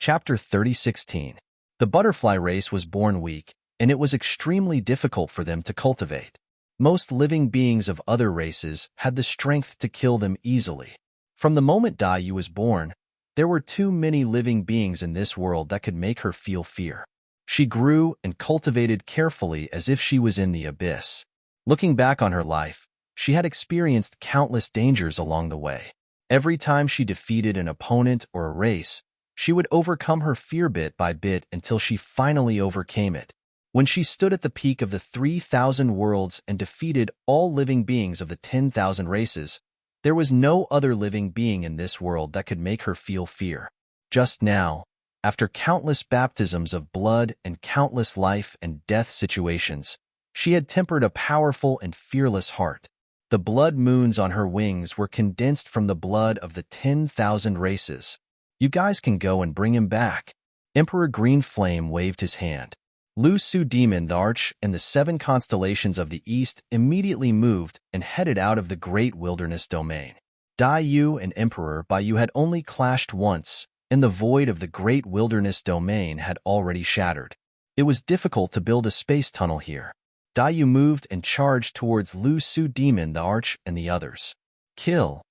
Chapter 30:16. The butterfly race was born weak, and it was extremely difficult for them to cultivate. Most living beings of other races had the strength to kill them easily. From the moment Dai was born, there were too many living beings in this world that could make her feel fear. She grew and cultivated carefully as if she was in the abyss. Looking back on her life, she had experienced countless dangers along the way. Every time she defeated an opponent or a race, she would overcome her fear bit by bit until she finally overcame it. When she stood at the peak of the 3,000 worlds and defeated all living beings of the 10,000 races, there was no other living being in this world that could make her feel fear. Just now, after countless baptisms of blood and countless life and death situations, she had tempered a powerful and fearless heart. The blood moons on her wings were condensed from the blood of the 10,000 races. "You guys can go and bring him back." Emperor Green Flame waved his hand. Lu Su Demon the Arch and the 7 constellations of the east immediately moved and headed out of the great wilderness domain. Dai Yu and Emperor Baiyu had only clashed once, and the void of the great wilderness domain had already shattered. It was difficult to build a space tunnel here. Dai Yu moved and charged towards Lu Su Demon the Arch and the others. "Kill!"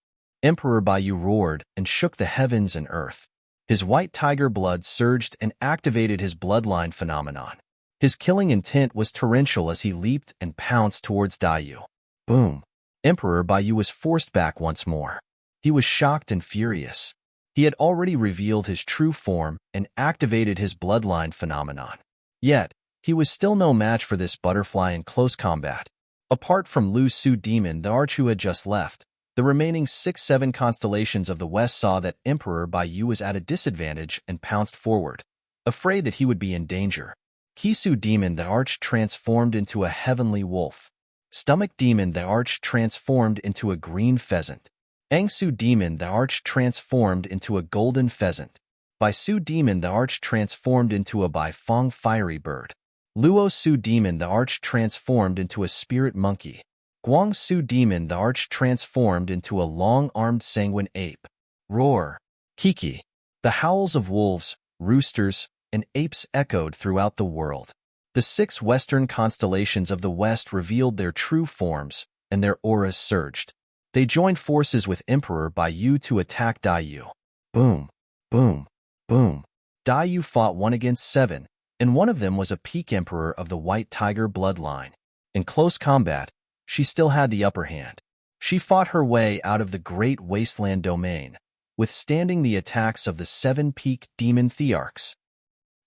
Emperor Baiyu roared and shook the heavens and earth. His white tiger blood surged and activated his bloodline phenomenon. His killing intent was torrential as he leaped and pounced towards Dai Yu. Boom! Emperor Baiyu was forced back once more. He was shocked and furious. He had already revealed his true form and activated his bloodline phenomenon. Yet, he was still no match for this butterfly in close combat. Apart from Lu Su Demon the Arch who had just left, the remaining 6-7 constellations of the west saw that Emperor Baiyu was at a disadvantage and pounced forward, afraid that he would be in danger. Kisu Demon the Arch transformed into a heavenly wolf. Stomach Demon the Arch transformed into a green pheasant. Angsu Demon the Arch transformed into a golden pheasant. Baisu Demon the Arch transformed into a Baifeng fiery bird. Luo Su Demon the Arch transformed into a spirit monkey. Guang Su Demon the Arch transformed into a long-armed sanguine ape. Roar! Kiki! The howls of wolves, roosters, and apes echoed throughout the world. The 6 western constellations of the west revealed their true forms, and their auras surged. They joined forces with Emperor Baiyu to attack Dai Yu. Boom! Boom! Boom! Dai Yu fought 1 against 7, and one of them was a peak emperor of the White Tiger bloodline. In close combat, she still had the upper hand. She fought her way out of the great wasteland domain, withstanding the attacks of the 7 peak demon thearchs.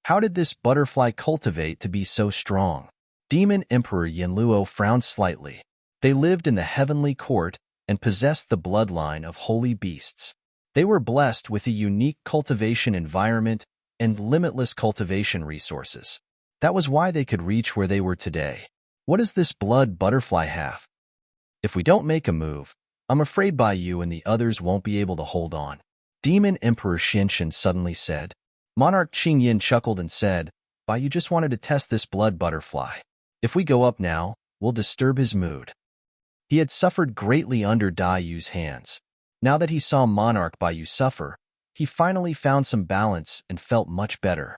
How did this butterfly cultivate to be so strong? Demon Emperor Yanluo frowned slightly. They lived in the heavenly court and possessed the bloodline of holy beasts. They were blessed with a unique cultivation environment and limitless cultivation resources. That was why they could reach where they were today. What does this blood butterfly have? If we don't make a move, I'm afraid Baiyu and the others won't be able to hold on. Demon Emperor Xinshan suddenly said. Monarch Qingyin chuckled and said, Baiyu just wanted to test this blood butterfly. If we go up now, we'll disturb his mood. He had suffered greatly under Dai Yu's hands. Now that he saw Monarch Baiyu suffer, he finally found some balance and felt much better.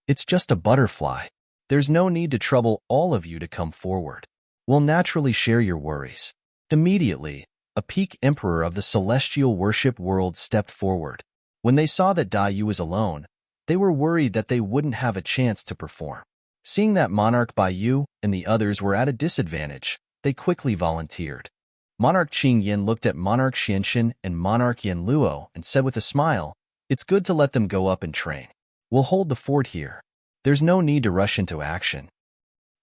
It's just a butterfly. There's no need to trouble all of you to come forward. We'll naturally share your worries. Immediately, a peak emperor of the celestial worship world stepped forward. When they saw that Dai Yu was alone, they were worried that they wouldn't have a chance to perform. Seeing that Monarch Baiyu and the others were at a disadvantage, they quickly volunteered. Monarch Qingyin looked at Monarch Xinshan and Monarch Yanluo and said with a smile, It's good to let them go up and train. We'll hold the fort here. There's no need to rush into action.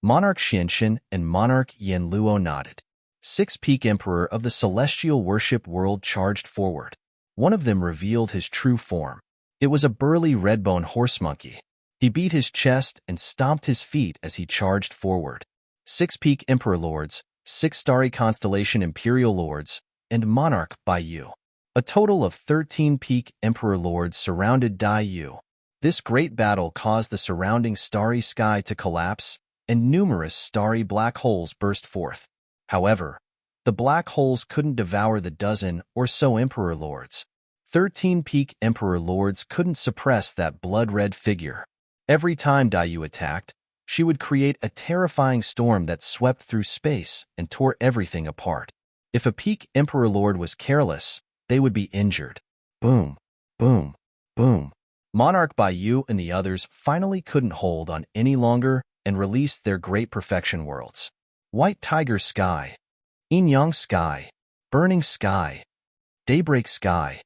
Monarch Xinshan and Monarch Yanluo nodded. 6 peak emperor of the celestial worship world charged forward. One of them revealed his true form. It was a burly red-bone horse monkey. He beat his chest and stomped his feet as he charged forward. 6 peak emperor lords, 6 starry constellation imperial lords, and Monarch Baiyu. A total of 13 peak emperor lords surrounded Dai Yu. This great battle caused the surrounding starry sky to collapse, and numerous starry black holes burst forth. However, the black holes couldn't devour the dozen or so emperor lords. 13 peak Emperor Lords couldn't suppress that blood-red figure. Every time Dayu attacked, she would create a terrifying storm that swept through space and tore everything apart. If a peak Emperor Lord was careless, they would be injured. Boom, boom, boom. Monarch Baiyu and the others finally couldn't hold on any longer and released their great perfection worlds. White Tiger Sky, Yin-Yang Sky, Burning Sky, Daybreak Sky.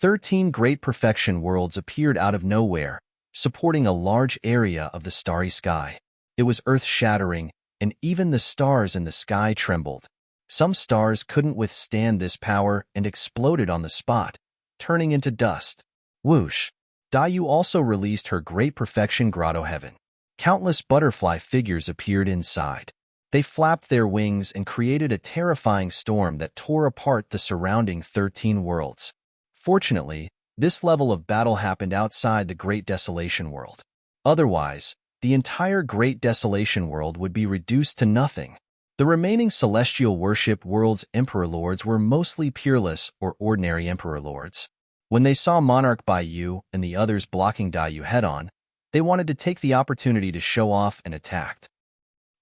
13 great perfection worlds appeared out of nowhere, supporting a large area of the starry sky. It was earth-shattering, and even the stars in the sky trembled. Some stars couldn't withstand this power and exploded on the spot, turning into dust. Whoosh! Dayu also released her great perfection grotto heaven. Countless butterfly figures appeared inside. They flapped their wings and created a terrifying storm that tore apart the surrounding 13 worlds. Fortunately, this level of battle happened outside the Great Desolation World. Otherwise, the entire Great Desolation World would be reduced to nothing. The remaining Celestial Worship World's Emperor Lords were mostly peerless or ordinary Emperor Lords. When they saw Monarch Baiyu and the others blocking Dayu head-on, they wanted to take the opportunity to show off and attacked.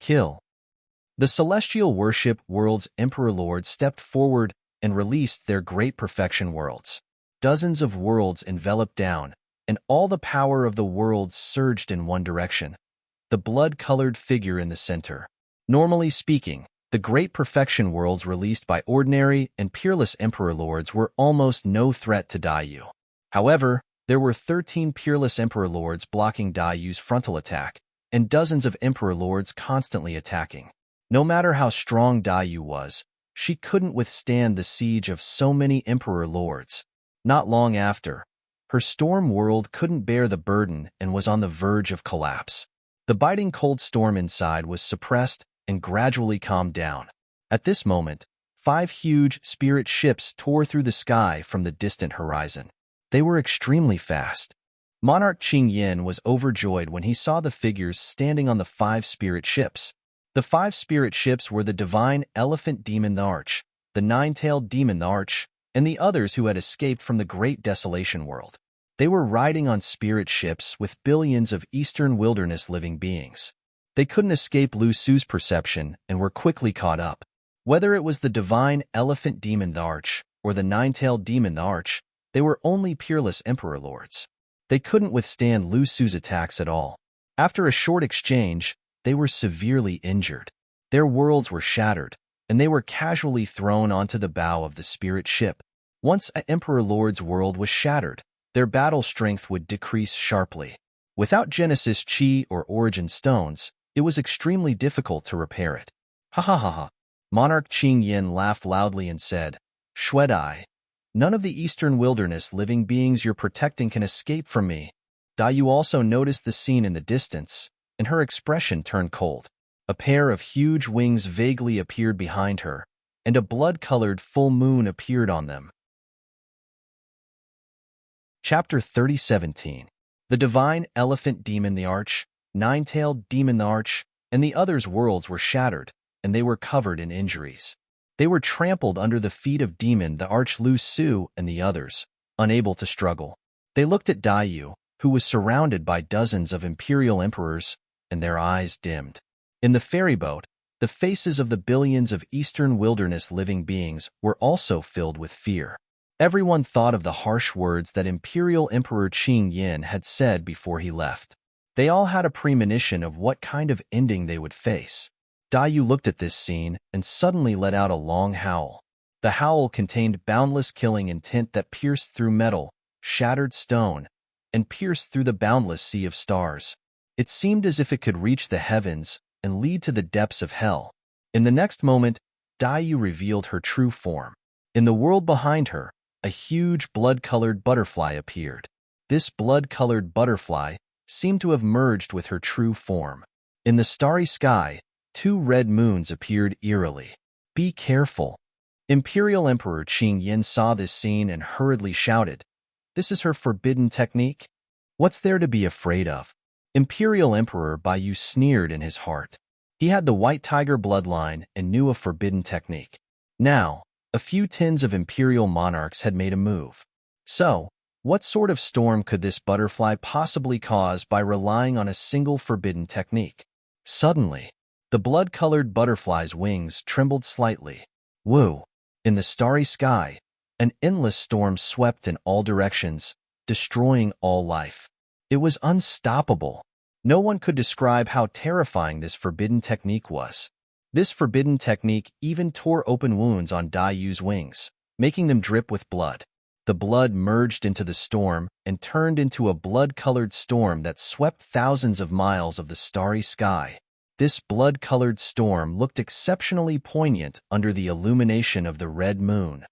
Kill. The Celestial Worship World's Emperor Lords stepped forward and released their Great Perfection Worlds. Dozens of worlds enveloped down, and all the power of the worlds surged in one direction. The blood-colored figure in the center. Normally speaking, the Great Perfection Worlds released by ordinary and peerless Emperor Lords were almost no threat to Dayu. However, there were 13 peerless Emperor Lords blocking Dayu's frontal attack, and dozens of Emperor Lords constantly attacking. No matter how strong Dayu was, she couldn't withstand the siege of so many Emperor Lords. Not long after, her storm world couldn't bear the burden and was on the verge of collapse. The biting cold storm inside was suppressed and gradually calmed down. At this moment, 5 huge spirit ships tore through the sky from the distant horizon. They were extremely fast. Monarch Qingyin was overjoyed when he saw the figures standing on the 5 spirit ships. The 5 spirit ships were the divine elephant demon the Arch, the 9-tailed demon the Arch, and the others who had escaped from the Great Desolation World. They were riding on spirit ships with billions of eastern wilderness living beings. They couldn't escape Lu Su's perception and were quickly caught up. Whether it was the divine elephant demon the Arch or the 9-tailed demon the Arch, they were only peerless Emperor Lords. They couldn't withstand Lu Su's attacks at all. After a short exchange, they were severely injured. Their worlds were shattered, and they were casually thrown onto the bow of the spirit ship. Once an Emperor Lord's world was shattered, their battle strength would decrease sharply. Without Genesis Chi or Origin Stones, it was extremely difficult to repair it. Ha ha ha ha. Monarch Qingyin laughed loudly and said, Shuedai, none of the eastern wilderness living beings you're protecting can escape from me. Dayu also noticed the scene in the distance, and her expression turned cold. A pair of huge wings vaguely appeared behind her, and a blood-colored full moon appeared on them. Chapter 30:17. The divine elephant demon the Arch, 9-tailed demon the Arch, and the others' worlds were shattered, and they were covered in injuries. They were trampled under the feet of demon the Arch Lu Su and the others, unable to struggle. They looked at Dayu, who was surrounded by dozens of imperial emperors, and their eyes dimmed. In the ferry boat, the faces of the billions of eastern wilderness living beings were also filled with fear. Everyone thought of the harsh words that Imperial Emperor Qingyin had said before he left. They all had a premonition of what kind of ending they would face. Dayu looked at this scene and suddenly let out a long howl. The howl contained boundless killing intent that pierced through metal, shattered stone, and pierced through the boundless sea of stars. It seemed as if it could reach the heavens and lead to the depths of hell. In the next moment, Dayu revealed her true form. In the world behind her, a huge blood-colored butterfly appeared. This blood-colored butterfly seemed to have merged with her true form. In the starry sky, 2 red moons appeared eerily. Be careful. Imperial Emperor Qingyin saw this scene and hurriedly shouted, This is her forbidden technique? What's there to be afraid of? Imperial Emperor Baiyu sneered in his heart. He had the White Tiger bloodline and knew a forbidden technique. Now, a few tens of imperial monarchs had made a move. So, what sort of storm could this butterfly possibly cause by relying on a single forbidden technique? Suddenly, the blood-colored butterfly's wings trembled slightly. Woo! In the starry sky, an endless storm swept in all directions, destroying all life. It was unstoppable. No one could describe how terrifying this forbidden technique was. This forbidden technique even tore open wounds on Dayu's wings, making them drip with blood. The blood merged into the storm and turned into a blood-colored storm that swept thousands of miles of the starry sky. This blood-colored storm looked exceptionally poignant under the illumination of the red moon.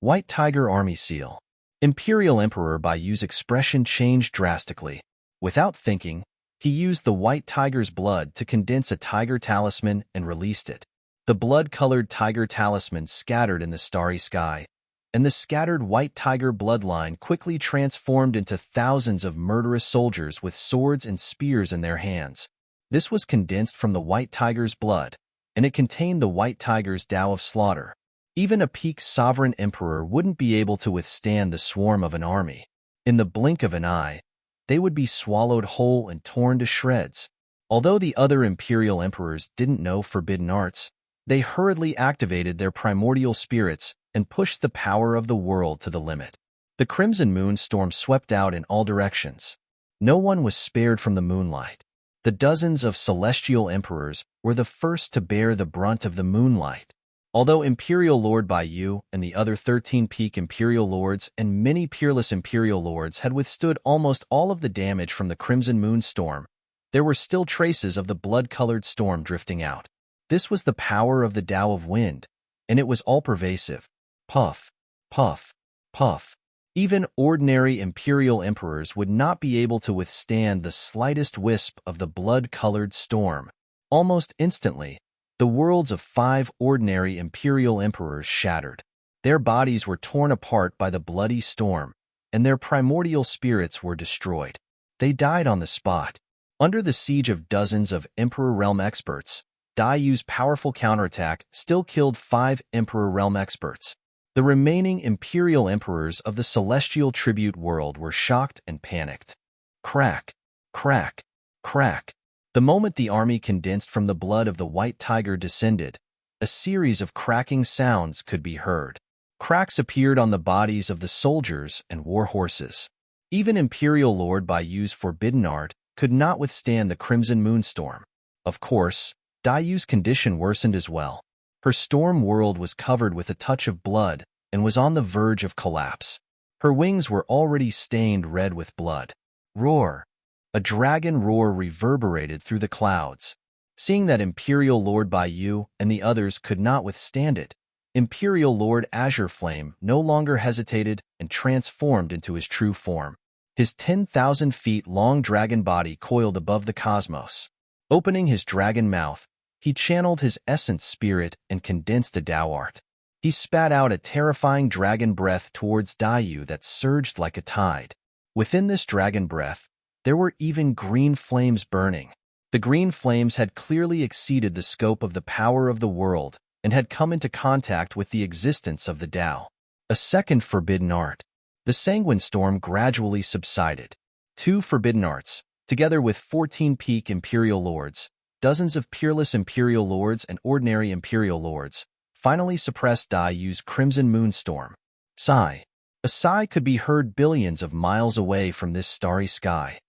White Tiger Army Seal. Imperial Emperor Bayu's expression changed drastically. Without thinking, he used the white tiger's blood to condense a tiger talisman and released it. The blood-colored tiger talisman scattered in the starry sky, and the scattered white tiger bloodline quickly transformed into thousands of murderous soldiers with swords and spears in their hands. This was condensed from the white tiger's blood, and it contained the white tiger's Tao of slaughter. Even a peak sovereign emperor wouldn't be able to withstand the swarm of an army. In the blink of an eye, they would be swallowed whole and torn to shreds. Although the other imperial emperors didn't know forbidden arts, they hurriedly activated their primordial spirits and pushed the power of the world to the limit. The crimson moon storm swept out in all directions. No one was spared from the moonlight. The dozens of celestial emperors were the first to bear the brunt of the moonlight. Although Imperial Lord Bayu and the other 13 peak Imperial Lords and many peerless Imperial Lords had withstood almost all of the damage from the Crimson Moon Storm, there were still traces of the blood-colored storm drifting out. This was the power of the Tao of Wind, and it was all-pervasive. Puff, puff, puff. Even ordinary Imperial Emperors would not be able to withstand the slightest wisp of the blood-colored storm. Almost instantly, the worlds of 5 ordinary Imperial Emperors shattered. Their bodies were torn apart by the bloody storm, and their primordial spirits were destroyed. They died on the spot. Under the siege of dozens of Emperor Realm experts, Dayu's powerful counterattack still killed 5 Emperor Realm experts. The remaining Imperial Emperors of the Celestial Tribute world were shocked and panicked. Crack, crack, crack. The moment the army condensed from the blood of the white tiger descended, a series of cracking sounds could be heard. Cracks appeared on the bodies of the soldiers and war horses. Even Imperial Lord Bayu's forbidden art could not withstand the Crimson Moonstorm. Of course, Dayu's condition worsened as well. Her storm world was covered with a touch of blood and was on the verge of collapse. Her wings were already stained red with blood. Roar! A dragon roar reverberated through the clouds. Seeing that Imperial Lord Bayu and the others could not withstand it, Imperial Lord Azure Flame no longer hesitated and transformed into his true form. His 10,000 feet long dragon body coiled above the cosmos. Opening his dragon mouth, he channeled his essence spirit and condensed a Tao art. He spat out a terrifying dragon breath towards Dayu that surged like a tide. Within this dragon breath, there were even green flames burning. The green flames had clearly exceeded the scope of the power of the world and had come into contact with the existence of the Tao. A second forbidden art. The sanguine storm gradually subsided. 2 forbidden arts, together with 14 peak Imperial Lords, dozens of peerless Imperial Lords and ordinary Imperial Lords, finally suppressed Dayu's Crimson Moonstorm. Sigh. A sigh could be heard billions of miles away from this starry sky.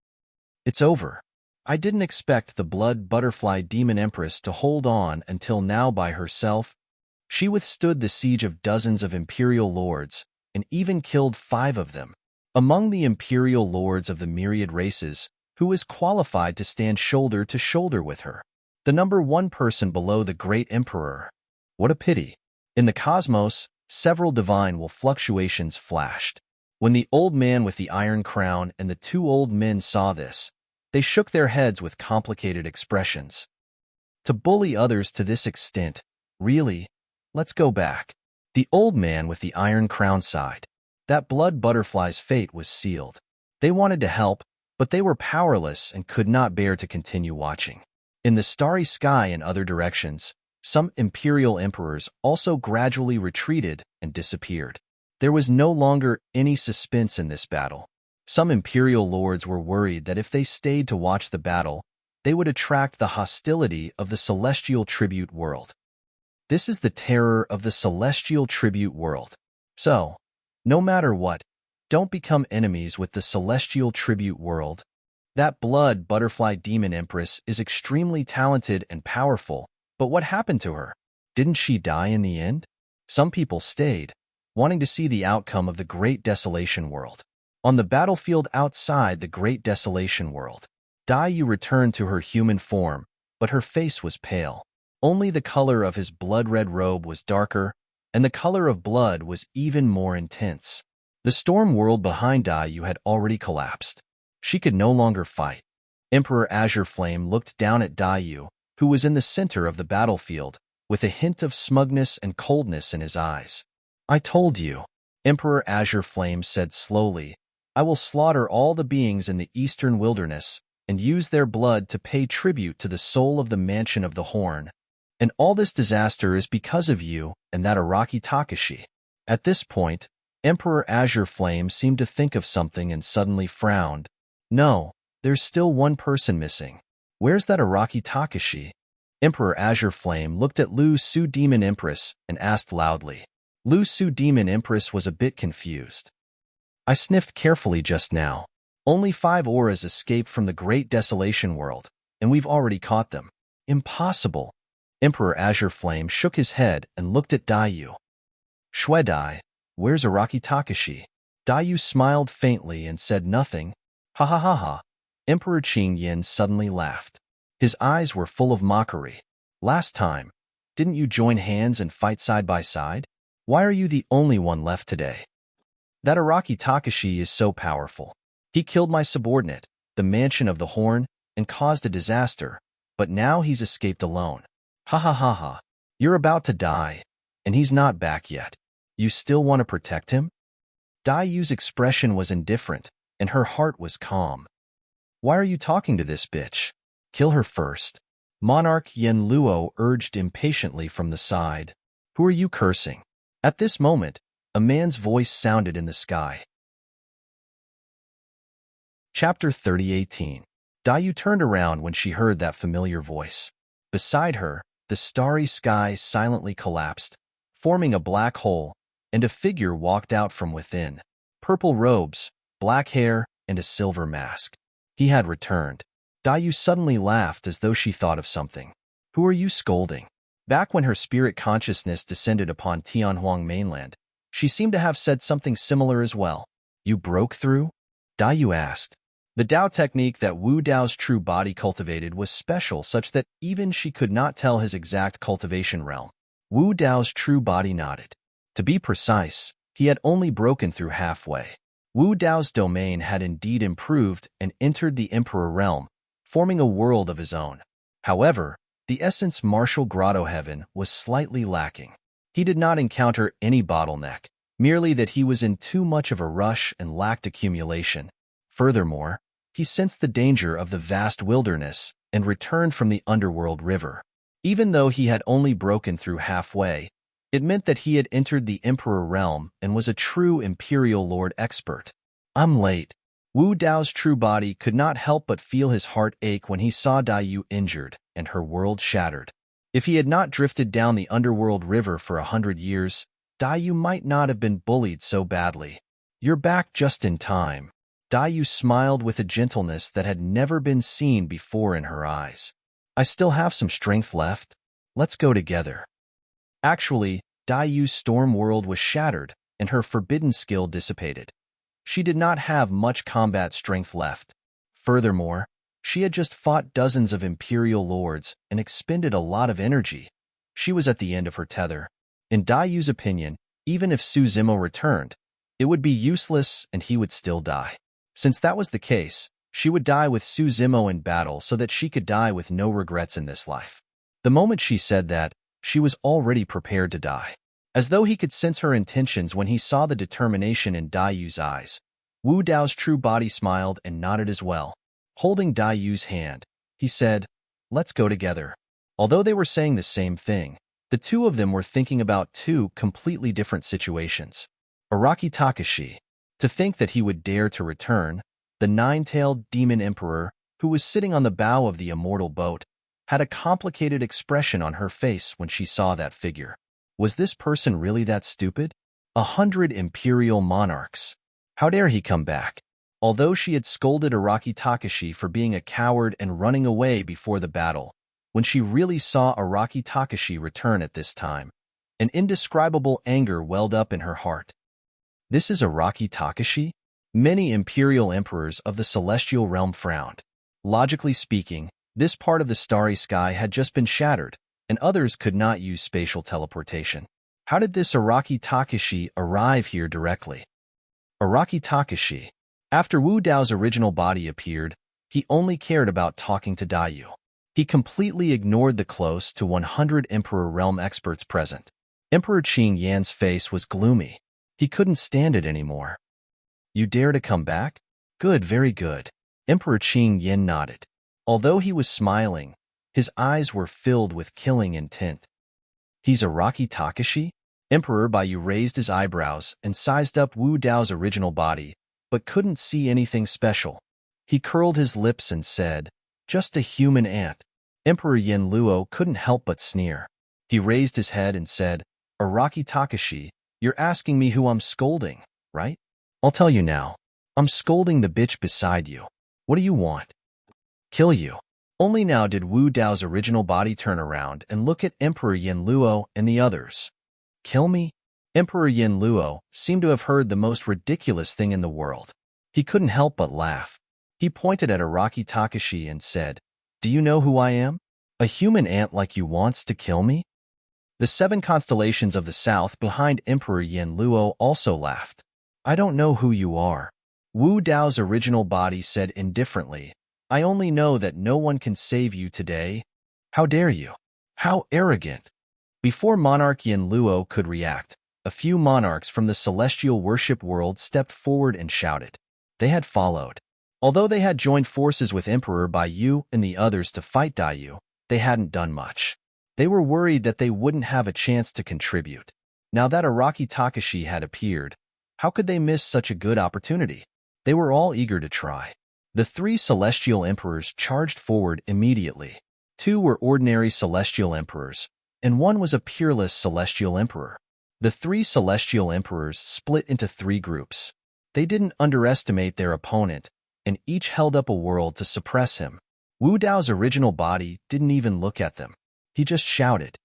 It's over. I didn't expect the blood butterfly demon empress to hold on until now by herself. She withstood the siege of dozens of Imperial Lords and even killed 5 of them. Among the Imperial Lords of the myriad races, who is qualified to stand shoulder to shoulder with her? The number 1 person below the Great Emperor. What a pity. In the cosmos, several divine will fluctuations flashed. When the old man with the iron crown and the 2 old men saw this, they shook their heads with complicated expressions. To bully others to this extent, really? Let's go back. The old man with the iron crown sighed. That blood butterfly's fate was sealed. They wanted to help, but they were powerless and could not bear to continue watching. In the starry sky and other directions, some imperial emperors also gradually retreated and disappeared. There was no longer any suspense in this battle. Some imperial lords were worried that if they stayed to watch the battle, they would attract the hostility of the celestial tribute world. This is the terror of the celestial tribute world. So, no matter what, don't become enemies with the celestial tribute world. That blood butterfly demon empress is extremely talented and powerful, but what happened to her? Didn't she die in the end? Some people stayed, wanting to see the outcome of the Great Desolation World. On the battlefield outside the Great Desolation World, Dai returned to her human form, but her face was pale. Only the color of his blood-red robe was darker, and the color of blood was even more intense. The storm world behind Dai had already collapsed. She could no longer fight. Emperor Azure Flame looked down at Dai, who was in the center of the battlefield, with a hint of smugness and coldness in his eyes. "I told you," Emperor Azure Flame said slowly, "I will slaughter all the beings in the eastern wilderness and use their blood to pay tribute to the soul of the Mansion of the Horn. And all this disaster is because of you and that Araki Takashi." At this point, Emperor Azure Flame seemed to think of something and suddenly frowned. "No, there's still one person missing. Where's that Araki Takashi?" Emperor Azure Flame looked at Lu Su Demon Empress and asked loudly. Lu Su Demon Empress was a bit confused. "I sniffed carefully just now. Only 5 auras escaped from the Great Desolation World, and we've already caught them." "Impossible." Emperor Azure Flame shook his head and looked at Dai. "Shuedai, where's Araki Takashi?" Dai smiled faintly and said nothing. "Ha ha ha ha." Emperor Qing Yin suddenly laughed. His eyes were full of mockery. "Last time, didn't you join hands and fight side by side? Why are you the only one left today?" "That Araki Takashi is so powerful. He killed my subordinate, the Mansion of the Horn, and caused a disaster, but now he's escaped alone." "Ha ha ha ha. You're about to die, and he's not back yet. You still want to protect him?" Dai's expression was indifferent, and her heart was calm. "Why are you talking to this bitch? Kill her first." Monarch Yen Luo urged impatiently from the side. "Who are you cursing?" At this moment, a man's voice sounded in the sky. Chapter 30:18. Dai turned around when she heard that familiar voice. Beside her, the starry sky silently collapsed, forming a black hole, and a figure walked out from within. Purple robes, black hair, and a silver mask. He had returned. Dai suddenly laughed as though she thought of something. "Who are you scolding?" Back when her spirit consciousness descended upon Tianhuang mainland, she seemed to have said something similar as well. "You broke through?" Dai asked. The Dao technique that Wu Dao's true body cultivated was special such that even she could not tell his exact cultivation realm. Wu Dao's true body nodded. To be precise, he had only broken through halfway. Wu Dao's domain had indeed improved and entered the Emperor realm, forming a world of his own. However, the essence martial grotto heaven was slightly lacking. He did not encounter any bottleneck, merely that he was in too much of a rush and lacked accumulation. Furthermore, he sensed the danger of the vast wilderness and returned from the underworld river. Even though he had only broken through halfway, it meant that he had entered the Emperor realm and was a true Imperial Lord expert. "I'm late." Wu Dao's true body could not help but feel his heart ache when he saw Dai injured and her world shattered. If he had not drifted down the underworld river for 100 years, Dai might not have been bullied so badly. "You're back just in time." Dai smiled with a gentleness that had never been seen before in her eyes. "I still have some strength left. Let's go together." Actually, Dai's storm world was shattered, and her forbidden skill dissipated. She did not have much combat strength left. Furthermore, she had just fought dozens of Imperial Lords and expended a lot of energy. She was at the end of her tether. In Dai's opinion, even if Su Zimo returned, it would be useless and he would still die. Since that was the case, she would die with Su Zimo in battle so that she could die with no regrets in this life. The moment she said that, she was already prepared to die. As though he could sense her intentions when he saw the determination in Dai's eyes, Wu Dao's true body smiled and nodded as well. Holding Dai's hand, he said, "Let's go together." Although they were saying the same thing, the two of them were thinking about two completely different situations. Araki Takashi. To think that he would dare to return, the nine-tailed demon emperor, who was sitting on the bow of the immortal boat, had a complicated expression on her face when she saw that figure. Was this person really that stupid? 100 imperial monarchs. How dare he come back? Although she had scolded Araki Takashi for being a coward and running away before the battle, when she really saw Araki Takashi return at this time, an indescribable anger welled up in her heart. This is Araki Takashi? Many imperial emperors of the celestial realm frowned. Logically speaking, this part of the starry sky had just been shattered, and others could not use spatial teleportation. How did this Araki Takashi arrive here directly? Araki Takashi. After Wu Dao's original body appeared, he only cared about talking to Dayu. He completely ignored the close to 100 Emperor Realm experts present. Emperor Qing Yan's face was gloomy. He couldn't stand it anymore. You dare to come back? Good, very good. Emperor Qing Yan nodded. Although he was smiling, his eyes were filled with killing intent. He's Araki Takashi? Emperor Baiyu raised his eyebrows and sized up Wu Dao's original body, but couldn't see anything special. He curled his lips and said, just a human ant. Emperor Yin Luo couldn't help but sneer. He raised his head and said, Araki Takashi, you're asking me who I'm scolding, right? I'll tell you now. I'm scolding the bitch beside you. What do you want? Kill you. Only now did Wu Dao's original body turn around and look at Emperor Yin Luo and the others. Kill me? Emperor Yin Luo seemed to have heard the most ridiculous thing in the world. He couldn't help but laugh. He pointed at Araki Takashi and said, Do you know who I am? A human ant like you wants to kill me? The 7 constellations of the south behind Emperor Yin Luo also laughed. I don't know who you are. Wu Dao's original body said indifferently, I only know that no one can save you today. How dare you? How arrogant! Before Monarch Yin Luo could react, a few monarchs from the celestial worship world stepped forward and shouted. They had followed. Although they had joined forces with Emperor Baiyu and the others to fight Dayu, they hadn't done much. They were worried that they wouldn't have a chance to contribute. Now that Araki Takashi had appeared, how could they miss such a good opportunity? They were all eager to try. The 3 celestial emperors charged forward immediately. 2 were ordinary celestial emperors, and 1 was a peerless celestial emperor. The 3 celestial emperors split into 3 groups. They didn't underestimate their opponent, and each held up a world to suppress him. Wu Dao's original body didn't even look at them. He just shouted.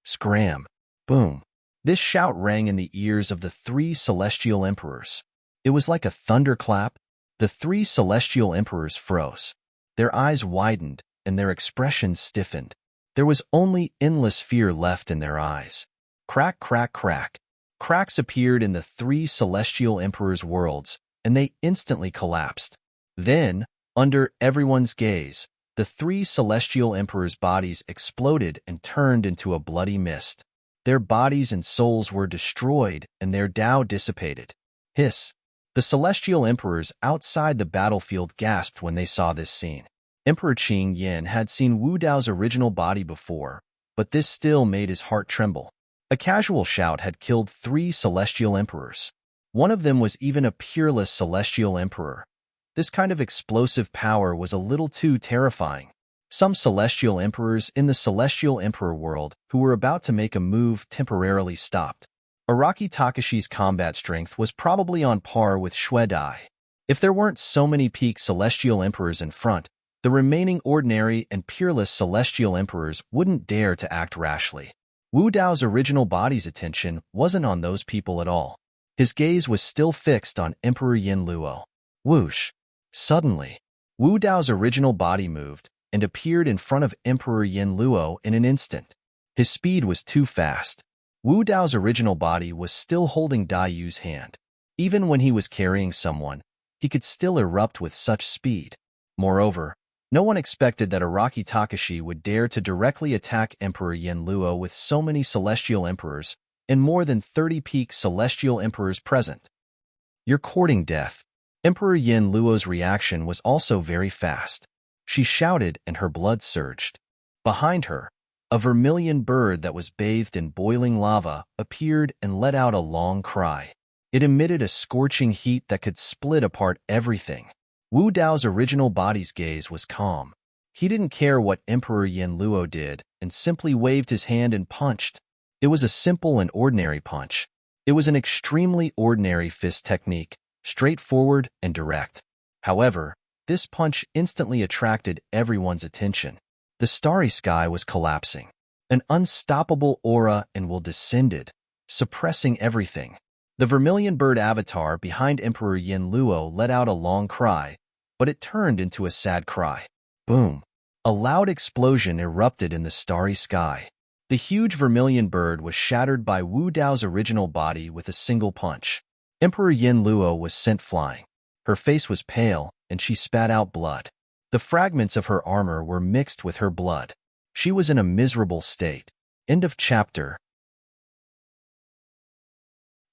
Scram! Boom! This shout rang in the ears of the 3 celestial emperors. It was like a thunderclap. The 3 celestial emperors froze. Their eyes widened, and their expressions stiffened. There was only endless fear left in their eyes. Crack, crack, crack. Cracks appeared in the 3 celestial emperors' worlds, and they instantly collapsed. Then, under everyone's gaze, the 3 celestial emperors' bodies exploded and turned into a bloody mist. Their bodies and souls were destroyed, and their Tao dissipated. Hiss! The celestial emperors outside the battlefield gasped when they saw this scene. Emperor Qing Yin had seen Wu Dao's original body before, but this still made his heart tremble. A casual shout had killed 3 celestial emperors. One of them was even a peerless celestial emperor. This kind of explosive power was a little too terrifying. Some celestial emperors in the celestial emperor world who were about to make a move temporarily stopped. Araki Takashi's combat strength was probably on par with Xue Dai. If there weren't so many peak celestial emperors in front, the remaining ordinary and peerless celestial emperors wouldn't dare to act rashly. Wu Dao's original body's attention wasn't on those people at all. His gaze was still fixed on Emperor Yin Luo. Whoosh! Suddenly, Wu Dao's original body moved and appeared in front of Emperor Yin Luo in an instant. His speed was too fast. Wu Dao's original body was still holding Daiyu's hand. Even when he was carrying someone, he could still erupt with such speed. Moreover, no one expected that Araki Takashi would dare to directly attack Emperor Yin Luo with so many celestial emperors and more than 30 peak celestial emperors present. You're courting death. Emperor Yin Luo's reaction was also very fast. She shouted and her blood surged. Behind her, a vermilion bird that was bathed in boiling lava appeared and let out a long cry. It emitted a scorching heat that could split apart everything. Wu Dao's original body's gaze was calm. He didn't care what Emperor Yin Luo did and simply waved his hand and punched. It was a simple and ordinary punch. It was an extremely ordinary fist technique, straightforward and direct. However, this punch instantly attracted everyone's attention. The starry sky was collapsing. An unstoppable aura and will descended, suppressing everything. The vermilion bird avatar behind Emperor Yin Luo let out a long cry, but it turned into a sad cry. Boom! A loud explosion erupted in the starry sky. The huge vermilion bird was shattered by Wu Dao's original body with a single punch. Emperor Yin Luo was sent flying. Her face was pale, and she spat out blood. The fragments of her armor were mixed with her blood. She was in a miserable state. End of chapter.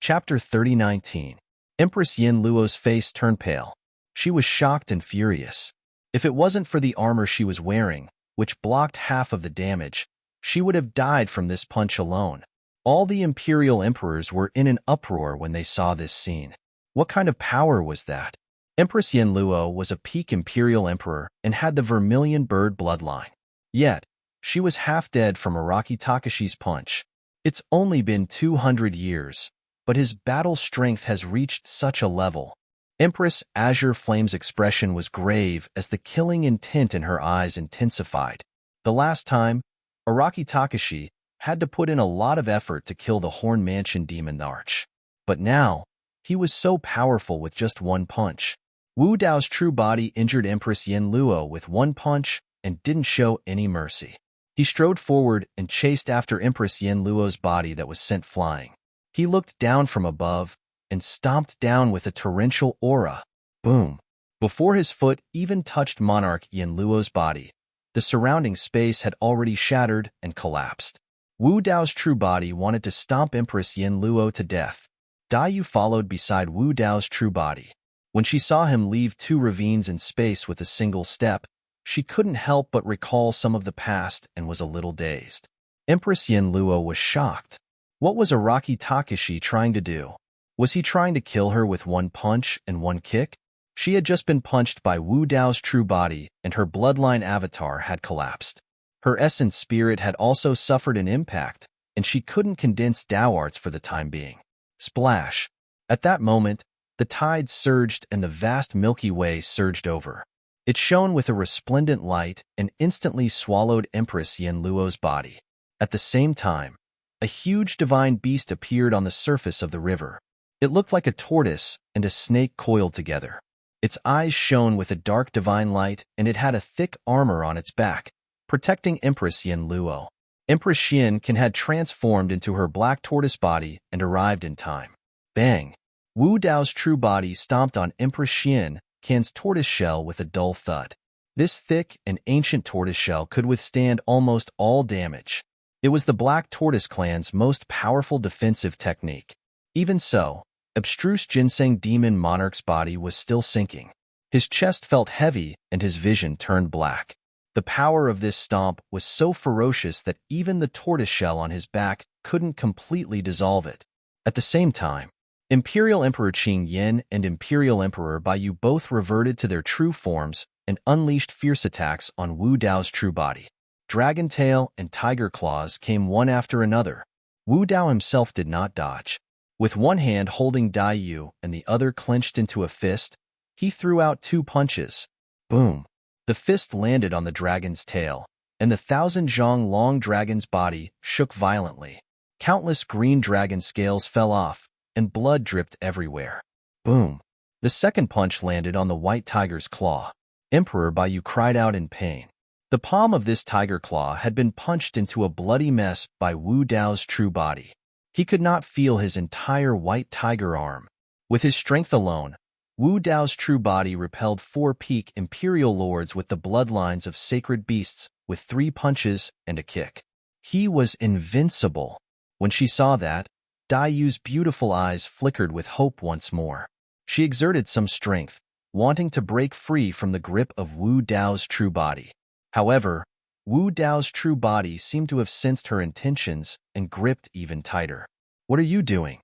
Chapter 3019. Empress Yin Luo's face turned pale. She was shocked and furious. If it wasn't for the armor she was wearing, which blocked half of the damage, she would have died from this punch alone. All the imperial emperors were in an uproar when they saw this scene. What kind of power was that? Empress Yin Luo was a peak imperial emperor and had the vermilion bird bloodline. Yet, she was half dead from Araki Takashi's punch. It's only been 200 years, but his battle strength has reached such a level. Empress Azure Flame's expression was grave as the killing intent in her eyes intensified. The last time, Araki Takashi had to put in a lot of effort to kill the Horn Mansion Demon Arch. But now, he was so powerful with just one punch. Wu Dao's true body injured Empress Yin Luo with one punch and didn't show any mercy. He strode forward and chased after Empress Yin Luo's body that was sent flying. He looked down from above and stomped down with a torrential aura. Boom! Before his foot even touched Monarch Yin Luo's body, the surrounding space had already shattered and collapsed. Wu Dao's true body wanted to stomp Empress Yin Luo to death. Dai followed beside Wu Dao's true body. When she saw him leave 2 ravines in space with a single step, she couldn't help but recall some of the past and was a little dazed. Empress Yin Luo was shocked. What was Araki Takashi trying to do? Was he trying to kill her with one punch and one kick? She had just been punched by Wu Dao's true body and her bloodline avatar had collapsed. Her essence spirit had also suffered an impact, and she couldn't condense Dao arts for the time being. Splash! At that moment, the tides surged and the vast Milky Way surged over. It shone with a resplendent light and instantly swallowed Empress Yin Luo's body. At the same time, a huge divine beast appeared on the surface of the river. It looked like a tortoise and a snake coiled together. Its eyes shone with a dark divine light, and it had a thick armor on its back, protecting Empress Yin Luo. Empress Yin had transformed into her black tortoise body and arrived in time. Bang! Wu Dao's true body stomped on Empress Yin Can's tortoise shell with a dull thud. This thick and ancient tortoise shell could withstand almost all damage. It was the Black Tortoise clan's most powerful defensive technique. Even so, abstruse Ginseng Demon Monarch's body was still sinking. His chest felt heavy and his vision turned black. The power of this stomp was so ferocious that even the tortoise shell on his back couldn't completely dissolve it. At the same time, Imperial Emperor Qing Yin and Imperial Emperor Baiyu both reverted to their true forms and unleashed fierce attacks on Wu Dao's true body. Dragon Tail and Tiger Claws came one after another. Wu Dao himself did not dodge. With one hand holding Dai Yu and the other clenched into a fist, he threw out 2 punches. Boom! The fist landed on the dragon's tail, and the 1,000 zhong long dragon's body shook violently. Countless green dragon scales fell off, and blood dripped everywhere. Boom! The second punch landed on the white tiger's claw. Emperor Baiyu cried out in pain. The palm of this tiger claw had been punched into a bloody mess by Wu Dao's true body. He could not feel his entire white tiger arm. With his strength alone, Wu Dao's true body repelled 4 peak imperial lords with the bloodlines of sacred beasts with 3 punches and a kick. He was invincible. When she saw that, Dai Yu's beautiful eyes flickered with hope once more. She exerted some strength, wanting to break free from the grip of Wu Dao's true body. However, Wu Dao's true body seemed to have sensed her intentions and gripped even tighter. "What are you doing?"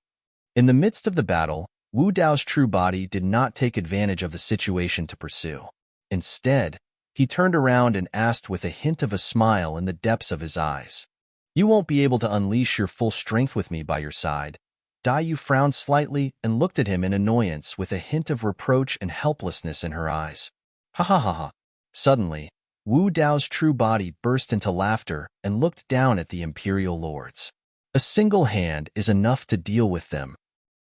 In the midst of the battle, Wu Dao's true body did not take advantage of the situation to pursue. Instead, he turned around and asked with a hint of a smile in the depths of his eyes, "You won't be able to unleash your full strength with me by your side." Yu frowned slightly and looked at him in annoyance with a hint of reproach and helplessness in her eyes. Ha ha ha ha. Suddenly, Wu Dao's true body burst into laughter and looked down at the Imperial Lords. A single hand is enough to deal with them.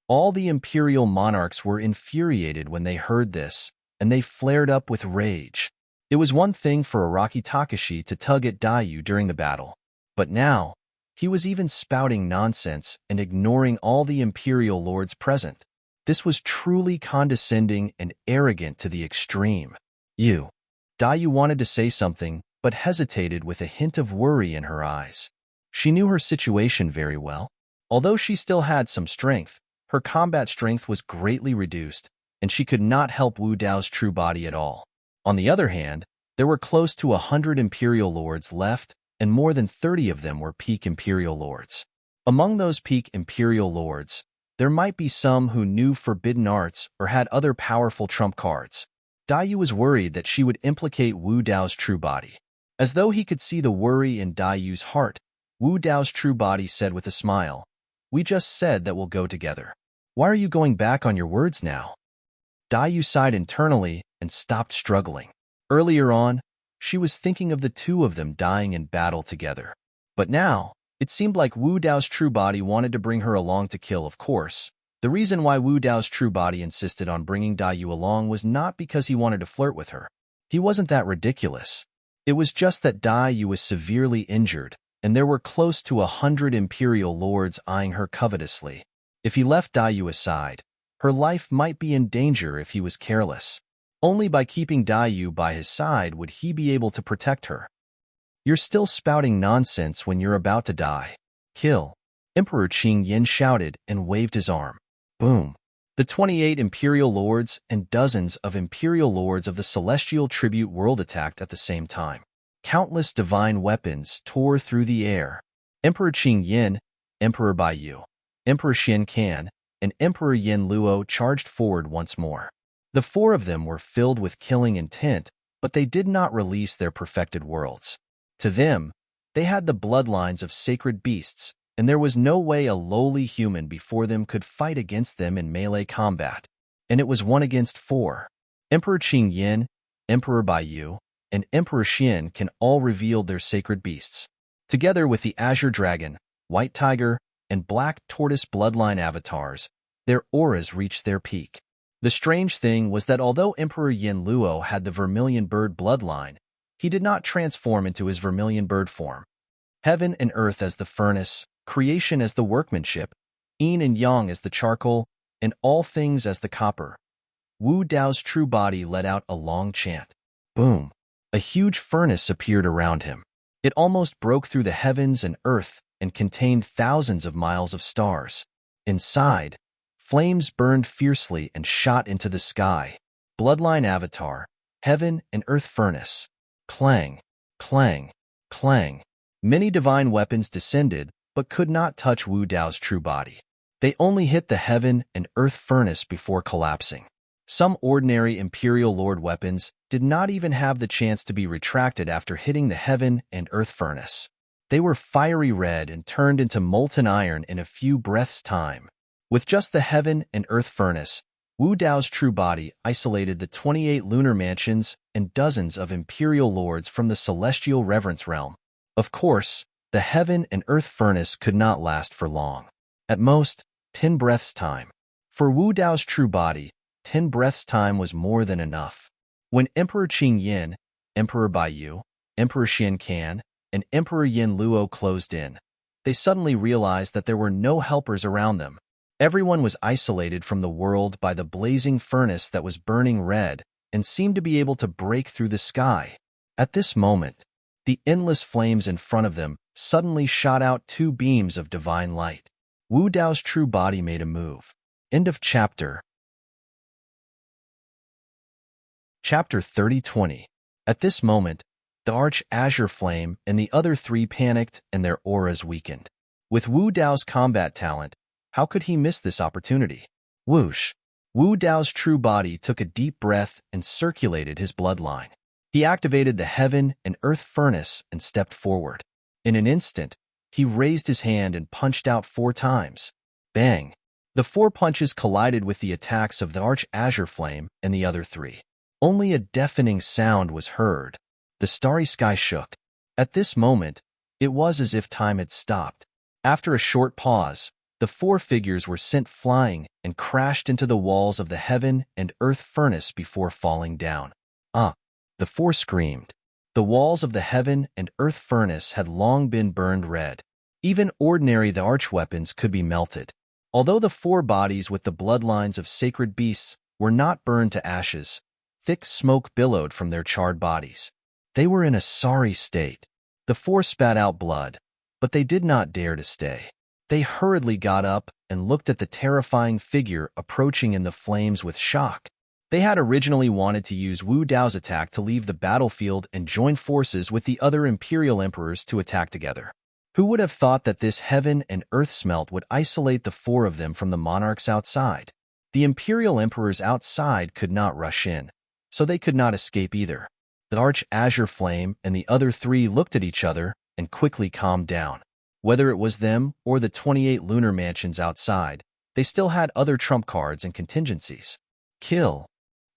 All the Imperial monarchs were infuriated when they heard this, and they flared up with rage. It was one thing for Araki Takashi to tug at Yu during the battle, but now, he was even spouting nonsense and ignoring all the Imperial Lords present. This was truly condescending and arrogant to the extreme. Yu wanted to say something, but hesitated with a hint of worry in her eyes. She knew her situation very well. Although she still had some strength, her combat strength was greatly reduced, and she could not help Wu Dao's true body at all. On the other hand, there were close to 100 Imperial Lords left, and more than 30 of them were peak Imperial Lords. Among those peak Imperial Lords, there might be some who knew forbidden arts or had other powerful trump cards. Yu was worried that she would implicate Wu Dao's true body. As though he could see the worry in Yu's heart, Wu Dao's true body said with a smile, "We just said that we'll go together. Why are you going back on your words now?" Yu sighed internally and stopped struggling. Earlier on, she was thinking of the two of them dying in battle together. But now, it seemed like Wu Dao's true body wanted to bring her along to kill, of course. The reason why Wu Dao's true body insisted on bringing Yu along was not because he wanted to flirt with her. He wasn't that ridiculous. It was just that Yu was severely injured, and there were close to 100 Imperial Lords eyeing her covetously. If he left Yu aside, her life might be in danger if he was careless. Only by keeping Yu by his side would he be able to protect her. "You're still spouting nonsense when you're about to die. Kill!" Emperor Qing Yin shouted and waved his arm. Boom! The 28 Imperial Lords and dozens of Imperial Lords of the Celestial Tribute World attacked at the same time. Countless divine weapons tore through the air. Emperor Qing Yin, Emperor Yu, Emperor Xian Kan, and Emperor Yin Luo charged forward once more. The four of them were filled with killing intent, but they did not release their perfected worlds. To them, they had the bloodlines of sacred beasts, and there was no way a lowly human before them could fight against them in melee combat. And it was 1 against 4. Emperor Qing Yin, Emperor Yu, and Emperor Xian Kan all revealed their sacred beasts. Together with the Azure Dragon, White Tiger, and Black Tortoise bloodline avatars, their auras reached their peak. The strange thing was that although Emperor Yin Luo had the vermilion bird bloodline, he did not transform into his vermilion bird form. Heaven and earth as the furnace, creation as the workmanship, yin and yang as the charcoal, and all things as the copper. Wu Dao's true body let out a long chant. Boom! A huge furnace appeared around him. It almost broke through the heavens and earth and contained thousands of miles of stars. Inside, flames burned fiercely and shot into the sky. Bloodline avatar, heaven and earth furnace. Clang, clang, clang. Many divine weapons descended, but could not touch Wu Dao's true body. They only hit the heaven and earth furnace before collapsing. Some ordinary Imperial Lord weapons did not even have the chance to be retracted after hitting the heaven and earth furnace. They were fiery red and turned into molten iron in a few breaths' time. With just the heaven and earth furnace, Wu Dao's true body isolated the 28 lunar mansions and dozens of Imperial Lords from the celestial reverence realm. Of course, the heaven and earth furnace could not last for long. At most, 10 breaths' time. For Wu Dao's true body, 10 breaths' time was more than enough. When Emperor Qing Yin, Emperor Yu, Emperor Xian Kan, and Emperor Yin Luo closed in, they suddenly realized that there were no helpers around them. Everyone was isolated from the world by the blazing furnace that was burning red and seemed to be able to break through the sky. At this moment, the endless flames in front of them suddenly shot out 2 beams of divine light. Wu Dao's true body made a move. End of chapter. Chapter 30-20. At this moment, the Arch Azure Flame and the other 3 panicked and their auras weakened. With Wu Dao's combat talent, How could he miss this opportunity? Whoosh! Wu Dao's true body took a deep breath and circulated his bloodline. He activated the heaven and earth furnace and stepped forward. In an instant, he raised his hand and punched out 4 times. Bang! The 4 punches collided with the attacks of the Arch-Azure Flame and the other 3. Only a deafening sound was heard. The starry sky shook. At this moment, it was as if time had stopped. After a short pause, the 4 figures were sent flying and crashed into the walls of the heaven and earth furnace before falling down. The 4 screamed. The walls of the heaven and earth furnace had long been burned red. Even ordinary the archweapons could be melted. Although the 4 bodies with the bloodlines of sacred beasts were not burned to ashes, thick smoke billowed from their charred bodies. They were in a sorry state. The 4 spat out blood, but they did not dare to stay. They hurriedly got up and looked at the terrifying figure approaching in the flames with shock. They had originally wanted to use Wu Dao's attack to leave the battlefield and join forces with the other Imperial Emperors to attack together. Who would have thought that this heaven and earth smelt would isolate the 4 of them from the monarchs outside? The Imperial Emperors outside could not rush in, so they could not escape either. The Arch-Azure Flame and the other 3 looked at each other and quickly calmed down. Whether it was them or the 28 lunar mansions outside, they still had other trump cards and contingencies. Kill!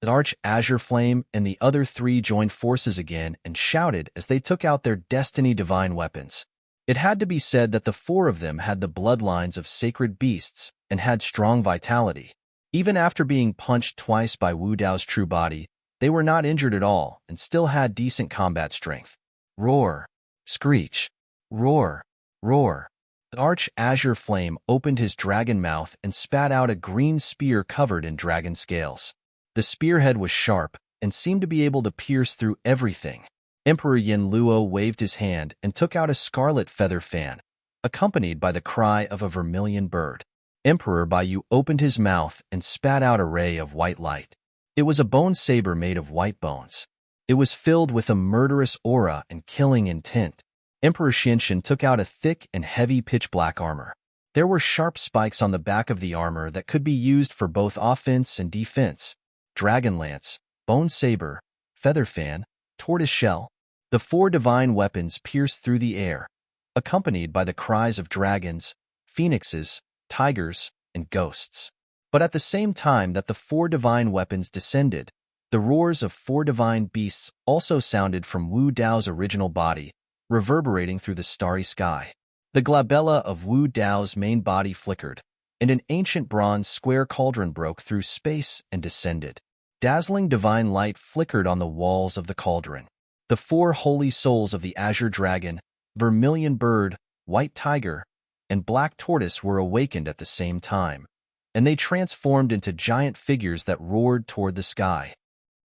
The Arch-Azure Flame and the other 3 joined forces again and shouted as they took out their destiny divine weapons. It had to be said that the 4 of them had the bloodlines of sacred beasts and had strong vitality. Even after being punched twice by Wu Dao's true body, they were not injured at all and still had decent combat strength. Roar! Screech! Roar! Roar! The Arch-Azure Flame opened his dragon mouth and spat out a green spear covered in dragon scales. The spearhead was sharp and seemed to be able to pierce through everything. Emperor Yin Luo waved his hand and took out a scarlet feather fan, accompanied by the cry of a vermilion bird. Emperor Baiyu opened his mouth and spat out a ray of white light. It was a bone saber made of white bones. It was filled with a murderous aura and killing intent. Emperor Xinshan took out a thick and heavy pitch-black armor. There were sharp spikes on the back of the armor that could be used for both offense and defense. Dragon lance, bone saber, feather fan, tortoise shell. The 4 divine weapons pierced through the air, accompanied by the cries of dragons, phoenixes, tigers, and ghosts. But at the same time that the 4 divine weapons descended, the roars of 4 divine beasts also sounded from Wu Dao's original body, reverberating through the starry sky. The glabella of Wu Dao's main body flickered, and an ancient bronze square cauldron broke through space and descended. Dazzling divine light flickered on the walls of the cauldron. The 4 holy souls of the azure dragon, vermilion bird, white tiger, and black tortoise were awakened at the same time, and they transformed into giant figures that roared toward the sky.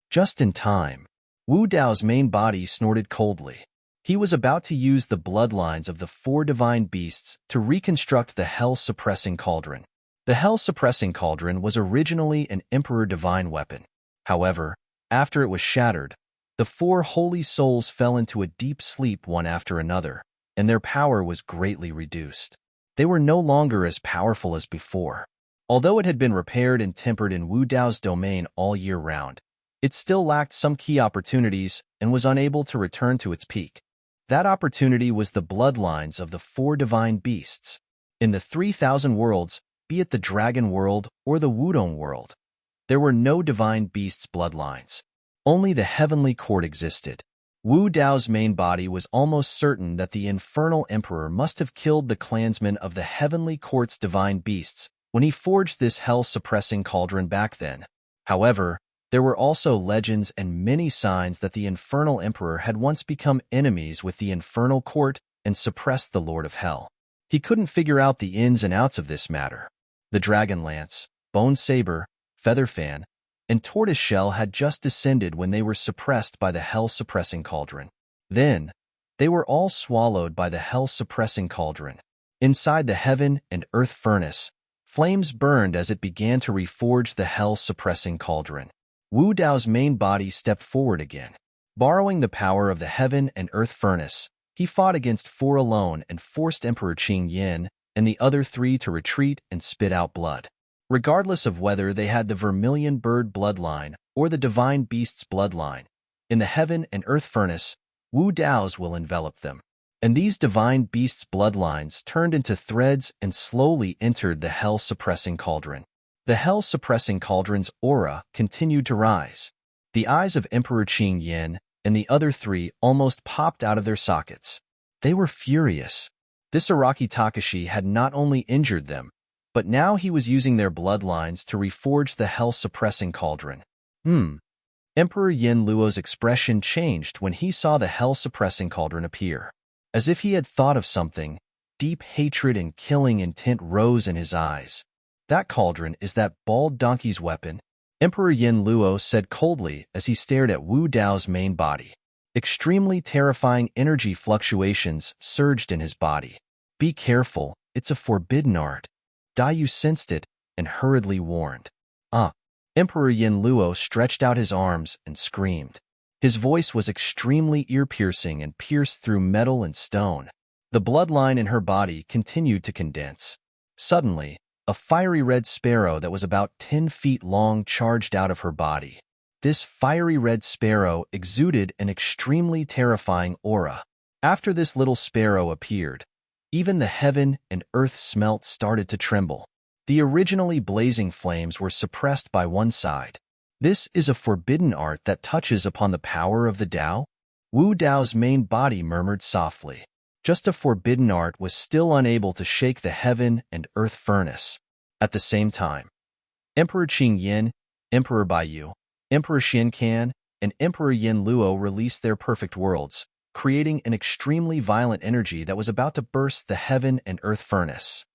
Just in time, Wu Dao's main body snorted coldly. He was about to use the bloodlines of the 4 divine beasts to reconstruct the hell-suppressing cauldron. The hell-suppressing cauldron was originally an emperor divine weapon. However, after it was shattered, the 4 holy souls fell into a deep sleep one after another, and their power was greatly reduced. They were no longer as powerful as before. Although it had been repaired and tempered in Wu Dao's domain all year round, it still lacked some key opportunities and was unable to return to its peak. That opportunity was the bloodlines of the 4 divine beasts. In the 3,000 worlds, be it the dragon world or the Wudong world, there were no divine beasts' bloodlines. Only the heavenly court existed. Wu Dao's main body was almost certain that the infernal emperor must have killed the clansmen of the heavenly court's divine beasts when he forged this hell-suppressing cauldron back then. However, there were also legends and many signs that the infernal emperor had once become enemies with the infernal court and suppressed the Lord of Hell. He couldn't figure out the ins and outs of this matter. The dragon lance, bone saber, feather fan, and tortoise shell had just descended when they were suppressed by the hell-suppressing cauldron. Then, they were all swallowed by the hell-suppressing cauldron. Inside the heaven and earth furnace, flames burned as it began to reforge the hell-suppressing cauldron. Wu Dao's main body stepped forward again. Borrowing the power of the heaven and earth furnace, he fought against 4 alone and forced Emperor Qing Yin and the other 3 to retreat and spit out blood. Regardless of whether they had the vermilion bird bloodline or the divine beast's bloodline, in the heaven and earth furnace, Wu Dao's will envelop them. And these divine beasts' bloodlines turned into threads and slowly entered the hell-suppressing cauldron. The hell-suppressing cauldron's aura continued to rise. The eyes of Emperor Qing Yin and the other 3 almost popped out of their sockets. They were furious. This Araki Takashi had not only injured them, but now he was using their bloodlines to reforge the hell-suppressing cauldron. Emperor Yin Luo's expression changed when he saw the hell-suppressing cauldron appear. As if he had thought of something, deep hatred and killing intent rose in his eyes. That cauldron is that bald donkey's weapon, Emperor Yin Luo said coldly as he stared at Wu Dao's main body. Extremely terrifying energy fluctuations surged in his body. Be careful, it's a forbidden art. Daiyu sensed it and hurriedly warned. Emperor Yin Luo stretched out his arms and screamed. His voice was extremely ear-piercing and pierced through metal and stone. The bloodline in her body continued to condense. Suddenly, a fiery red sparrow that was about 10 feet long charged out of her body. This fiery red sparrow exuded an extremely terrifying aura. After this little sparrow appeared, even the heaven and earth smelt started to tremble. The originally blazing flames were suppressed by one side. This is a forbidden art that touches upon the power of the Tao? Wu Dao's main body murmured softly. Just a forbidden art was still unable to shake the heaven and earth furnace. At the same time, Emperor Qing Yin, Emperor Baiyu, Emperor Xin Kan, and Emperor Yin Luo released their perfect worlds, creating an extremely violent energy that was about to burst the heaven and earth furnace.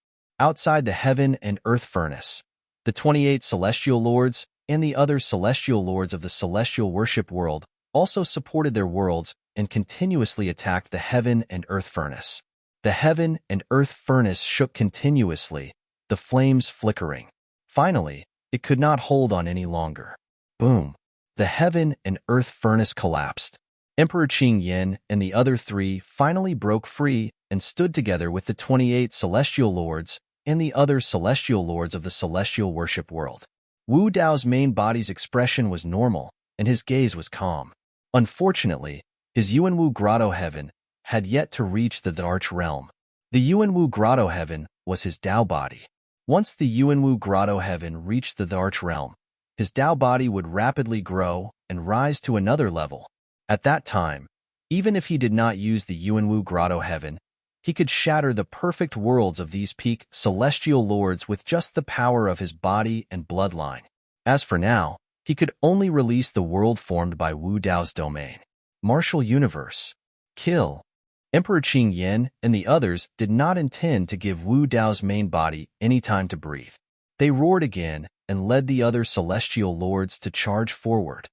Outside the heaven and earth furnace, the 28 celestial lords and the other celestial lords of the celestial worship world also supported their worlds and continuously attacked the heaven and earth furnace. The heaven and earth furnace shook continuously, the flames flickering. Finally, it could not hold on any longer. Boom! The heaven and earth furnace collapsed. Emperor Qing Yin and the other 3 finally broke free and stood together with the 28 celestial lords and the other celestial lords of the celestial worship world. Wu Dao's main body's expression was normal, and his gaze was calm. Unfortunately, his Yuanwu Grotto Heaven had yet to reach the Arch Realm. The Yuanwu Grotto Heaven was his Tao body. Once the Yuanwu Grotto Heaven reached the Arch Realm, his Tao body would rapidly grow and rise to another level. At that time, even if he did not use the Yuanwu Grotto Heaven, he could shatter the perfect worlds of these peak celestial lords with just the power of his body and bloodline. As for now, he could only release the world formed by Wu Dao's domain. Martial Universe. Kill. Emperor Qing Yin and the others did not intend to give Wu Dao's main body any time to breathe. They roared again and led the other celestial lords to charge forward.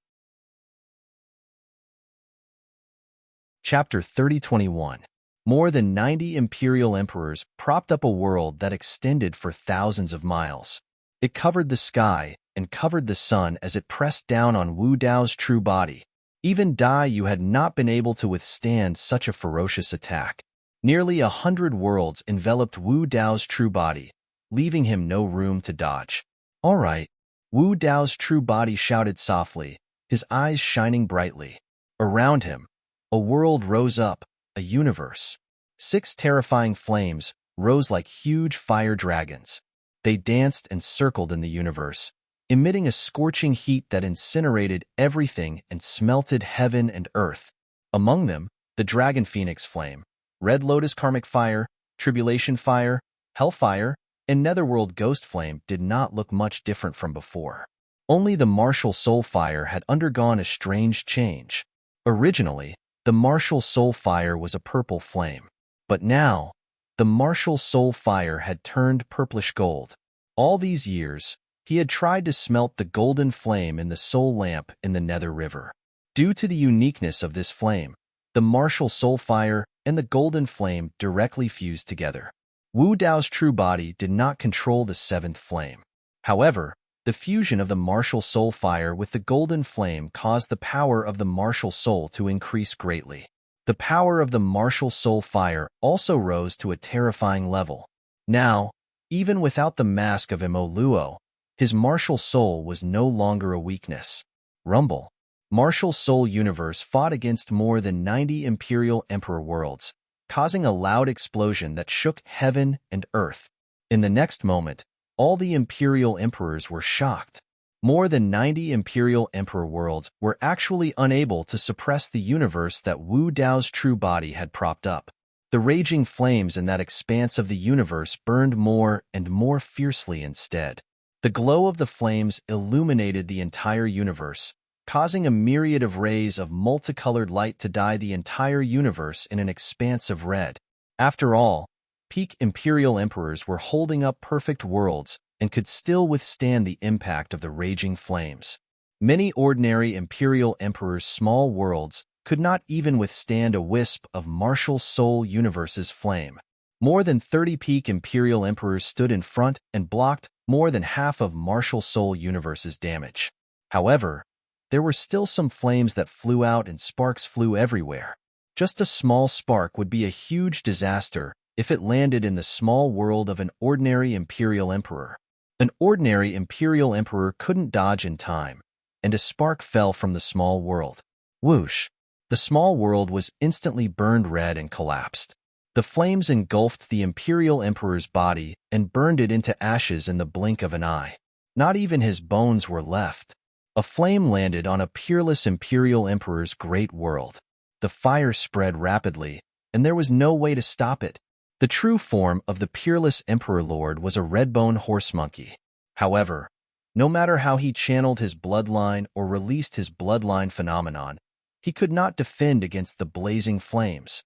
Chapter 3021. More than 90 imperial emperors propped up a world that extended for thousands of miles. It covered the sky and covered the sun as it pressed down on Wu Dao's true body. Even Daiyu had not been able to withstand such a ferocious attack. Nearly 100 worlds enveloped Wu Dao's true body, leaving him no room to dodge. All right, Wu Dao's true body shouted softly, his eyes shining brightly. Around him, a world rose up, a universe. 6 terrifying flames rose like huge fire dragons. They danced and circled in the universe, emitting a scorching heat that incinerated everything and smelted heaven and earth. Among them, the Dragon Phoenix Flame, Red Lotus Karmic Fire, Tribulation Fire, Hellfire, and Netherworld Ghost Flame did not look much different from before. Only the Martial Soul Fire had undergone a strange change. Originally, the Martial Soul Fire was a purple flame. But now, the Martial Soul Fire had turned purplish gold. All these years, he had tried to smelt the golden flame in the soul lamp in the Nether River. Due to the uniqueness of this flame, the Martial Soul Fire and the golden flame directly fused together. Wu Dao's true body did not control the 7th flame. However, the fusion of the Martial Soul Fire with the golden flame caused the power of the Martial Soul to increase greatly. The power of the Martial Soul Fire also rose to a terrifying level. Now, even without the mask of Luo, his martial soul was no longer a weakness. Rumble. Martial Soul Universe fought against more than 90 Imperial Emperor worlds, causing a loud explosion that shook heaven and earth. In the next moment, all the Imperial Emperors were shocked. More than 90 Imperial Emperor worlds were actually unable to suppress the universe that Wu Dao's true body had propped up. The raging flames in that expanse of the universe burned more and more fiercely instead. The glow of the flames illuminated the entire universe, causing a myriad of rays of multicolored light to dye the entire universe in an expanse of red. After all, peak Imperial Emperors were holding up perfect worlds and could still withstand the impact of the raging flames. Many ordinary Imperial Emperors' small worlds could not even withstand a wisp of Martial Soul Universe's flame. More than 30 peak Imperial Emperors stood in front and blocked more than half of Martial Soul Universe's damage. However, there were still some flames that flew out and sparks flew everywhere. Just a small spark would be a huge disaster if it landed in the small world of an ordinary Imperial Emperor. An ordinary Imperial Emperor couldn't dodge in time, and a spark fell from the small world. Whoosh! The small world was instantly burned red and collapsed. The flames engulfed the Imperial Emperor's body and burned it into ashes in the blink of an eye. Not even his bones were left. A flame landed on a peerless Imperial Emperor's great world. The fire spread rapidly, and there was no way to stop it. The true form of the peerless Emperor Lord was a red-bone horse monkey. However, no matter how he channeled his bloodline or released his bloodline phenomenon, he could not defend against the blazing flames.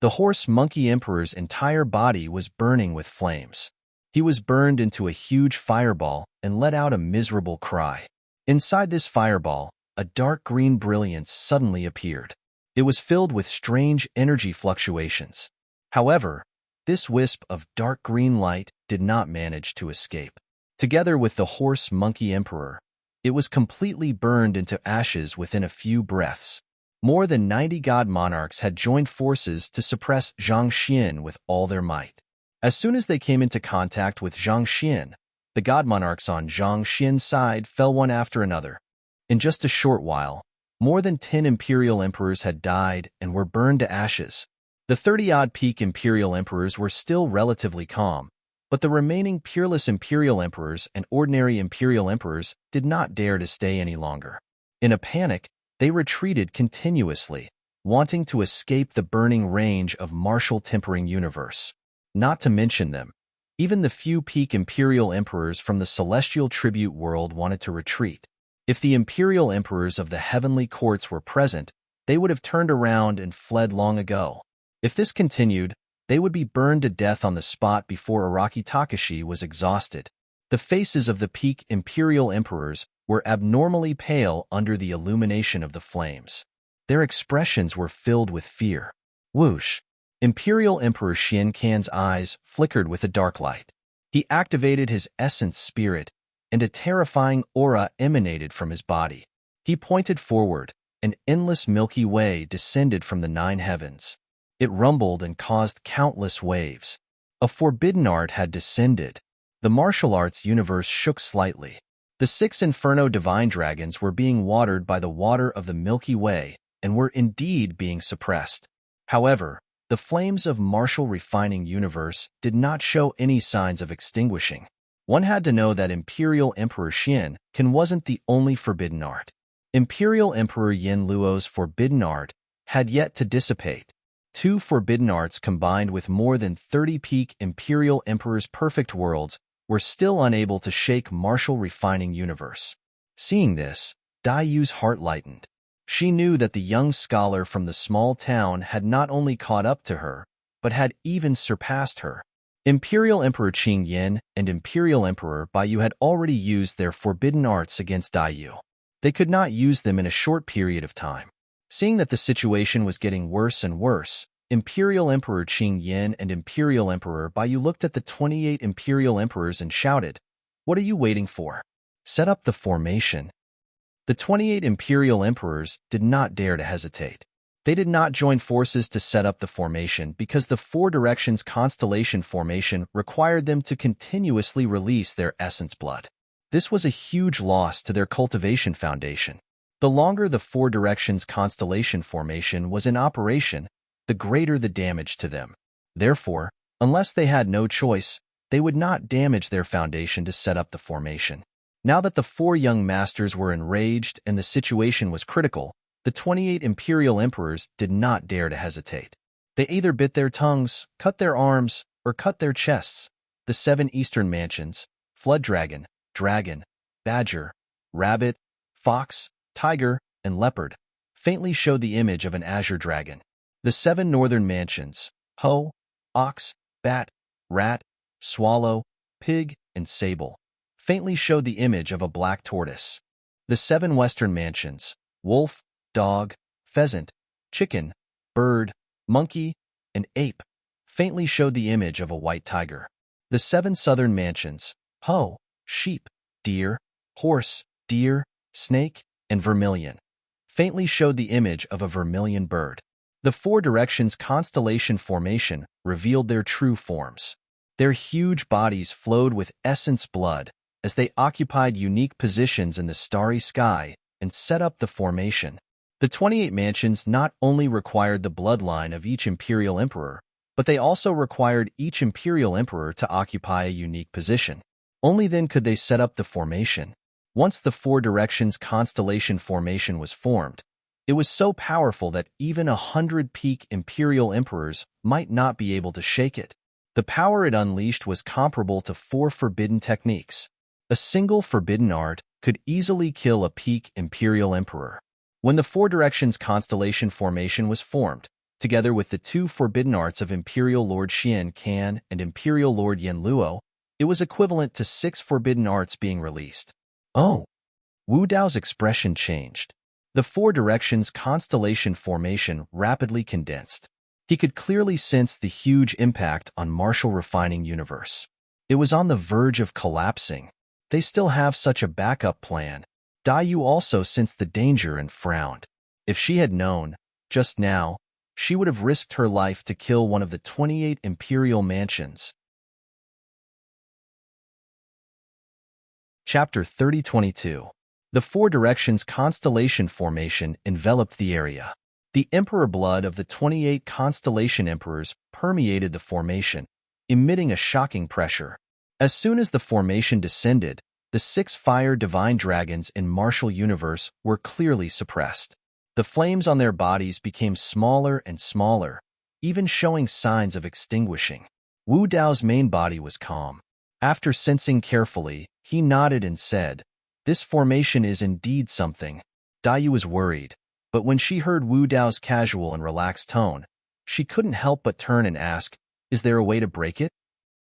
The horse monkey emperor's entire body was burning with flames. He was burned into a huge fireball and let out a miserable cry. Inside this fireball, a dark green brilliance suddenly appeared. It was filled with strange energy fluctuations. However, this wisp of dark green light did not manage to escape. Together with the horse monkey emperor, it was completely burned into ashes within a few breaths. More than 90 god monarchs had joined forces to suppress Zhang Xian with all their might. As soon as they came into contact with Zhang Xian, the god monarchs on Zhang Xian's side fell one after another. In just a short while, more than 10 imperial emperors had died and were burned to ashes. The 30-odd peak imperial emperors were still relatively calm, but the remaining peerless imperial emperors and ordinary imperial emperors did not dare to stay any longer. In a panic, they retreated continuously, wanting to escape the burning range of martial tempering universe. Not to mention them, even the few peak imperial emperors from the celestial tribute world wanted to retreat. If the imperial emperors of the heavenly courts were present, they would have turned around and fled long ago. If this continued, they would be burned to death on the spot before Araki Takashi was exhausted. The faces of the peak imperial emperors were abnormally pale under the illumination of the flames. Their expressions were filled with fear. Whoosh! Imperial Emperor Xian Can's eyes flickered with a dark light. He activated his essence spirit, and a terrifying aura emanated from his body. He pointed forward. An endless Milky Way descended from the 9 heavens. It rumbled and caused countless waves. A forbidden art had descended. The martial arts universe shook slightly. The 6 Inferno Divine Dragons were being watered by the water of the Milky Way and were indeed being suppressed. However, the flames of martial refining universe did not show any signs of extinguishing. One had to know that Imperial Emperor Xian Can wasn't the only forbidden art. Imperial Emperor Yin Luo's forbidden art had yet to dissipate. 2 forbidden arts combined with more than 30 peak Imperial Emperor's perfect worlds were still unable to shake martial refining universe. Seeing this, Dai Yu's heart lightened. She knew that the young scholar from the small town had not only caught up to her, but had even surpassed her. Imperial Emperor Qing Yin and Imperial Emperor Baiyu had already used their forbidden arts against Dai Yu. They could not use them in a short period of time. Seeing that the situation was getting worse and worse, Imperial Emperor Qing Yin and Imperial Emperor Baiyu looked at the 28 Imperial Emperors and shouted, "What are you waiting for? Set up the formation." The 28 Imperial Emperors did not dare to hesitate. They did not join forces to set up the formation because the Four Directions constellation formation required them to continuously release their essence blood. This was a huge loss to their cultivation foundation. The longer the Four Directions constellation formation was in operation, the greater the damage to them. Therefore, unless they had no choice, they would not damage their foundation to set up the formation. Now that the four young masters were enraged and the situation was critical, the 28 imperial emperors did not dare to hesitate. They either bit their tongues, cut their arms, or cut their chests. The 7 eastern mansions, flood dragon, badger, rabbit, fox, tiger, and leopard, faintly showed the image of an azure dragon. The 7 northern mansions, hoe, ox, bat, rat, swallow, pig, and sable, faintly showed the image of a black tortoise. The 7 western mansions, wolf, dog, pheasant, chicken, bird, monkey, and ape, faintly showed the image of a white tiger. The 7 southern mansions, hoe, sheep, deer, horse, deer, snake, and vermilion, faintly showed the image of a vermilion bird. The Four Directions constellation formation revealed their true forms. Their huge bodies flowed with essence blood as they occupied unique positions in the starry sky and set up the formation. The 28 mansions not only required the bloodline of each imperial emperor, but they also required each imperial emperor to occupy a unique position. Only then could they set up the formation. Once the Four Directions constellation formation was formed, it was so powerful that even 100 peak imperial emperors might not be able to shake it. The power it unleashed was comparable to 4 forbidden techniques. A single forbidden art could easily kill a peak imperial emperor. When the Four Directions constellation formation was formed, together with the 2 forbidden arts of Imperial Lord Xian Can and Imperial Lord Yen Luo, it was equivalent to 6 forbidden arts being released. Oh! Wu Dao's expression changed. The Four Directions constellation formation rapidly condensed. He could clearly sense the huge impact on martial refining universe. It was on the verge of collapsing. They still have such a backup plan. Dai Yu also sensed the danger and frowned. If she had known, just now, she would have risked her life to kill one of the 28 imperial mansions. Chapter 3022. The Four Directions constellation formation enveloped the area. The emperor blood of the 28 constellation emperors permeated the formation, emitting a shocking pressure. As soon as the formation descended, the 6 fire divine dragons in martial universe were clearly suppressed. The flames on their bodies became smaller and smaller, even showing signs of extinguishing. Wu Dao's main body was calm. After sensing carefully, he nodded and said, "This formation is indeed something." Dai Yu was worried, but when she heard Wu Dao's casual and relaxed tone, she couldn't help but turn and ask, "Is there a way to break it?"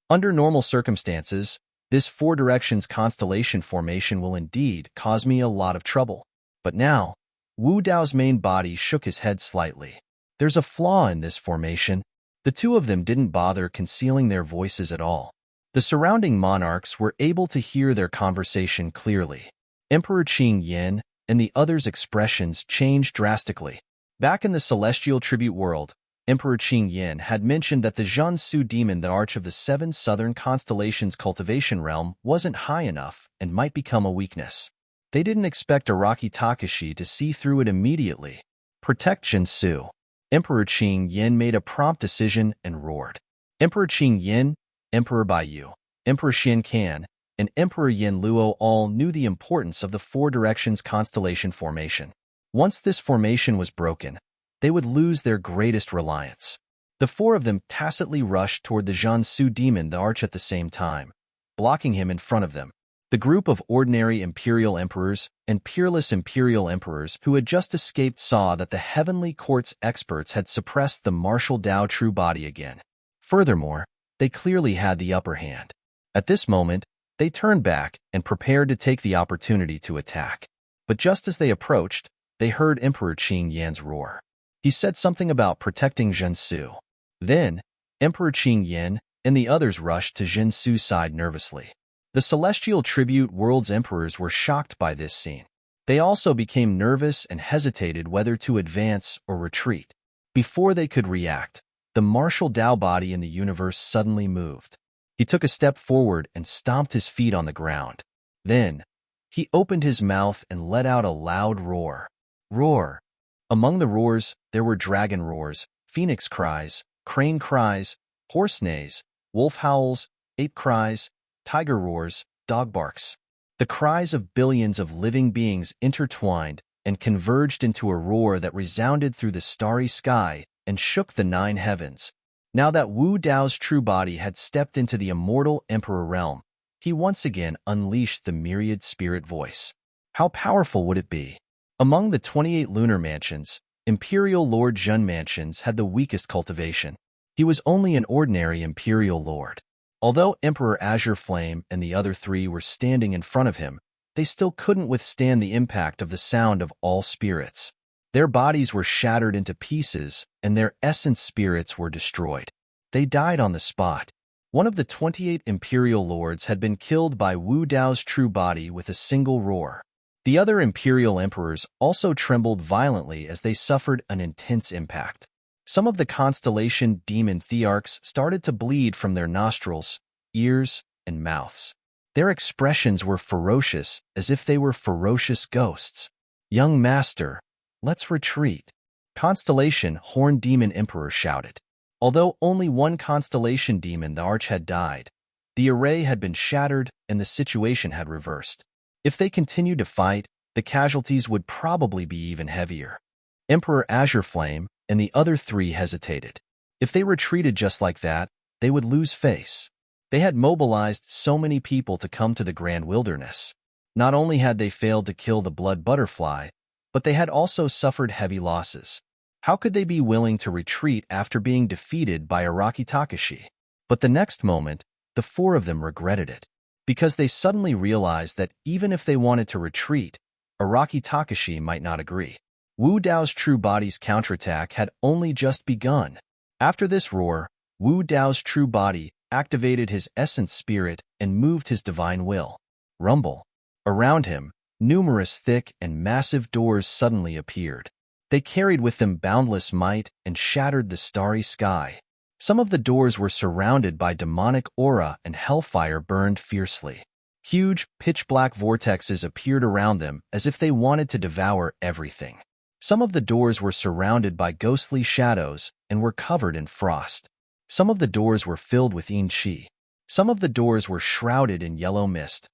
Under normal circumstances, this Four Directions constellation formation will indeed cause me a lot of trouble. But now, Wu Dao's main body shook his head slightly. There's a flaw in this formation. The 2 of them didn't bother concealing their voices at all. The surrounding monarchs were able to hear their conversation clearly. Emperor Qing Yin and the others' expressions changed drastically. Back in the celestial tribute world, Emperor Qing Yin had mentioned that the Jiansu demon, the arch of the 7 southern constellations cultivation realm, wasn't high enough and might become a weakness. They didn't expect Araki Takashi to see through it immediately. Protect Jiansu. Emperor Qing Yin made a prompt decision and roared. Emperor Qing Yin, Emperor Baiyu, Emperor Xian Can, and Emperor Yen Luo all knew the importance of the Four Directions constellation formation. Once this formation was broken, they would lose their greatest reliance. The 4 of them tacitly rushed toward the Jiansu demon, the arch, at the same time, blocking him in front of them. The group of ordinary imperial emperors and peerless imperial emperors who had just escaped saw that the Heavenly Court's experts had suppressed the martial Dao true body again. Furthermore, they clearly had the upper hand. At this moment, they turned back and prepared to take the opportunity to attack. But just as they approached, they heard Emperor Qing Yan's roar. He said something about protecting Jiansu. Then, Emperor Qing Yan and the others rushed to Jiansu's side nervously. The celestial tribute world's emperors were shocked by this scene. They also became nervous and hesitated whether to advance or retreat. Before they could react, the martial Tao body in the universe suddenly moved. He took a step forward and stomped his feet on the ground. Then, he opened his mouth and let out a loud roar. Roar! Among the roars, there were dragon roars, phoenix cries, crane cries, horse neighs, wolf howls, ape cries, tiger roars, dog barks. The cries of billions of living beings intertwined and converged into a roar that resounded through the starry sky and shook the 9 heavens. Now that Wu Dao's true body had stepped into the immortal emperor realm, he once again unleashed the myriad spirit voice. How powerful would it be? Among the 28 lunar mansions, Imperial Lord Zhen Mansions had the weakest cultivation. He was only an ordinary Imperial Lord. Although Emperor Azure Flame and the other 3 were standing in front of him, they still couldn't withstand the impact of the sound of all spirits. Their bodies were shattered into pieces, and their essence spirits were destroyed. They died on the spot. One of the 28 Imperial Lords had been killed by Wu Dao's true body with a single roar. The other Imperial Emperors also trembled violently as they suffered an intense impact. Some of the constellation demon thearchs started to bleed from their nostrils, ears, and mouths. Their expressions were ferocious, as if they were ferocious ghosts. "Young master, let's retreat," Constellation Horn Demon Emperor shouted. Although only one constellation demon, the Arch, had died, the array had been shattered and the situation had reversed. If they continued to fight, the casualties would probably be even heavier. Emperor Azure Flame and the other 3 hesitated. If they retreated just like that, they would lose face. They had mobilized so many people to come to the Grand Wilderness. Not only had they failed to kill the blood butterfly, but they had also suffered heavy losses. How could they be willing to retreat after being defeated by Araki Takashi? But the next moment, the 4 of them regretted it, because they suddenly realized that even if they wanted to retreat, Araki Takashi might not agree. Wu Dao's true body's counterattack had only just begun. After this roar, Wu Dao's true body activated his essence spirit and moved his divine will. Rumble. Around him, numerous thick and massive doors suddenly appeared. They carried with them boundless might and shattered the starry sky. Some of the doors were surrounded by demonic aura and hellfire burned fiercely. Huge, pitch-black vortexes appeared around them as if they wanted to devour everything. Some of the doors were surrounded by ghostly shadows and were covered in frost. Some of the doors were filled with yin qi. Some of the doors were shrouded in yellow mist.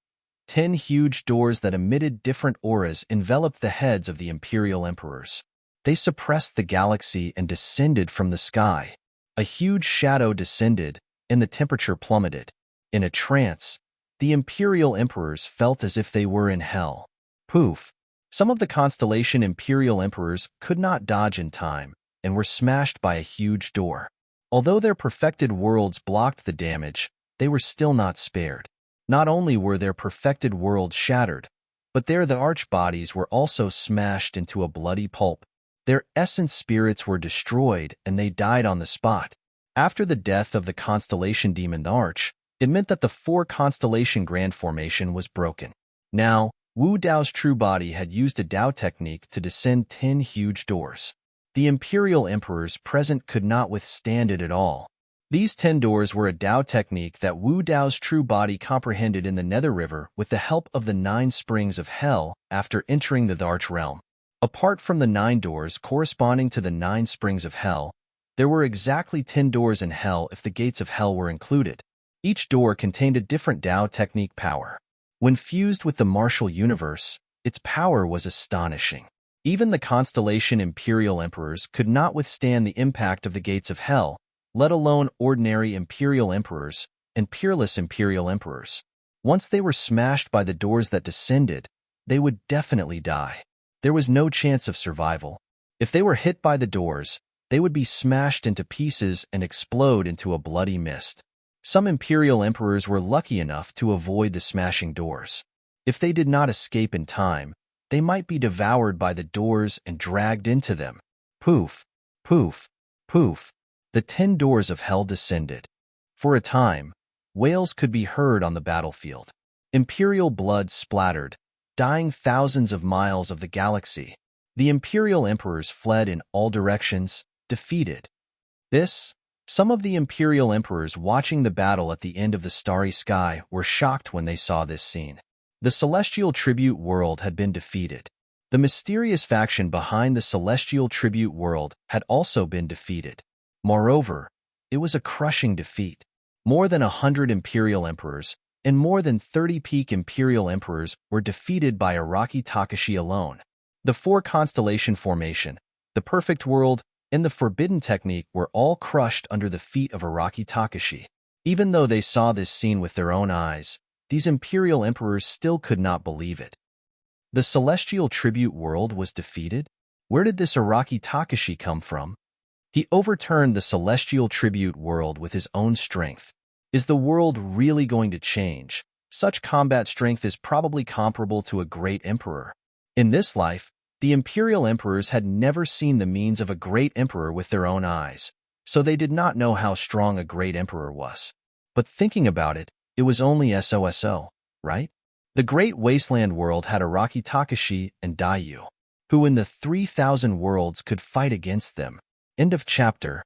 10 huge doors that emitted different auras enveloped the heads of the Imperial Emperors. They suppressed the galaxy and descended from the sky. A huge shadow descended, and the temperature plummeted. In a trance, the Imperial Emperors felt as if they were in hell. Poof! Some of the constellation Imperial Emperors could not dodge in time and were smashed by a huge door. Although their perfected worlds blocked the damage, they were still not spared. Not only were their perfected worlds shattered, but the arch bodies were also smashed into a bloody pulp. Their essence spirits were destroyed and they died on the spot. After the death of the constellation demon the Arch, it meant that the 4 constellation grand formation was broken. Now, Wu Dao's true body had used a Dao technique to descend 10 huge doors. The Imperial Emperors present could not withstand it at all. These 10 doors were a Dao technique that Wu Dao's true body comprehended in the Nether River with the help of the 9 springs of hell after entering the Arch realm. Apart from the 9 doors corresponding to the 9 springs of hell, there were exactly 10 doors in hell if the gates of hell were included. Each door contained a different Dao technique power. When fused with the martial universe, its power was astonishing. Even the constellation Imperial Emperors could not withstand the impact of the gates of hell, let alone ordinary Imperial Emperors and peerless Imperial Emperors. Once they were smashed by the doors that descended, they would definitely die. There was no chance of survival. If they were hit by the doors, they would be smashed into pieces and explode into a bloody mist. Some Imperial Emperors were lucky enough to avoid the smashing doors. If they did not escape in time, they might be devoured by the doors and dragged into them. Poof, poof, poof. The 10 doors of hell descended. For a time, wails could be heard on the battlefield. Imperial blood splattered, dying thousands of miles of the galaxy. The Imperial Emperors fled in all directions, defeated. Some of the Imperial Emperors watching the battle at the end of the starry sky were shocked when they saw this scene. The Celestial Tribute World had been defeated. The mysterious faction behind the Celestial Tribute World had also been defeated. Moreover, it was a crushing defeat. More than 100 Imperial Emperors and more than 30 peak Imperial Emperors were defeated by Araki Takashi alone. The four constellation formation, the perfect world, and the forbidden technique were all crushed under the feet of Araki Takashi. Even though they saw this scene with their own eyes, these Imperial Emperors still could not believe it. The Celestial Tribute World was defeated? Where did this Araki Takashi come from? He overturned the Celestial Tribute World with his own strength. Is the world really going to change? Such combat strength is probably comparable to a great emperor. In this life, the Imperial Emperors had never seen the means of a great emperor with their own eyes, so they did not know how strong a great emperor was. But thinking about it, it was only SOSO, right? The Great Wasteland World had Araki Takashi and Dayu, who in the 3,000 worlds could fight against them. End of chapter.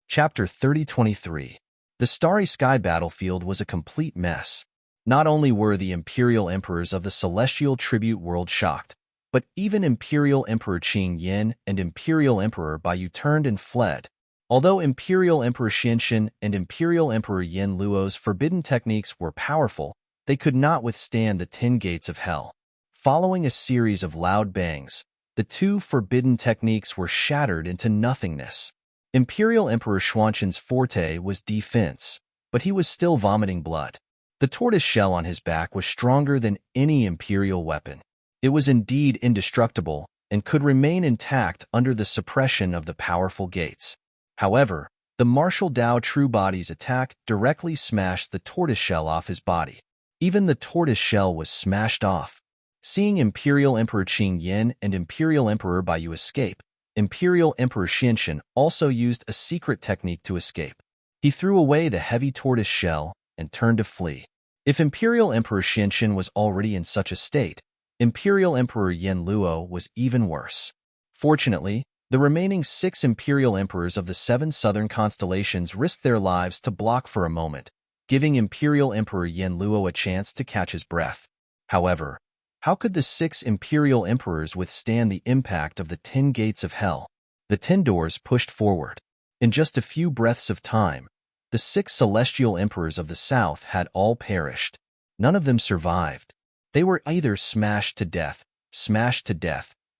Chapter 3023. The Starry Sky battlefield was a complete mess. Not only were the Imperial Emperors of the Celestial Tribute World shocked, but even Imperial Emperor Qing Yin and Imperial Emperor Baiyu turned and fled. Although Imperial Emperor Xianxin and Imperial Emperor Yin Luo's forbidden techniques were powerful, they could not withstand the 10 gates of hell. Following a series of loud bangs, the two forbidden techniques were shattered into nothingness. Imperial Emperor Xuanxin's forte was defense, but he was still vomiting blood. The tortoise shell on his back was stronger than any Imperial weapon. It was indeed indestructible and could remain intact under the suppression of the powerful gates. However, the martial Dao True Body's attack directly smashed the tortoise shell off his body. Even the tortoise shell was smashed off. Seeing Imperial Emperor Qing Yin and Imperial Emperor Baiyu escape, Imperial Emperor Xianxin also used a secret technique to escape. He threw away the heavy tortoise shell and turned to flee. If Imperial Emperor Xianxin was already in such a state, Imperial Emperor Yin Luo was even worse. Fortunately, the remaining 6 Imperial Emperors of the 7 southern constellations risked their lives to block for a moment, giving Imperial Emperor Yin Luo a chance to catch his breath. However, how could the 6 Imperial Emperors withstand the impact of the 10 gates of hell? The 10 doors pushed forward. In just a few breaths of time, the 6 Celestial Emperors of the South had all perished. None of them survived. They were either smashed to death,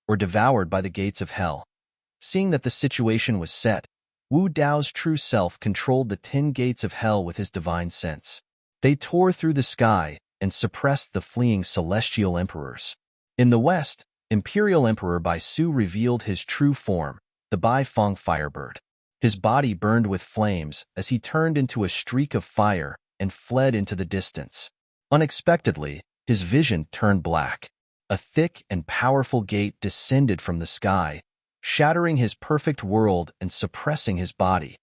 or devoured by the gates of hell. Seeing that the situation was set, Wu Dao's true self controlled the 10 gates of hell with his divine sense. They tore through the sky and suppressed the fleeing Celestial Emperors. In the west, Imperial Emperor Bai Su revealed his true form, the Bai Feng Firebird. His body burned with flames as he turned into a streak of fire and fled into the distance. Unexpectedly, his vision turned black. A thick and powerful gate descended from the sky, shattering his perfect world and suppressing his body.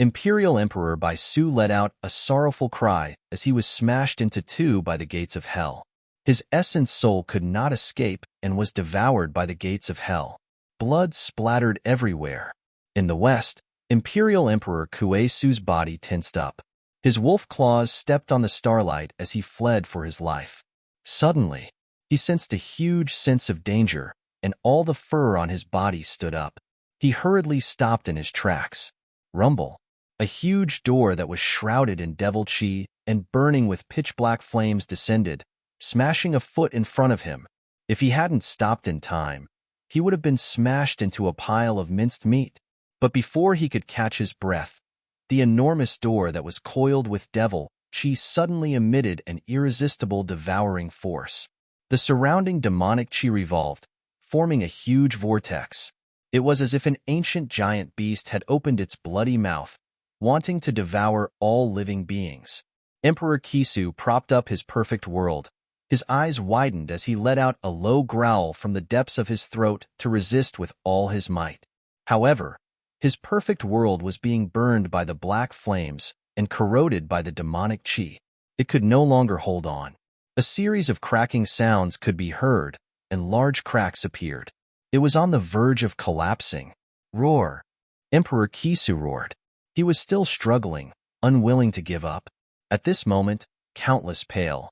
Imperial Emperor Bai Su let out a sorrowful cry as he was smashed into two by the gates of hell. His essence soul could not escape and was devoured by the gates of hell. Blood splattered everywhere. In the west, Imperial Emperor Kuei Su's body tensed up. His wolf claws stepped on the starlight as he fled for his life. Suddenly, he sensed a huge sense of danger, and all the fur on his body stood up. He hurriedly stopped in his tracks. Rumble. A huge door that was shrouded in devil chi and burning with pitch-black flames descended, smashing a foot in front of him. If he hadn't stopped in time, he would have been smashed into a pile of minced meat. But before he could catch his breath, the enormous door that was coiled with devil chi suddenly emitted an irresistible devouring force. The surrounding demonic chi revolved, forming a huge vortex. It was as if an ancient giant beast had opened its bloody mouth, wanting to devour all living beings. Emperor Kisu propped up his perfect world. His eyes widened as he let out a low growl from the depths of his throat to resist with all his might. However, his perfect world was being burned by the black flames and corroded by the demonic chi. It could no longer hold on. A series of cracking sounds could be heard, and large cracks appeared. It was on the verge of collapsing. Roar! Emperor Kisu roared. He was still struggling, unwilling to give up. At this moment, countless pale,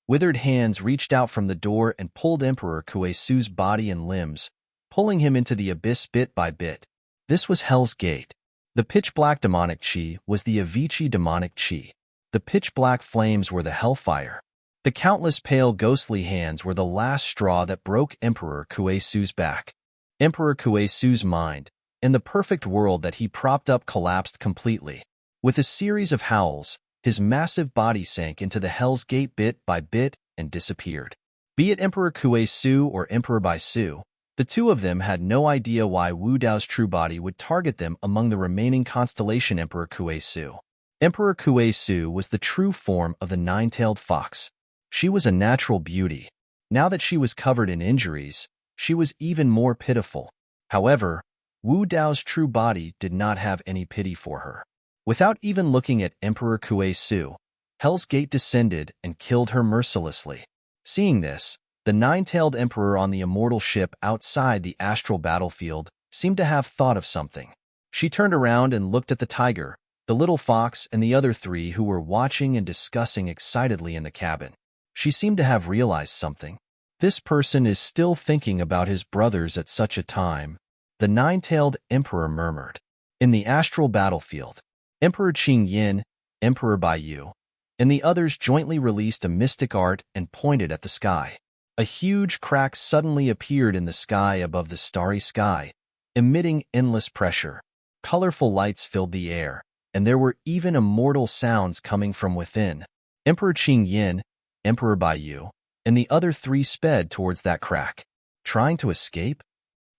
withered hands reached out from the door and pulled Emperor Kuesu's body and limbs, pulling him into the abyss bit by bit. This was Hell's Gate. The pitch-black demonic chi was the Avicii demonic chi. The pitch-black flames were the hellfire. The countless pale ghostly hands were the last straw that broke Emperor Kuesu's back. Emperor Kuesu's mind, in the perfect world that he propped up, collapsed completely. With a series of howls, his massive body sank into the Hell's Gate bit by bit and disappeared. Be it Emperor Kuesu or Emperor Baisu, the two of them had no idea why Wu Dao's true body would target them among the remaining constellation Emperor Kuesu. Emperor Kuesu was the true form of the nine-tailed fox. She was a natural beauty. Now that she was covered in injuries, she was even more pitiful. However, Wu Dao's true body did not have any pity for her. Without even looking at Emperor Kuesu, Hell's Gate descended and killed her mercilessly. Seeing this, the nine-tailed emperor on the immortal ship outside the astral battlefield seemed to have thought of something. She turned around and looked at the tiger, the little fox, and the other three who were watching and discussing excitedly in the cabin. She seemed to have realized something. This person is still thinking about his brothers at such a time, the nine-tailed emperor murmured. In the astral battlefield, Emperor Qing Yin, Emperor Baiyu, and the others jointly released a mystic art and pointed at the sky. A huge crack suddenly appeared in the sky above the starry sky, emitting endless pressure. Colorful lights filled the air, and there were even immortal sounds coming from within. Emperor Qing Yin, Emperor Baiyu, and the other three sped towards that crack. Trying to escape?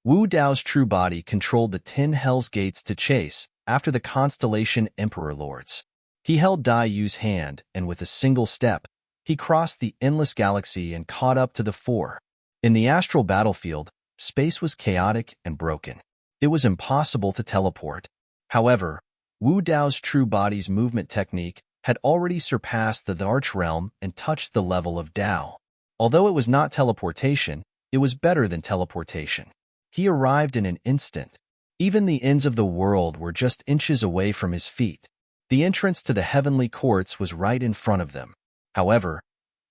Wu Dao's true body controlled the 10 Hell's Gates to chase after the constellation Emperor Lords. He held Dai Yu's hand, and with a single step, he crossed the endless galaxy and caught up to the four. In the astral battlefield, space was chaotic and broken. It was impossible to teleport. However, Wu Dao's true body's movement technique had already surpassed the Arch Realm and touched the level of Dao. Although it was not teleportation, it was better than teleportation. He arrived in an instant. Even the ends of the world were just inches away from his feet. The entrance to the heavenly courts was right in front of them. However,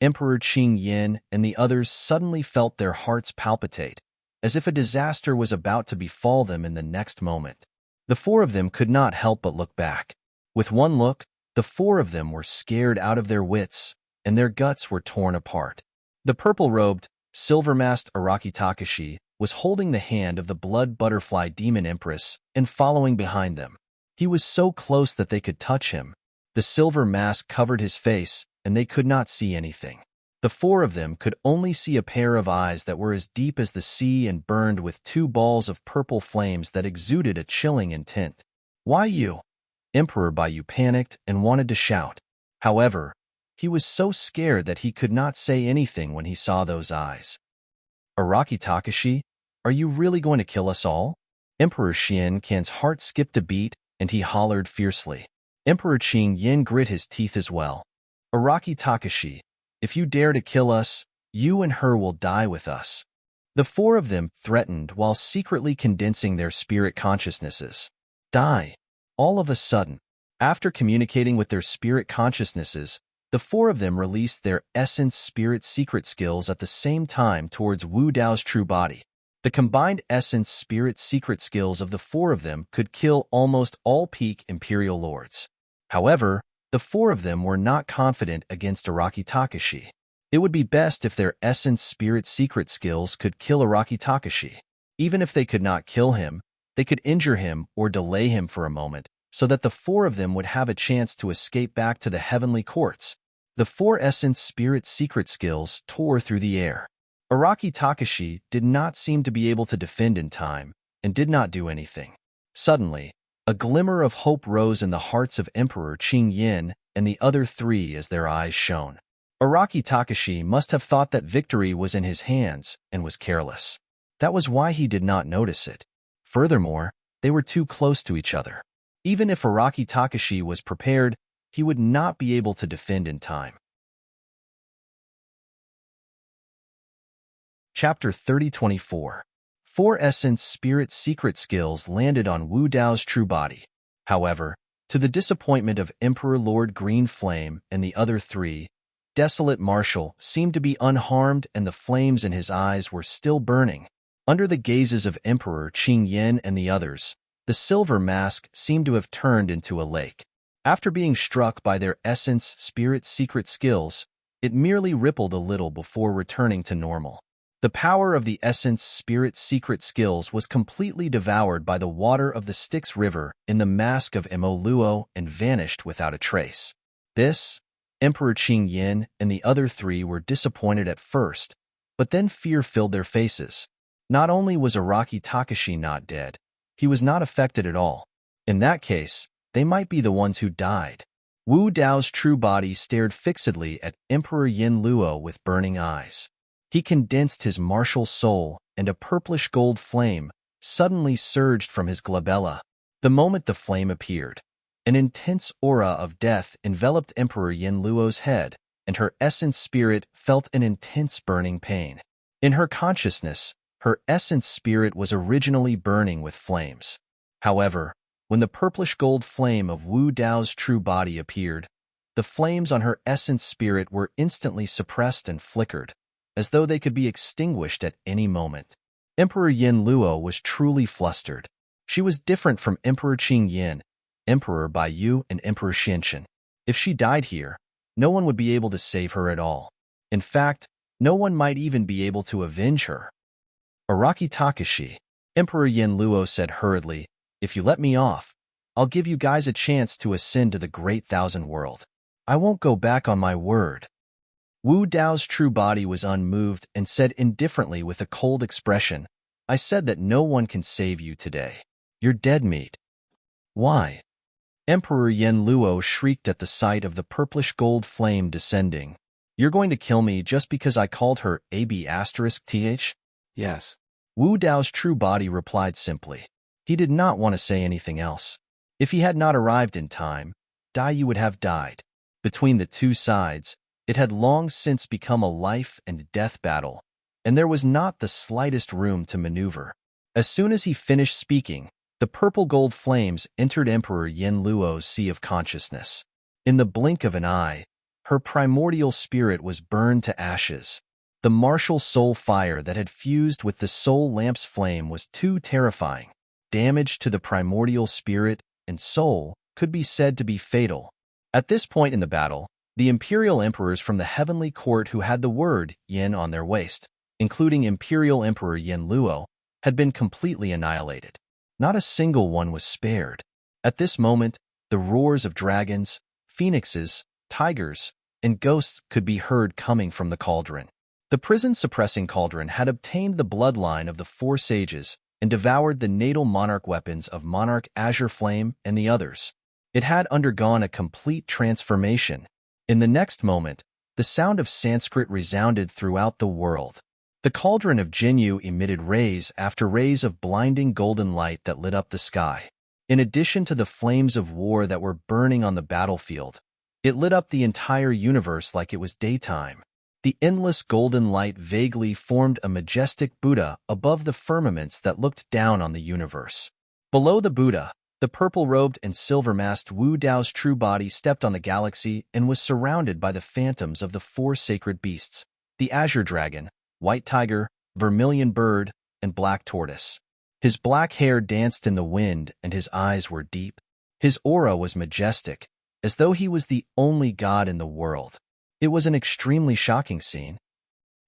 Emperor Qing Yin and the others suddenly felt their hearts palpitate, as if a disaster was about to befall them in the next moment. The four of them could not help but look back. With one look, the four of them were scared out of their wits, and their guts were torn apart. The purple-robed, silver-masked Araki Takashi was holding the hand of the blood butterfly demon empress and following behind them. He was so close that they could touch him. The silver mask covered his face, and they could not see anything. The four of them could only see a pair of eyes that were as deep as the sea and burned with two balls of purple flames that exuded a chilling intent. "Why you?" Emperor Baiyu panicked and wanted to shout. However, he was so scared that he could not say anything when he saw those eyes. "Araki Takashi, are you really going to kill us all?" Emperor Xian Can's heart skipped a beat, and he hollered fiercely. Emperor Qing Yin grit his teeth as well. "Araki Takashi, if you dare to kill us, you and her will die with us." The four of them threatened while secretly condensing their spirit consciousnesses. Die. All of a sudden, after communicating with their spirit consciousnesses, the four of them released their essence spirit secret skills at the same time towards Wu Dao's true body. The combined essence spirit secret skills of the four of them could kill almost all peak Imperial Lords. However, the four of them were not confident against Araki Takashi. It would be best if their essence spirit secret skills could kill Araki Takashi. Even if they could not kill him, they could injure him or delay him for a moment, so that the four of them would have a chance to escape back to the heavenly courts. The four essence spirit secret skills tore through the air. Araki Takashi did not seem to be able to defend in time, and did not do anything. Suddenly, a glimmer of hope rose in the hearts of Emperor Qing Yin and the other three as their eyes shone. Araki Takashi must have thought that victory was in his hands and was careless. That was why he did not notice it. Furthermore, they were too close to each other. Even if Araki Takashi was prepared, he would not be able to defend in time. Chapter 3024. Four Essence Spirit Secret Skills landed on Wu Dao's true body. However, to the disappointment of Emperor Lord Green Flame and the other three, Desolate Marshal seemed to be unharmed and the flames in his eyes were still burning. Under the gazes of Emperor Qing Yin and the others, the silver mask seemed to have turned into a lake. After being struck by their Essence Spirit Secret Skills, it merely rippled a little before returning to normal. The power of the Essence Spirit Secret Skills was completely devoured by the water of the Styx River in the mask of Mo Luo and vanished without a trace. This, Emperor Qing Yin and the other three were disappointed at first, but then fear filled their faces. Not only was Araki Takashi not dead, he was not affected at all. In that case, they might be the ones who died. Wu Dao's true body stared fixedly at Emperor Yin Luo with burning eyes. He condensed his martial soul, and a purplish gold flame suddenly surged from his glabella. The moment the flame appeared, an intense aura of death enveloped Emperor Yin Luo's head, and her essence spirit felt an intense burning pain. In her consciousness, her essence spirit was originally burning with flames. However, when the purplish gold flame of Wu Dao's true body appeared, the flames on her essence spirit were instantly suppressed and flickered, as though they could be extinguished at any moment. Emperor Yin Luo was truly flustered. She was different from Emperor Qing Yin, Emperor Bai Yu, and Emperor Xianchen. If she died here, no one would be able to save her at all. In fact, no one might even be able to avenge her. Araki Takashi, Emperor Yin Luo said hurriedly, "If you let me off, I'll give you guys a chance to ascend to the Great Thousand World. I won't go back on my word." Wu Dao's true body was unmoved and said indifferently with a cold expression, "I said that no one can save you today. You're dead meat." "Why?" Emperor Yin Luo shrieked at the sight of the purplish gold flame descending. "You're going to kill me just because I called her AB*th? Yes. Wu Dao's true body replied simply. He did not want to say anything else. If he had not arrived in time, Dai Yu would have died. Between the two sides, it had long since become a life and death battle, and there was not the slightest room to maneuver. As soon as he finished speaking, the purple gold flames entered Emperor Yin Luo's sea of consciousness. In the blink of an eye, her primordial spirit was burned to ashes. The martial soul fire that had fused with the soul lamp's flame was too terrifying. Damage to the primordial spirit and soul could be said to be fatal. At this point in the battle, the imperial emperors from the heavenly court who had the word Yin on their waist, including Imperial Emperor Yin Luo, had been completely annihilated. Not a single one was spared. At this moment, the roars of dragons, phoenixes, tigers, and ghosts could be heard coming from the cauldron. The prison-suppressing cauldron had obtained the bloodline of the four sages and devoured the natal monarch weapons of Monarch Azure Flame and the others. It had undergone a complete transformation. In the next moment, the sound of Sanskrit resounded throughout the world. The cauldron of Jinyu emitted rays after rays of blinding golden light that lit up the sky. In addition to the flames of war that were burning on the battlefield, it lit up the entire universe like it was daytime. The endless golden light vaguely formed a majestic Buddha above the firmaments that looked down on the universe. Below the Buddha, the purple-robed and silver-masked Wu Dao's true body stepped on the galaxy and was surrounded by the phantoms of the four sacred beasts, the Azure Dragon, White Tiger, Vermilion Bird, and Black Tortoise. His black hair danced in the wind and his eyes were deep. His aura was majestic, as though he was the only god in the world. It was an extremely shocking scene.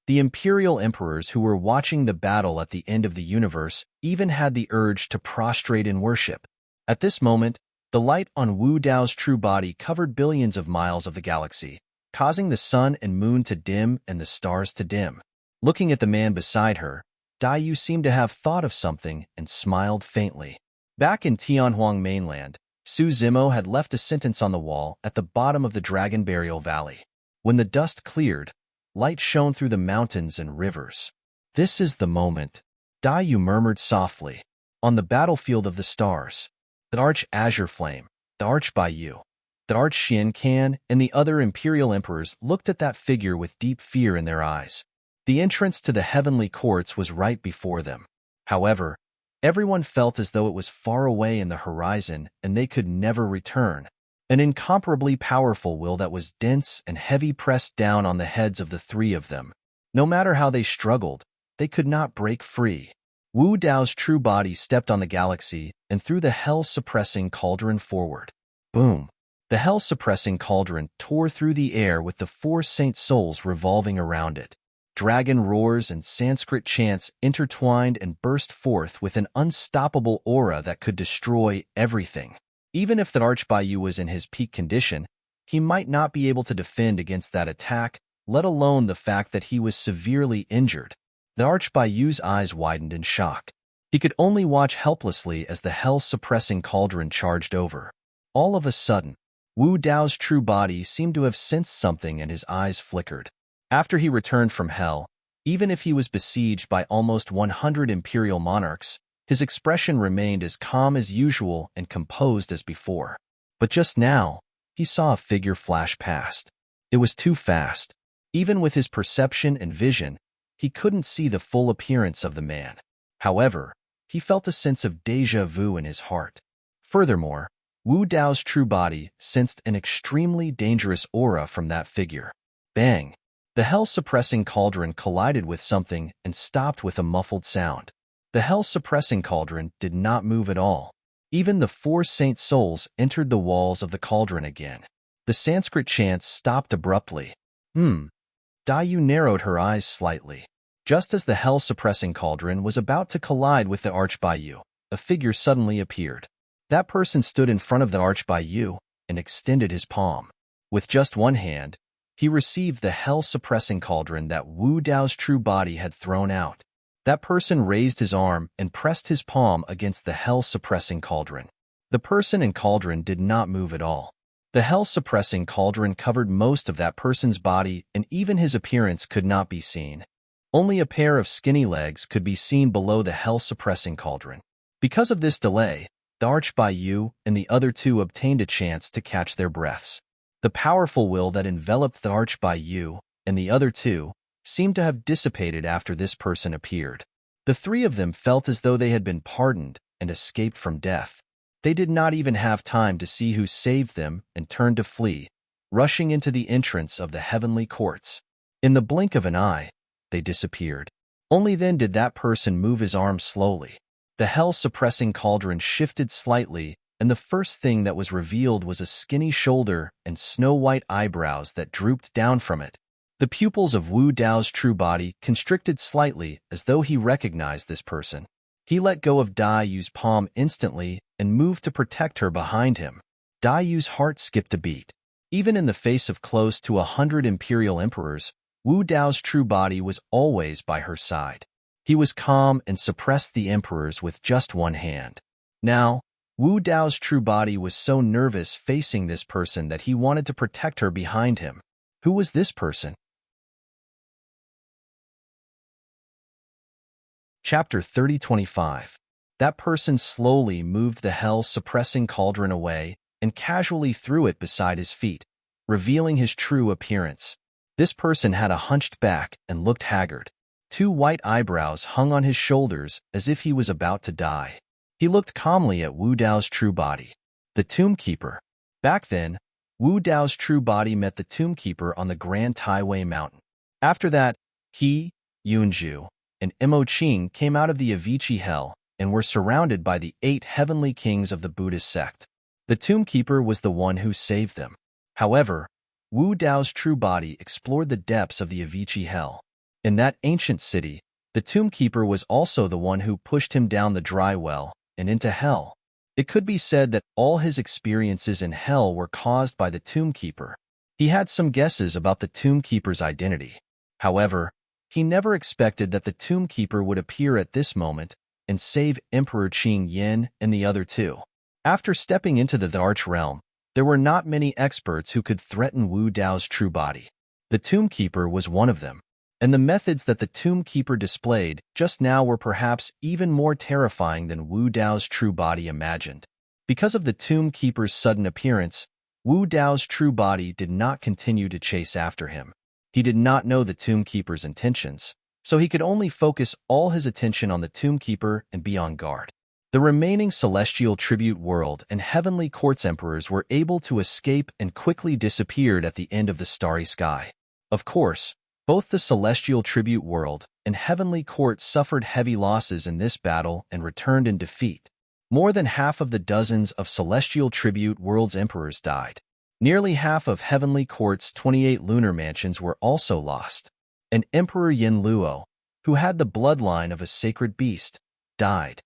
The imperial emperors who were watching the battle at the end of the universe even had the urge to prostrate in worship. At this moment, the light on Wu Dao's true body covered billions of miles of the galaxy, causing the sun and moon to dim and the stars to dim. Looking at the man beside her, Dai Yu seemed to have thought of something and smiled faintly. Back in Tianhuang mainland, Su Zimo had left a sentence on the wall at the bottom of the Dragon Burial Valley. When the dust cleared, light shone through the mountains and rivers. "This is the moment," Dai Yu murmured softly. On the battlefield of the stars, the Arch Azure Flame, the Arch Bai Yu, the Arch Xian Can, and the other imperial emperors looked at that figure with deep fear in their eyes. The entrance to the heavenly courts was right before them. However, everyone felt as though it was far away in the horizon and they could never return. An incomparably powerful will that was dense and heavy pressed down on the heads of the three of them. No matter how they struggled, they could not break free. Wu Dao's true body stepped on the galaxy and threw the hell-suppressing cauldron forward. Boom! The hell-suppressing cauldron tore through the air with the four saint souls revolving around it. Dragon roars and Sanskrit chants intertwined and burst forth with an unstoppable aura that could destroy everything. Even if the Archbayou was in his peak condition, he might not be able to defend against that attack, let alone the fact that he was severely injured. The Archbayou's eyes widened in shock. He could only watch helplessly as the hell-suppressing cauldron charged over. All of a sudden, Wu Dao's true body seemed to have sensed something and his eyes flickered. After he returned from hell, even if he was besieged by almost 100 imperial monarchs, his expression remained as calm as usual and composed as before. But just now, he saw a figure flash past. It was too fast. Even with his perception and vision, he couldn't see the full appearance of the man. However, he felt a sense of déjà vu in his heart. Furthermore, Wu Dao's true body sensed an extremely dangerous aura from that figure. Bang! The hell-suppressing cauldron collided with something and stopped with a muffled sound. The hell-suppressing cauldron did not move at all. Even the four saint souls entered the walls of the cauldron again. The Sanskrit chants stopped abruptly. Dayu narrowed her eyes slightly. Just as the hell-suppressing cauldron was about to collide with the Archbayou, a figure suddenly appeared. That person stood in front of the Archbayou and extended his palm. With just one hand, he received the hell-suppressing cauldron that Wu Dao's true body had thrown out. That person raised his arm and pressed his palm against the hell-suppressing cauldron. The person and cauldron did not move at all. The hell-suppressing cauldron covered most of that person's body, and even his appearance could not be seen. Only a pair of skinny legs could be seen below the hell-suppressing cauldron. Because of this delay, the Archbayou and the other two obtained a chance to catch their breaths. The powerful will that enveloped the Archbayou and the other two seemed to have dissipated after this person appeared. The three of them felt as though they had been pardoned and escaped from death. They did not even have time to see who saved them and turned to flee, rushing into the entrance of the heavenly courts. In the blink of an eye, they disappeared. Only then did that person move his arm slowly. The hell-suppressing cauldron shifted slightly, and the first thing that was revealed was a skinny shoulder and snow-white eyebrows that drooped down from it. The pupils of Wu Dao's true body constricted slightly as though he recognized this person. He let go of Dayu's palm instantly and moved to protect her behind him. Dayu's heart skipped a beat. Even in the face of close to 100 imperial emperors, Wu Dao's true body was always by her side. He was calm and suppressed the emperors with just one hand. Now, Wu Dao's true body was so nervous facing this person that he wanted to protect her behind him. Who was this person? Chapter 30:25. That person slowly moved the hell-suppressing cauldron away and casually threw it beside his feet, revealing his true appearance. This person had a hunched back and looked haggard. Two white eyebrows hung on his shoulders as if he was about to die. He looked calmly at Wu Dao's true body. The Tomb Keeper. Back then, Wu Dao's true body met the Tomb Keeper on the Grand Taiwei Mountain. After that, he, Yunju, and Imo Qing came out of the Avicii Hell and were surrounded by the 8 heavenly kings of the Buddhist sect. The Tomb Keeper was the one who saved them. However, Wu Dao's true body explored the depths of the Avicii Hell. In that ancient city, the Tomb Keeper was also the one who pushed him down the dry well and into hell. It could be said that all his experiences in hell were caused by the Tomb Keeper. He had some guesses about the Tomb Keeper's identity. However, he never expected that the Tomb Keeper would appear at this moment and save Emperor Qing Yin and the other two. After stepping into the Arch Realm, there were not many experts who could threaten Wu Dao's true body. The Tomb Keeper was one of them, and the methods that the Tomb Keeper displayed just now were perhaps even more terrifying than Wu Dao's true body imagined. Because of the Tomb Keeper's sudden appearance, Wu Dao's true body did not continue to chase after him. He did not know the Tomb Keeper's intentions, so he could only focus all his attention on the Tomb Keeper and be on guard. The remaining celestial tribute world and heavenly courts emperors were able to escape and quickly disappeared at the end of the starry sky. Of course, both the celestial tribute world and heavenly court suffered heavy losses in this battle and returned in defeat. More than half of the dozens of celestial tribute world's emperors died. Nearly half of heavenly court's 28 lunar mansions were also lost. And Emperor Yin Luo, who had the bloodline of a sacred beast, died.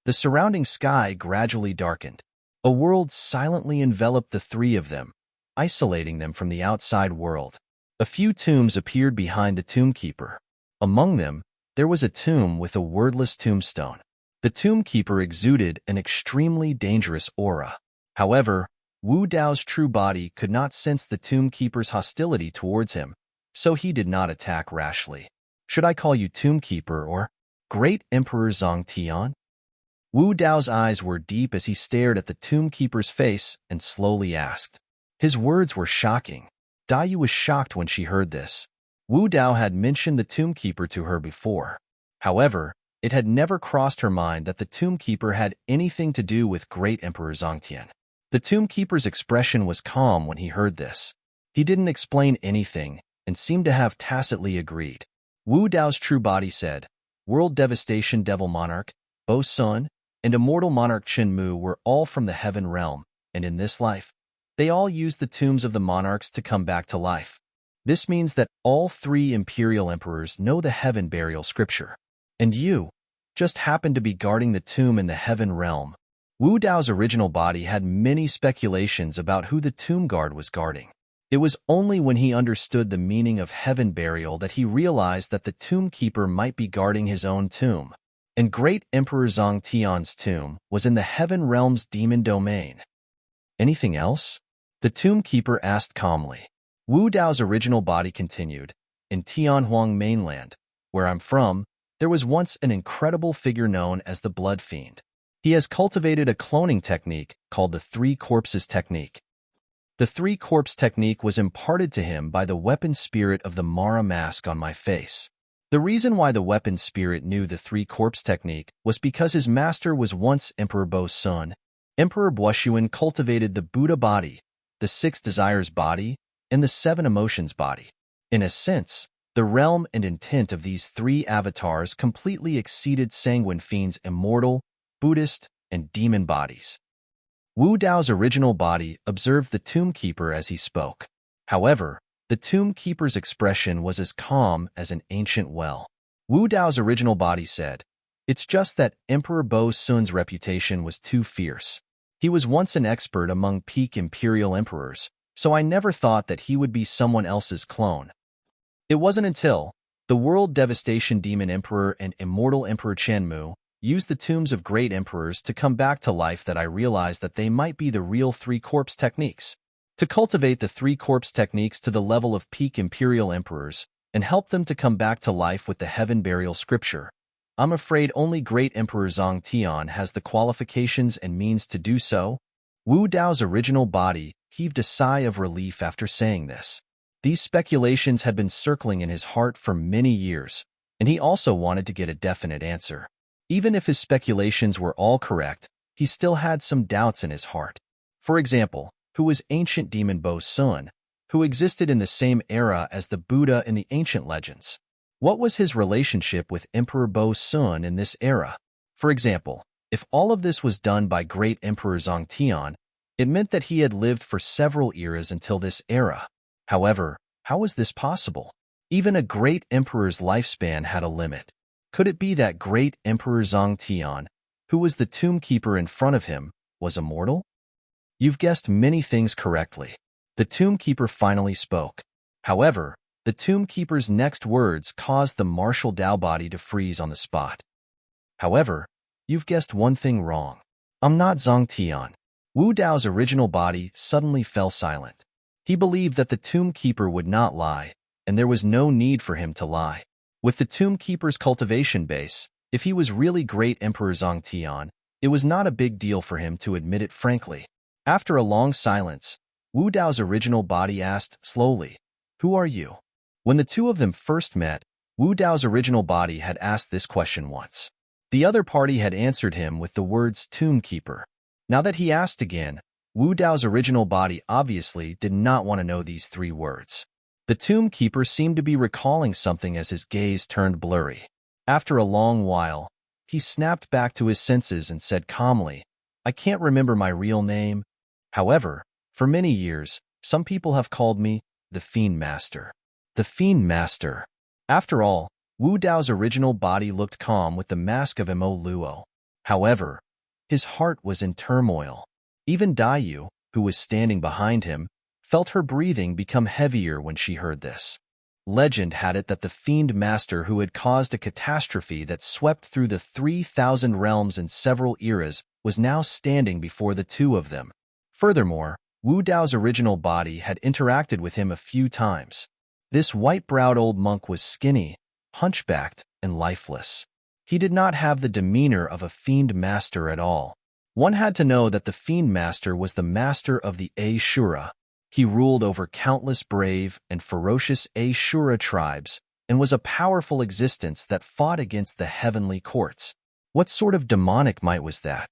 The surrounding sky gradually darkened. A world silently enveloped the three of them, isolating them from the outside world. A few tombs appeared behind the Tomb Keeper. Among them, there was a tomb with a wordless tombstone. The Tomb Keeper exuded an extremely dangerous aura. However, Wu Dao's true body could not sense the Tomb Keeper's hostility towards him, so he did not attack rashly. Should I call you Tomb Keeper or Great Emperor Zhang Tian? Wu Dao's eyes were deep as he stared at the Tomb Keeper's face and slowly asked. His words were shocking. Dai was shocked when she heard this. Wu Dao had mentioned the Tomb Keeper to her before. However, it had never crossed her mind that the Tomb Keeper had anything to do with Great Emperor Zongtian. The Tomb Keeper's expression was calm when he heard this. He didn't explain anything and seemed to have tacitly agreed. Wu Dao's true body said, World Devastation Devil Monarch, Bo Sun, and Immortal Monarch Chen Mu were all from the Heaven Realm, and in this life, they all used the tombs of the monarchs to come back to life. This means that all three imperial emperors know the Heaven Burial Scripture. And you just happened to be guarding the tomb in the Heaven Realm. Wu Dao's original body had many speculations about who the tomb guard was guarding. It was only when he understood the meaning of Heaven Burial that he realized that the Tomb Keeper might be guarding his own tomb. And Great Emperor Zhang Tian's tomb was in the Heaven Realm's demon domain. Anything else? The Tomb Keeper asked calmly. Wu Dao's original body continued. In Tianhuang mainland, where I'm from, there was once an incredible figure known as the Blood Fiend. He has cultivated a cloning technique called the Three Corpses Technique. The Three Corpse Technique was imparted to him by the weapon spirit of the Mara mask on my face. The reason why the weapon spirit knew the Three Corpse Technique was because his master was once Emperor Bo's son. Emperor Buoxuan cultivated the Buddha body, the Six Desires body, and the Seven Emotions body. In a sense, the realm and intent of these three avatars completely exceeded Sanguine Fiend's immortal, Buddhist, and demon bodies. Wu Dao's original body observed the Tomb Keeper as he spoke. However, the Tomb Keeper's expression was as calm as an ancient well. Wu Dao's original body said, It's just that Emperor Bo Sun's reputation was too fierce. He was once an expert among peak imperial emperors, so I never thought that he would be someone else's clone. It wasn't until the World Devastation Demon Emperor and Immortal Emperor Qianmu used the tombs of great emperors to come back to life that I realized that they might be the real Three Corpse Techniques. To cultivate the Three Corpse Techniques to the level of peak imperial emperors and help them to come back to life with the Heaven Burial Scripture, I'm afraid only Great Emperor Zhang Tian has the qualifications and means to do so. Wu Dao's original body heaved a sigh of relief after saying this. These speculations had been circling in his heart for many years, and he also wanted to get a definite answer. Even if his speculations were all correct, he still had some doubts in his heart. For example, who was ancient demon Bo Sun, who existed in the same era as the Buddha in the ancient legends? What was his relationship with Emperor Bo Sun in this era? For example, if all of this was done by Great Emperor Zhang Tian, it meant that he had lived for several eras until this era. However, how was this possible? Even a great emperor's lifespan had a limit. Could it be that Great Emperor Zhang Tian, who was the Tomb Keeper in front of him, was immortal? You've guessed many things correctly. The Tomb Keeper finally spoke. However, the Tomb Keeper's next words caused the martial Dao body to freeze on the spot. However, you've guessed one thing wrong. I'm not Zhang Tian. Wu Dao's original body suddenly fell silent. He believed that the Tomb Keeper would not lie, and there was no need for him to lie. With the Tomb Keeper's cultivation base, if he was really Great Emperor Zhang Tian, it was not a big deal for him to admit it frankly. After a long silence, Wu Dao's original body asked slowly, Who are you? When the two of them first met, Wu Dao's original body had asked this question once. The other party had answered him with the words Tomb Keeper. Now that he asked again, Wu Dao's original body obviously did not want to know these 3 words. The Tomb Keeper seemed to be recalling something as his gaze turned blurry. After a long while, he snapped back to his senses and said calmly, "I can't remember my real name. However, for many years, some people have called me the Fiend Master." The Fiend Master. After all, Wu Dao's original body looked calm with the mask of Mo Luo. However, his heart was in turmoil. Even Daiyu, who was standing behind him, felt her breathing become heavier when she heard this. Legend had it that the Fiend Master who had caused a catastrophe that swept through the 3,000 realms in several eras was now standing before the 2 of them. Furthermore, Wu Dao's original body had interacted with him a few times. This white-browed old monk was skinny, hunchbacked, and lifeless. He did not have the demeanor of a Fiend Master at all. One had to know that the Fiend Master was the master of the Ashura. He ruled over countless brave and ferocious Ashura tribes and was a powerful existence that fought against the heavenly courts. What sort of demonic might was that?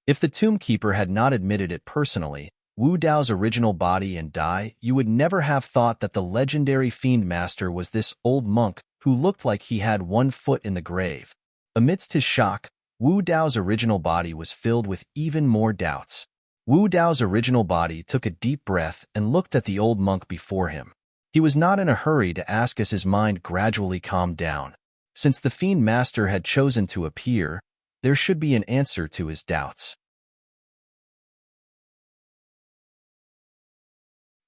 If the Tomb Keeper had not admitted it personally, Wu Dao's original body and Dai, you would never have thought that the legendary Fiend Master was this old monk who looked like he had 1 foot in the grave. Amidst his shock, Wu Dao's original body was filled with even more doubts. Wu Dao's original body took a deep breath and looked at the old monk before him. He was not in a hurry to ask as his mind gradually calmed down. Since the Fiend Master had chosen to appear, there should be an answer to his doubts.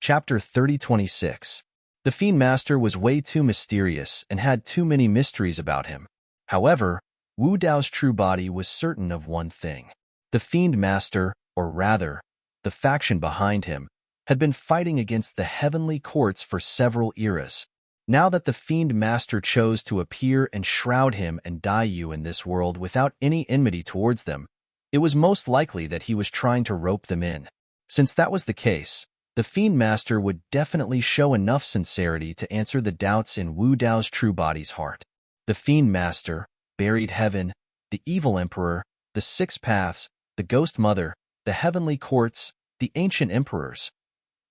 Chapter 30:26. The Fiend Master was way too mysterious and had too many mysteries about him. However, Wu Dao's true body was certain of one thing. The Fiend Master, or rather, the faction behind him, had been fighting against the heavenly courts for several eras. Now that the Fiend Master chose to appear and shroud him and Daiyu in this world without any enmity towards them, it was most likely that he was trying to rope them in. Since that was the case, the Fiend Master would definitely show enough sincerity to answer the doubts in Wu Dao's true body's heart. The Fiend Master, Buried Heaven, the Evil Emperor, the 6 Paths, the Ghost Mother, the Heavenly Courts, the Ancient Emperors.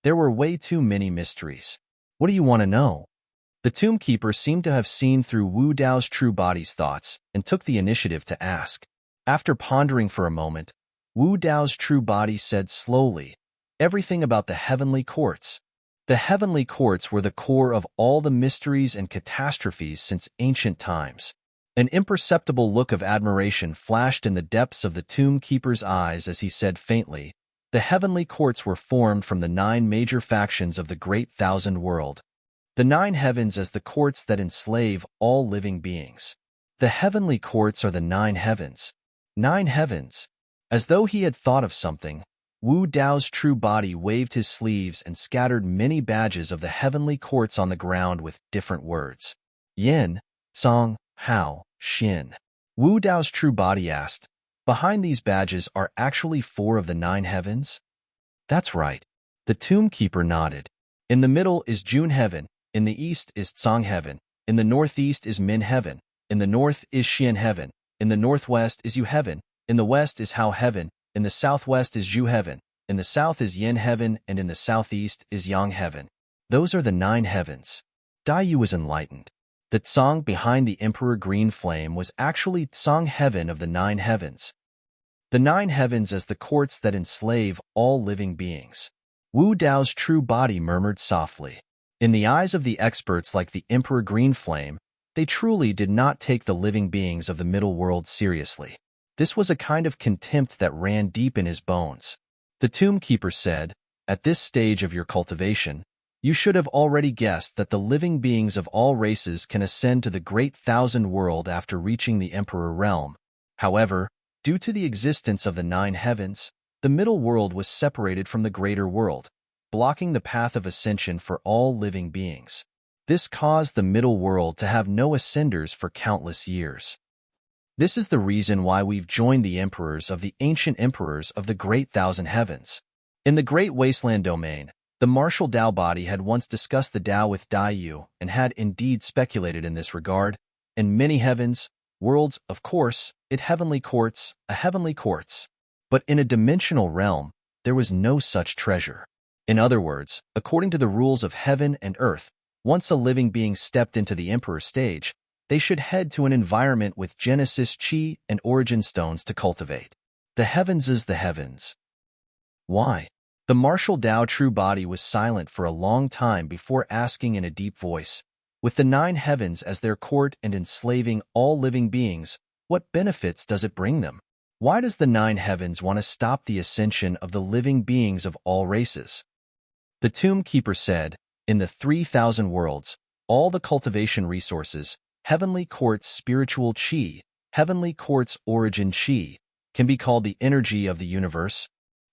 There were way too many mysteries. What do you want to know? The Tomb Keeper seemed to have seen through Wu Dao's true body's thoughts and took the initiative to ask. After pondering for a moment, Wu Dao's true body said slowly, "Everything about the heavenly courts." The heavenly courts were the core of all the mysteries and catastrophes since ancient times. An imperceptible look of admiration flashed in the depths of the Tomb Keeper's eyes as he said faintly, "The heavenly courts were formed from the 9 major factions of the Great Thousand World. The 9 heavens as the courts that enslave all living beings. The heavenly courts are the 9 heavens. 9 heavens." As though he had thought of something, Wu Dao's true body waved his sleeves and scattered many badges of the heavenly courts on the ground with different words. Yin, Song, Hao, Xin. Wu Dao's true body asked, "Behind these badges are actually 4 of the 9 heavens?" "That's right." The Tomb Keeper nodded. "In the middle is June Heaven, in the east is Tsang Heaven, in the northeast is Min Heaven, in the north is Xian Heaven, in the northwest is Yu Heaven, in the west is Hao Heaven, in the southwest is Zhu Heaven, in the south is Yin Heaven, and in the southeast is Yang Heaven. Those are the 9 heavens." Daiyu was enlightened. The Tsang behind the Emperor Green Flame was actually Tsang Heaven of the 9 heavens. The 9 heavens as the courts that enslave all living beings. Wu Dao's true body murmured softly. In the eyes of the experts like the Emperor Green Flame, they truly did not take the living beings of the middle world seriously. This was a kind of contempt that ran deep in his bones. The Tomb Keeper said, "At this stage of your cultivation, you should have already guessed that the living beings of all races can ascend to the Great Thousand World after reaching the Emperor Realm. However, due to the existence of the 9 heavens, the middle world was separated from the greater world, blocking the path of ascension for all living beings. This caused the middle world to have no ascenders for countless years. This is the reason why we've joined the emperors of the ancient emperors of the Great Thousand Heavens. In the Great Wasteland domain, The martial Tao body had once discussed the Tao with Dai Yu and had indeed speculated in this regard. In many heavens, worlds, of course, a heavenly courts. But in a dimensional realm, there was no such treasure. In other words, according to the rules of heaven and earth, once a living being stepped into the Emperor stage, they should head to an environment with Genesis Chi and origin stones to cultivate. The heavens is the heavens. Why? The martial Tao true body was silent for a long time before asking in a deep voice, with the 9 heavens as their court and enslaving all living beings, what benefits does it bring them? Why does the 9 heavens want to stop the ascension of the living beings of all races? The tomb keeper said, in the 3,000 worlds, all the cultivation resources, heavenly court's spiritual chi, heavenly court's origin chi, can be called the energy of the universe.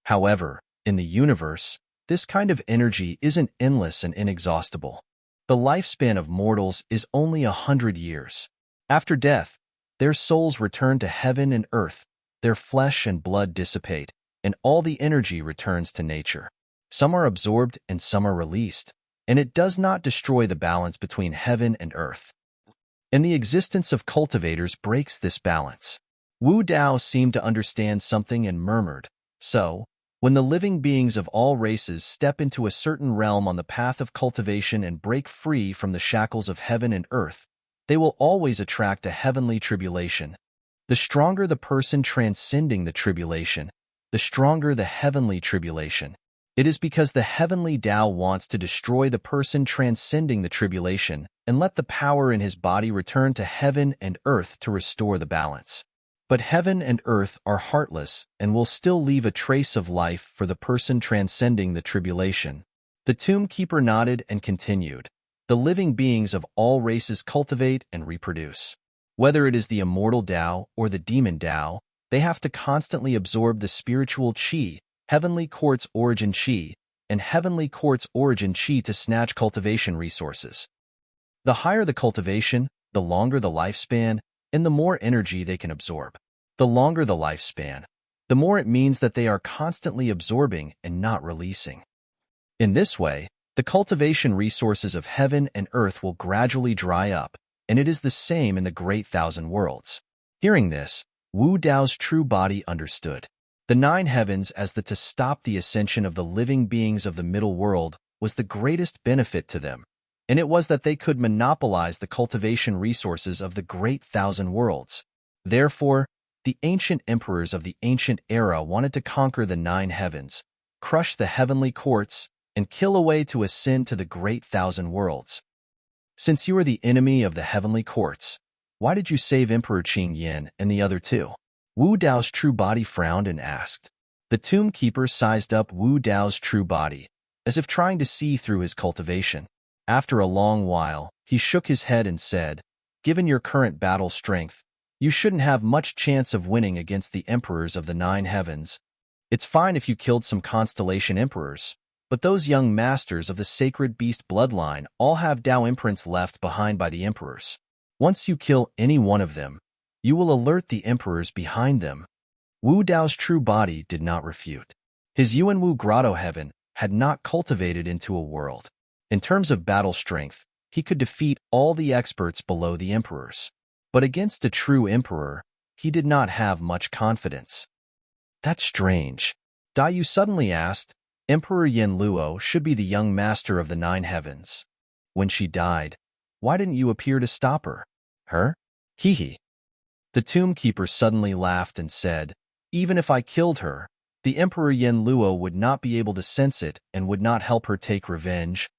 However, in the universe, this kind of energy isn't endless and inexhaustible. The lifespan of mortals is only 100 years. After death, their souls return to heaven and earth, their flesh and blood dissipate, and all the energy returns to nature. Some are absorbed and some are released, and it does not destroy the balance between heaven and earth. And the existence of cultivators breaks this balance. Wu Dao seemed to understand something and murmured, so, when the living beings of all races step into a certain realm on the path of cultivation and break free from the shackles of heaven and earth, they will always attract a heavenly tribulation. The stronger the person transcending the tribulation, the stronger the heavenly tribulation. It is because the heavenly Tao wants to destroy the person transcending the tribulation and let the power in his body return to heaven and earth to restore the balance. But heaven and earth are heartless and will still leave a trace of life for the person transcending the tribulation. The tomb keeper nodded and continued. The living beings of all races cultivate and reproduce. Whether it is the immortal Tao or the demon Tao, they have to constantly absorb the spiritual chi, heavenly court's origin chi, and heavenly court's origin chi to snatch cultivation resources. The higher the cultivation, the longer the lifespan, and the more energy they can absorb. The longer the lifespan, the more it means that they are constantly absorbing and not releasing. In this way, the cultivation resources of heaven and earth will gradually dry up, and it is the same in the great 1,000 worlds. Hearing this, Wu Dao's true body understood. The 9 heavens as to stop the ascension of the living beings of the middle world was the greatest benefit to them, and it was that they could monopolize the cultivation resources of the great 1,000 worlds. Therefore, the ancient emperors of the ancient era wanted to conquer the 9 heavens, crush the heavenly courts, and kill a way to ascend to the great 1,000 worlds. Since you are the enemy of the heavenly courts, why did you save Emperor Qing Yin and the other 2? Wu Dao's true body frowned and asked. The tomb keeper sized up Wu Dao's true body, as if trying to see through his cultivation. After a long while, he shook his head and said, "Given your current battle strength, you shouldn't have much chance of winning against the emperors of the 9 heavens. It's fine if you killed some constellation emperors, but those young masters of the sacred beast bloodline all have Tao imprints left behind by the emperors. Once you kill any one of them, you will alert the emperors behind them." Wu Dao's true body did not refute. His Yuanwu grotto heaven had not cultivated into a world. In terms of battle strength, he could defeat all the experts below the emperors. But against a true emperor, he did not have much confidence. That's strange. Dai Yu suddenly asked. Emperor Yin Luo should be the young master of the 9 heavens. When she died, why didn't you appear to stop her? Her? Hee. The tomb keeper suddenly laughed and said, "Even if I killed her, the Emperor Yin Luo would not be able to sense it and would not help her take revenge."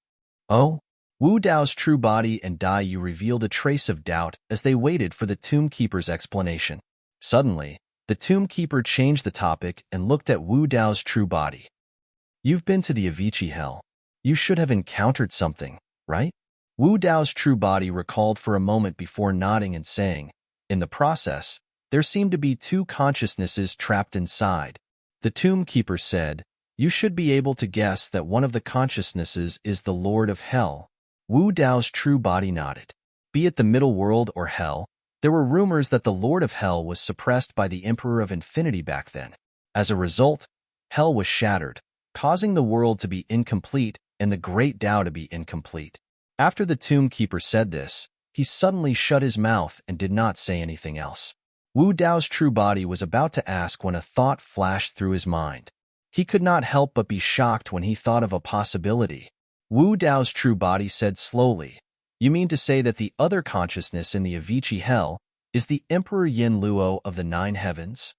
Oh? Wu Dao's true body and Dai Yu revealed a trace of doubt as they waited for the tomb keeper's explanation. Suddenly, the tomb keeper changed the topic and looked at Wu Dao's true body. "You've been to the Avicii Hell. You should have encountered something, right?" Wu Dao's true body recalled for a moment before nodding and saying, "In the process, there seemed to be 2 consciousnesses trapped inside." The tomb keeper said, "You should be able to guess that one of the consciousnesses is the Lord of Hell." Wu Dao's true body nodded. Be it the middle world or hell, there were rumors that the Lord of Hell was suppressed by the Emperor of Infinity back then. As a result, Hell was shattered, causing the world to be incomplete and the great Tao to be incomplete. After the tomb keeper said this, he suddenly shut his mouth and did not say anything else. Wu Dao's true body was about to ask when a thought flashed through his mind. He could not help but be shocked when he thought of a possibility. Wu Dao's true body said slowly, "You mean to say that the other consciousness in the Avicii hell is the Emperor Yin Luo of the Nine Heavens?"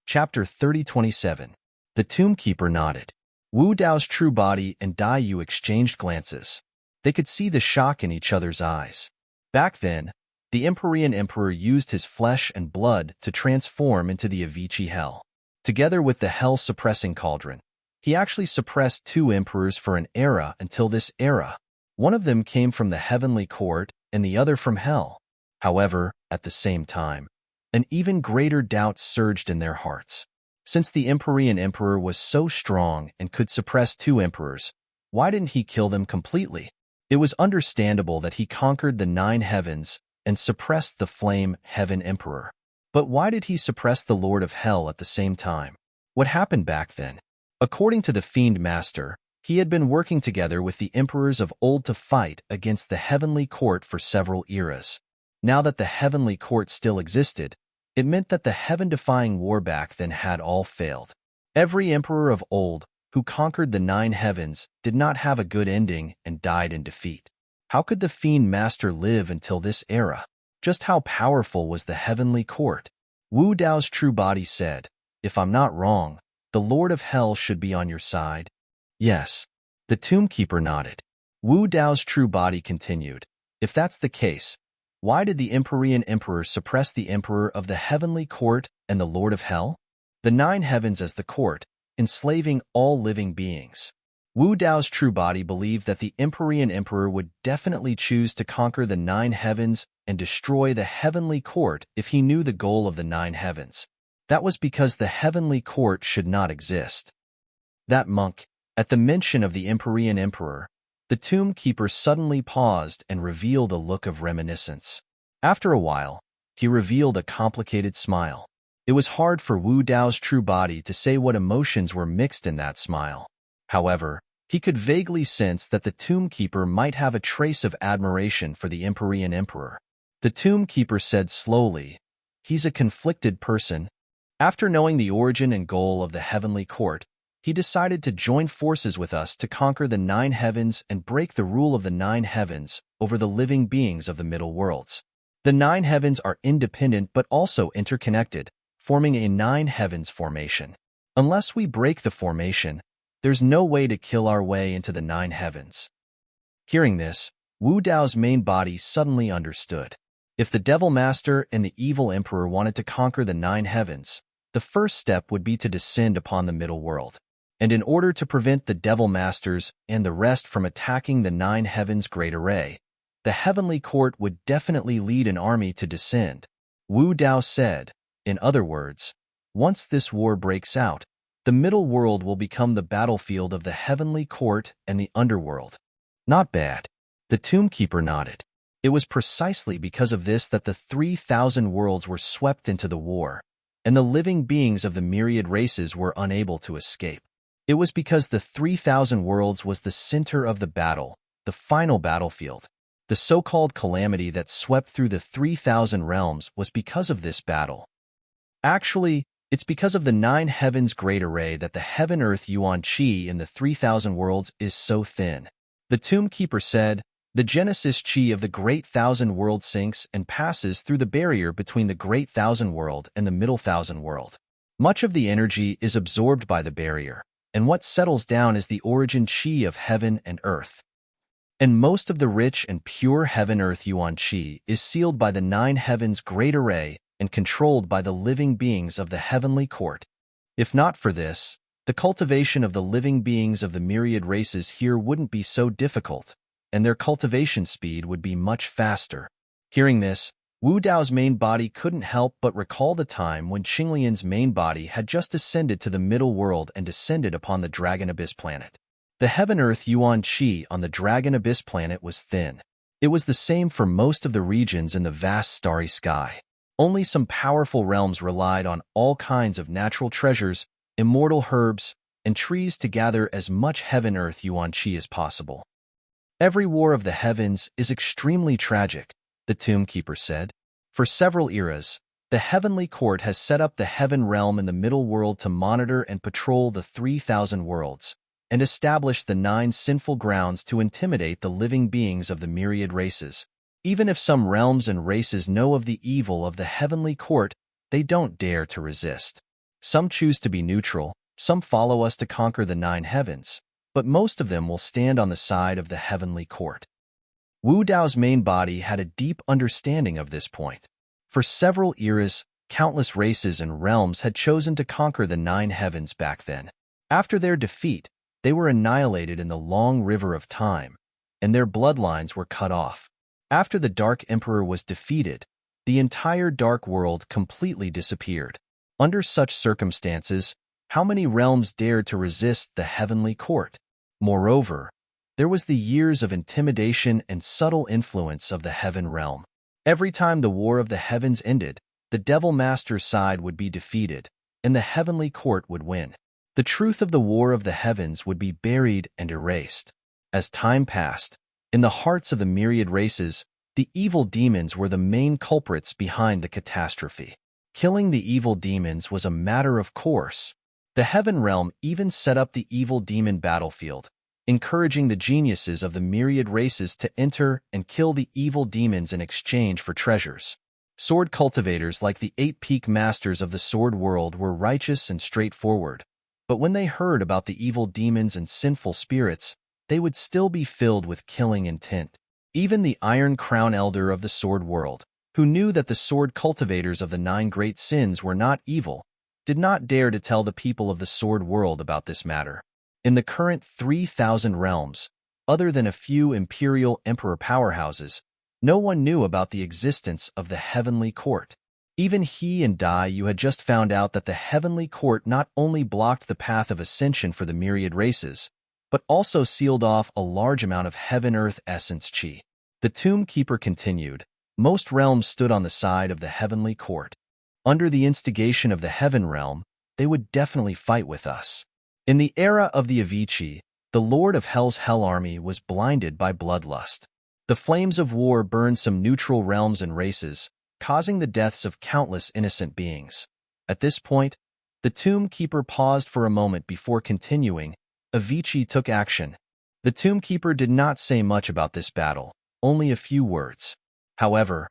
Chapter 30:27. The Tomb Keeper nodded. Wu Dao's true body and Dai Yu exchanged glances. They could see the shock in each other's eyes. Back then, the Empyrean Emperor used his flesh and blood to transform into the Avicii hell. Together with the hell-suppressing cauldron, he actually suppressed two emperors for an era until this era. One of them came from the heavenly court and the other from hell. However, at the same time, an even greater doubt surged in their hearts. Since the Empyrean Emperor was so strong and could suppress two emperors, why didn't he kill them completely? It was understandable that he conquered the Nine Heavens and suppressed the Flame Heaven Emperor. But why did he suppress the Lord of Hell at the same time? What happened back then? According to the Fiend Master, he had been working together with the emperors of old to fight against the Heavenly Court for several eras. Now that the Heavenly Court still existed, it meant that the heaven-defying war back then had all failed. Every emperor of old who conquered the Nine Heavens did not have a good ending and died in defeat. How could the Fiend Master live until this era? Just how powerful was the Heavenly Court? Wu Dao's true body said, "If I'm not wrong, the Lord of Hell should be on your side." Yes. The Tomb Keeper nodded. Wu Dao's true body continued, "If that's the case, why did the Empyrean Emperor suppress the Emperor of the Heavenly Court and the Lord of Hell? The Nine Heavens as the court, enslaving all living beings." Wu Dao's true body believed that the Empyrean Emperor would definitely choose to conquer the Nine Heavens and destroy the Heavenly Court if he knew the goal of the Nine Heavens. That was because the Heavenly Court should not exist. That monk, at the mention of the Empyrean Emperor, the Tomb Keeper suddenly paused and revealed a look of reminiscence. After a while, he revealed a complicated smile. It was hard for Wu Dao's true body to say what emotions were mixed in that smile. However, he could vaguely sense that the Tomb Keeper might have a trace of admiration for the Empyrean Emperor. The Tomb Keeper said slowly, "He's a conflicted person." After knowing the origin and goal of the Heavenly Court, he decided to join forces with us to conquer the Nine Heavens and break the rule of the Nine Heavens over the living beings of the Middle Worlds. The Nine Heavens are independent but also interconnected, forming a Nine Heavens formation. Unless we break the formation, there's no way to kill our way into the Nine Heavens. Hearing this, Wu Dao's main body suddenly understood. If the Devil Master and the Evil Emperor wanted to conquer the Nine Heavens, the first step would be to descend upon the Middle World. And in order to prevent the Devil Masters and the rest from attacking the Nine Heavens' great array, the Heavenly Court would definitely lead an army to descend. Wu Dao said, in other words, once this war breaks out, the Middle World will become the battlefield of the Heavenly Court and the Underworld. Not bad. The Tomb Keeper nodded. It was precisely because of this that the 3,000 worlds were swept into the war, and the living beings of the myriad races were unable to escape. It was because the 3,000 worlds was the center of the battle, the final battlefield. The so-called calamity that swept through the 3,000 realms was because of this battle. Actually, it's because of the Nine Heavens' great array that the Heaven-Earth Yuan Qi in the 3,000 worlds is so thin. The Tomb Keeper said, "The Genesis Qi of the Great Thousand World sinks and passes through the barrier between the Great Thousand World and the Middle Thousand World. Much of the energy is absorbed by the barrier, and what settles down is the origin Qi of heaven and earth. And most of the rich and pure Heaven-Earth Yuan Qi is sealed by the Nine Heavens' great array and controlled by the living beings of the Heavenly Court. If not for this, the cultivation of the living beings of the myriad races here wouldn't be so difficult, and their cultivation speed would be much faster." Hearing this, Wu Dao's main body couldn't help but recall the time when Qinglian's main body had just ascended to the Middle World and descended upon the Dragon Abyss planet. The Heaven-Earth Yuan Qi on the Dragon Abyss planet was thin. It was the same for most of the regions in the vast starry sky. Only some powerful realms relied on all kinds of natural treasures, immortal herbs, and trees to gather as much heaven-earth yuan qi as possible. Every war of the heavens is extremely tragic, the Tomb Keeper said. For several eras, the heavenly court has set up the heaven realm in the middle world to monitor and patrol the 3,000 worlds, and establish the 9 sinful grounds to intimidate the living beings of the myriad races. Even if some realms and races know of the evil of the heavenly court, they don't dare to resist. Some choose to be neutral, some follow us to conquer the 9 heavens, but most of them will stand on the side of the heavenly court. Wu Dao's main body had a deep understanding of this point. For several eras, countless races and realms had chosen to conquer the 9 heavens back then. After their defeat, they were annihilated in the long river of time, and their bloodlines were cut off. After the Dark Emperor was defeated, the entire Dark World completely disappeared. Under such circumstances, how many realms dared to resist the heavenly court? Moreover, there was the years of intimidation and subtle influence of the heaven realm. Every time the war of the heavens ended, the Devil Master's side would be defeated, and the heavenly court would win. The truth of the war of the heavens would be buried and erased. As time passed, in the hearts of the myriad races, the evil demons were the main culprits behind the catastrophe. Killing the evil demons was a matter of course. The heaven realm even set up the evil demon battlefield, encouraging the geniuses of the myriad races to enter and kill the evil demons in exchange for treasures. Sword cultivators like the 8 peak masters of the sword world were righteous and straightforward, but when they heard about the evil demons and sinful spirits, they would still be filled with killing intent. Even the Iron Crown Elder of the sword world, who knew that the sword cultivators of the 9 great sins were not evil, did not dare to tell the people of the sword world about this matter. In the current 3,000 realms, other than a few imperial emperor powerhouses, no one knew about the existence of the heavenly court. Even he and Dai Yu had just found out that the heavenly court not only blocked the path of ascension for the myriad races, but also sealed off a large amount of heaven-earth essence qi. The Tomb Keeper continued, most realms stood on the side of the heavenly court. Under the instigation of the heaven realm, they would definitely fight with us. In the era of the Avicii, the Lord of Hell's Hell Army was blinded by bloodlust. The flames of war burned some neutral realms and races, causing the deaths of countless innocent beings. At this point, the Tomb Keeper paused for a moment before continuing. Avicii took action. The Tomb Keeper did not say much about this battle, only a few words. However,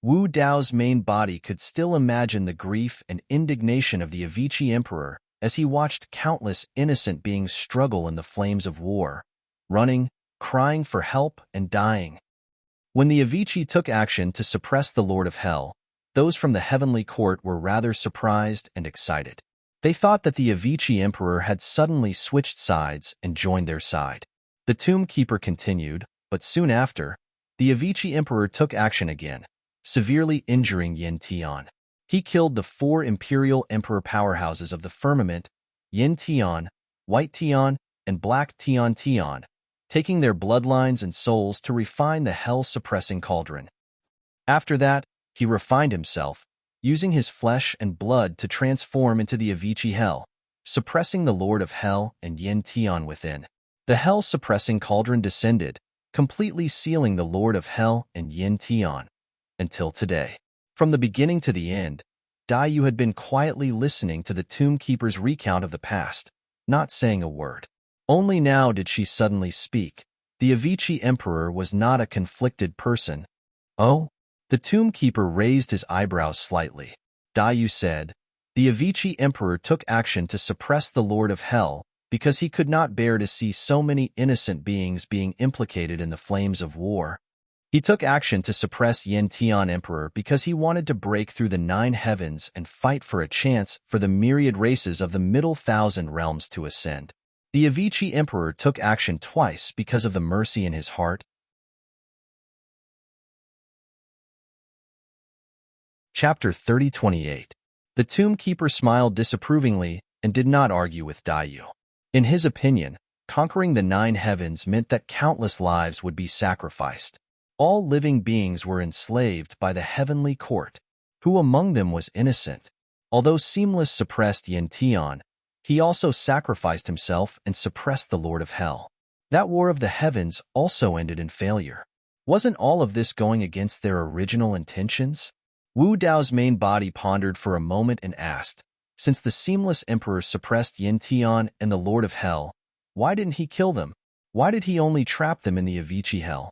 Wu Dao's main body could still imagine the grief and indignation of the Avicii Emperor as he watched countless innocent beings struggle in the flames of war, running, crying for help, and dying. When the Avicii took action to suppress the Lord of Hell, those from the heavenly court were rather surprised and excited. They thought that the Avicii Emperor had suddenly switched sides and joined their side. The Tomb Keeper continued, but soon after, the Avicii Emperor took action again, severely injuring Yin Tian. He killed the 4 imperial emperor powerhouses of the firmament, Yin Tian, White Tian, and Black Tian Tian, taking their bloodlines and souls to refine the hell-suppressing cauldron. After that, he refined himself, using his flesh and blood to transform into the Avicii Hell, suppressing the Lord of Hell and Yin Tian within. The hell-suppressing cauldron descended, completely sealing the Lord of Hell and Yin Tian, until today. From the beginning to the end, Dai Yu had been quietly listening to the Tomb Keeper's recount of the past, not saying a word. Only now did she suddenly speak. The Avicii Emperor was not a conflicted person. Oh? The Tomb Keeper raised his eyebrows slightly. Dai Yu said, the Avicii Emperor took action to suppress the Lord of Hell because he could not bear to see so many innocent beings being implicated in the flames of war. He took action to suppress Yin Tian Emperor because he wanted to break through the 9 heavens and fight for a chance for the myriad races of the middle 1,000 realms to ascend. The Avicii Emperor took action twice because of the mercy in his heart. Chapter 30:28. The Tomb Keeper smiled disapprovingly and did not argue with Dai Yu. In his opinion, conquering the 9 heavens meant that countless lives would be sacrificed. All living beings were enslaved by the heavenly court. Who among them was innocent? Although Seamless suppressed Yin Tian, he also sacrificed himself and suppressed the Lord of Hell. That war of the heavens also ended in failure. Wasn't all of this going against their original intentions? Wu Dao's main body pondered for a moment and asked, since the Seamless Emperor suppressed Yin Tian and the Lord of Hell, why didn't he kill them? Why did he only trap them in the Avicii Hell?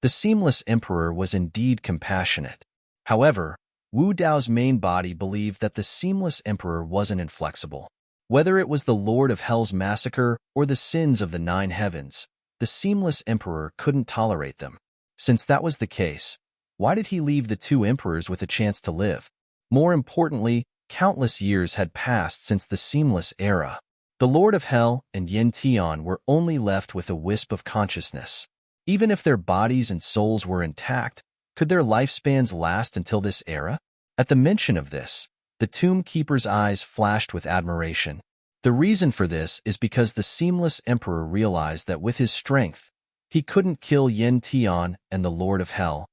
The Seamless Emperor was indeed compassionate. However, Wu Dao's main body believed that the Seamless Emperor wasn't inflexible. Whether it was the Lord of Hell's massacre or the sins of the 9 heavens, the Seamless Emperor couldn't tolerate them. Since that was the case, why did he leave the 2 emperors with a chance to live? More importantly, countless years had passed since the Seamless era. The Lord of Hell and Yin Tian were only left with a wisp of consciousness. Even if their bodies and souls were intact, could their lifespans last until this era? At the mention of this, the Tomb Keeper's eyes flashed with admiration. The reason for this is because the Seamless Emperor realized that with his strength, he couldn't kill Yin Tian and the Lord of Hell.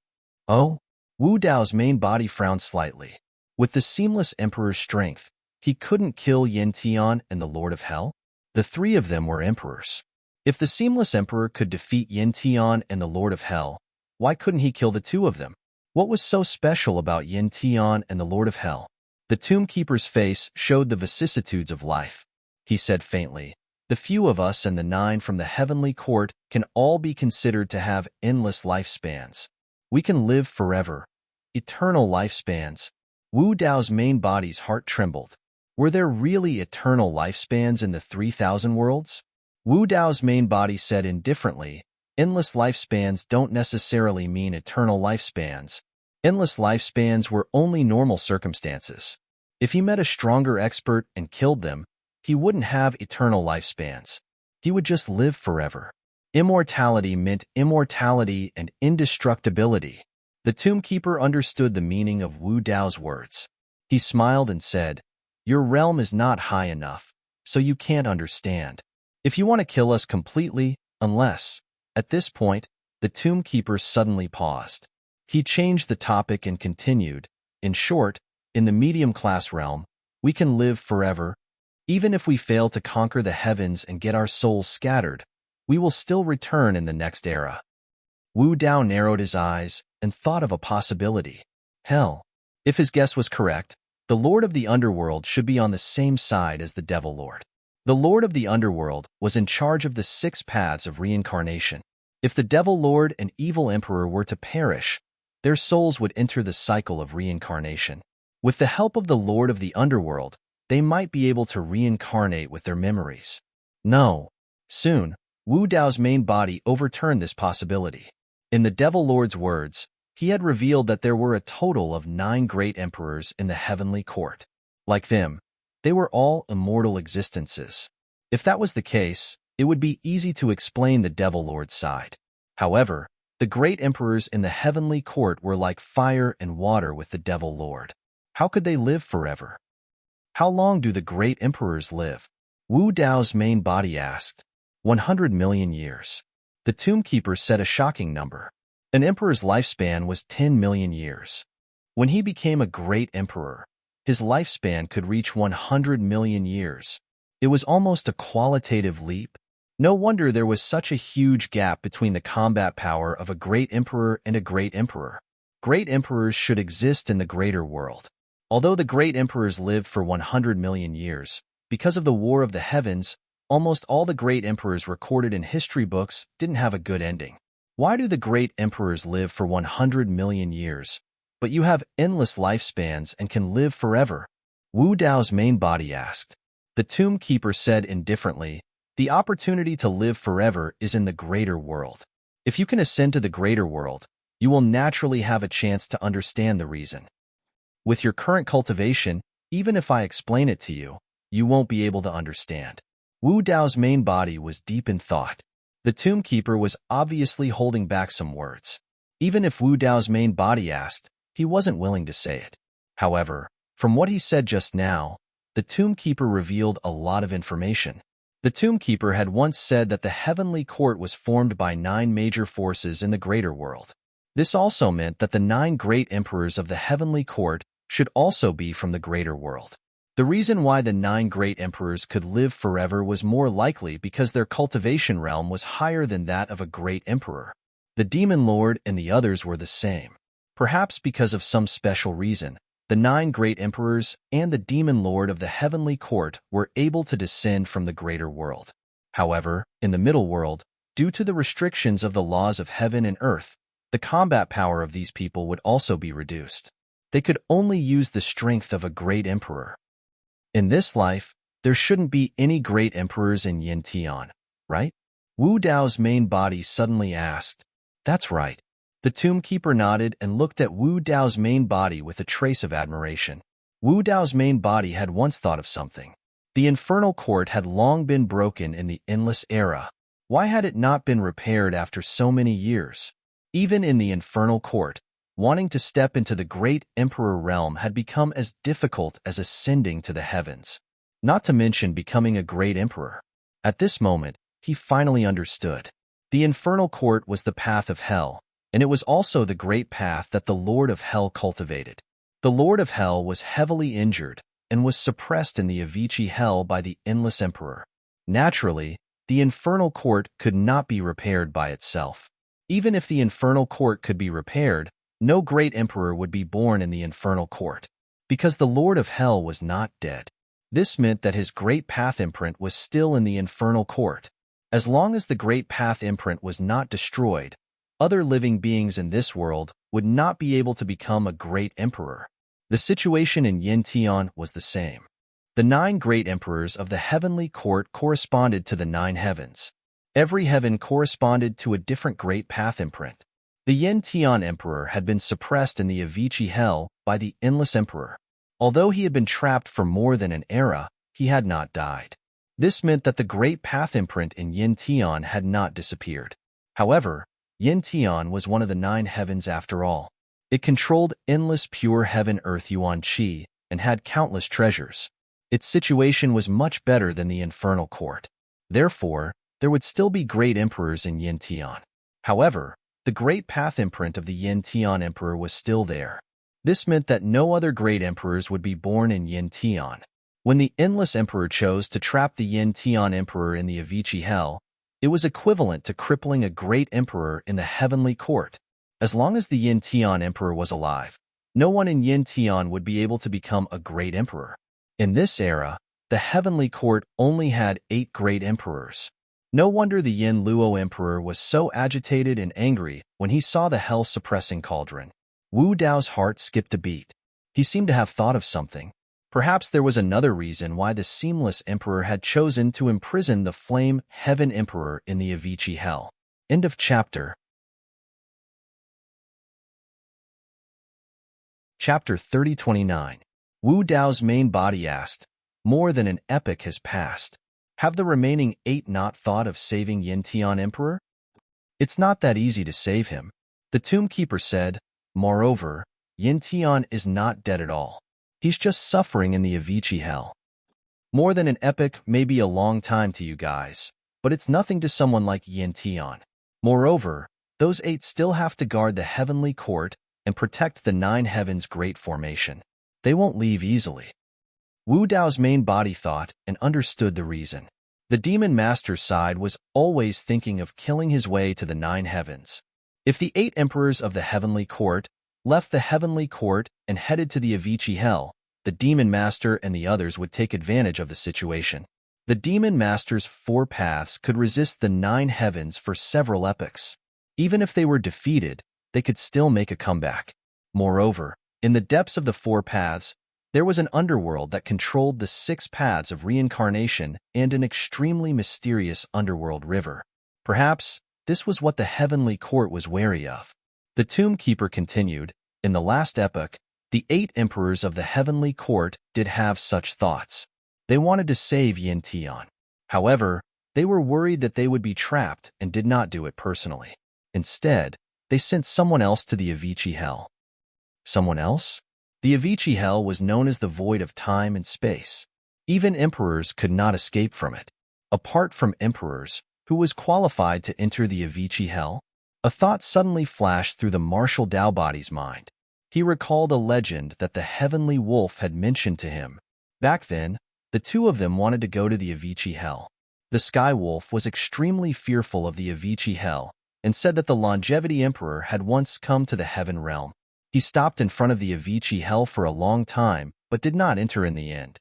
Oh? Wu Dao's main body frowned slightly. With the Seamless Emperor's strength, he couldn't kill Yin Tian and the Lord of Hell? The 3 of them were emperors. If the Seamless Emperor could defeat Yin Tian and the Lord of Hell, why couldn't he kill the 2 of them? What was so special about Yin Tian and the Lord of Hell? The Tomb Keeper's face showed the vicissitudes of life. He said faintly, the few of us and the 9 from the heavenly court can all be considered to have endless lifespans. We can live forever. Eternal lifespans. Wu Dao's main body's heart trembled. Were there really eternal lifespans in the 3,000 worlds? Wu Dao's main body said indifferently, endless lifespans don't necessarily mean eternal lifespans. Endless lifespans were only normal circumstances. If he met a stronger expert and killed them, he wouldn't have eternal lifespans. He would just live forever. Immortality meant immortality and indestructibility. The Tomb Keeper understood the meaning of Wu Dao's words. He smiled and said, your realm is not high enough, so you can't understand. If you want to kill us completely, unless... At this point, the Tomb Keeper suddenly paused. He changed the topic and continued, in short, in the medium-class realm, we can live forever. Even if we fail to conquer the heavens and get our souls scattered, we will still return in the next era. Wu Dao narrowed his eyes and thought of a possibility. Hell. If his guess was correct, the Lord of the Underworld should be on the same side as the Devil Lord. The Lord of the Underworld was in charge of the 6 paths of reincarnation. If the Devil Lord and Evil Emperor were to perish, their souls would enter the cycle of reincarnation. With the help of the Lord of the Underworld, they might be able to reincarnate with their memories. No. Soon, Wu Dao's main body overturned this possibility. In the Devil Lord's words, he had revealed that there were a total of 9 great emperors in the heavenly court. Like them, they were all immortal existences. If that was the case, it would be easy to explain the Devil Lord's side. However, the great emperors in the heavenly court were like fire and water with the Devil Lord. How could they live forever? How long do the great emperors live? Wu Dao's main body asked. 100 million years. The Tomb Keeper said a shocking number. An emperor's lifespan was 10 million years. When he became a great emperor, his lifespan could reach 100 million years. It was almost a qualitative leap. No wonder there was such a huge gap between the combat power of a great emperor and a great emperor. Great emperors should exist in the greater world. Although the great emperors lived for 100 million years, because of the War of the Heavens, almost all the great emperors recorded in history books didn't have a good ending. Why do the great emperors live for 100 million years, but you have endless lifespans and can live forever? Wu Dao's main body asked. The Tomb Keeper said indifferently, the opportunity to live forever is in the greater world. If you can ascend to the greater world, you will naturally have a chance to understand the reason. With your current cultivation, even if I explain it to you, you won't be able to understand. Wu Dao's main body was deep in thought. The Tomb Keeper was obviously holding back some words. Even if Wu Dao's main body asked, he wasn't willing to say it. However, from what he said just now, the Tomb Keeper revealed a lot of information. The Tomb Keeper had once said that the heavenly court was formed by 9 major forces in the greater world. This also meant that the 9 great emperors of the heavenly court should also be from the greater world. The reason why the 9 great emperors could live forever was more likely because their cultivation realm was higher than that of a great emperor. The demon lord and the others were the same. Perhaps because of some special reason, the 9 great emperors and the demon lord of the heavenly court were able to descend from the greater world. However, in the middle world, due to the restrictions of the laws of heaven and earth, the combat power of these people would also be reduced. They could only use the strength of a great emperor. In this life, there shouldn't be any great emperors in Yin Tian, right? Wu Dao's main body suddenly asked. That's right. The tomb keeper nodded and looked at Wu Dao's main body with a trace of admiration. Wu Dao's main body had once thought of something. The infernal court had long been broken in the endless era. Why had it not been repaired after so many years? Even in the infernal court, wanting to step into the great emperor realm had become as difficult as ascending to the heavens, not to mention becoming a great emperor. At this moment, he finally understood. The infernal court was the path of hell, and it was also the great path that the Lord of Hell cultivated. The Lord of Hell was heavily injured and was suppressed in the Avicii Hell by the endless emperor. Naturally, the infernal court could not be repaired by itself. Even if the infernal court could be repaired, no great emperor would be born in the infernal court, because the Lord of Hell was not dead. This meant that his great path imprint was still in the infernal court. As long as the great path imprint was not destroyed, other living beings in this world would not be able to become a great emperor. The situation in Yin Tian was the same. The 9 great emperors of the heavenly court corresponded to the 9 heavens. Every heaven corresponded to a different great path imprint. The Yin Tian emperor had been suppressed in the Avicii Hell by the endless emperor. Although he had been trapped for more than an era, he had not died. This meant that the great path imprint in Yin Tian had not disappeared. However, Yin Tian was one of the 9 heavens after all. It controlled endless pure heaven earth Yuan Qi and had countless treasures. Its situation was much better than the infernal court. Therefore, there would still be great emperors in Yin Tian. However, the great path imprint of the Yin Tian emperor was still there. This meant that no other great emperors would be born in Yin Tian. When the endless emperor chose to trap the Yin Tian emperor in the Avicii Hell, it was equivalent to crippling a great emperor in the heavenly court. As long as the Yin Tian emperor was alive, no one in Yin Tian would be able to become a great emperor. In this era, the heavenly court only had 8 great emperors. No wonder the Yin Luo emperor was so agitated and angry when he saw the hell-suppressing cauldron. Wu Dao's heart skipped a beat. He seemed to have thought of something. Perhaps there was another reason why the seamless emperor had chosen to imprison the flame heaven emperor in the Avicii Hell. End of chapter. Chapter 3029. Wu Dao's main body asked, more than an epoch has passed. Have the remaining 8 not thought of saving Yin Tian Emperor? It's not that easy to save him. The tomb keeper said. Moreover, Yin Tian is not dead at all. He's just suffering in the Avicii Hell. More than an epoch may be a long time to you guys, but it's nothing to someone like Yin Tian. Moreover, those 8 still have to guard the heavenly court and protect the 9 heavens' great formation. They won't leave easily. Wu Dao's main body thought and understood the reason. The demon master's side was always thinking of killing his way to the 9 heavens. If the 8 emperors of the heavenly court left the heavenly court and headed to the Avicii Hell, the demon master and the others would take advantage of the situation. The demon master's 4 paths could resist the 9 heavens for several epochs. Even if they were defeated, they could still make a comeback. Moreover, in the depths of the 4 paths, there was an underworld that controlled the 6 paths of reincarnation and an extremely mysterious underworld river. Perhaps this was what the heavenly court was wary of. The tomb keeper continued, in the last epoch, the 8 emperors of the heavenly court did have such thoughts. They wanted to save Yin Tian. However, they were worried that they would be trapped and did not do it personally. Instead, they sent someone else to the Avicii Hell. Someone else? The Avicii Hell was known as the void of time and space. Even emperors could not escape from it. Apart from emperors, who was qualified to enter the Avicii Hell? A thought suddenly flashed through the martial Dao body's mind. He recalled a legend that the heavenly wolf had mentioned to him. Back then, the two of them wanted to go to the Avicii Hell. The Sky Wolf was extremely fearful of the Avicii Hell and said that the Longevity Emperor had once come to the heaven realm. He stopped in front of the Avicii Hell for a long time, but did not enter in the end.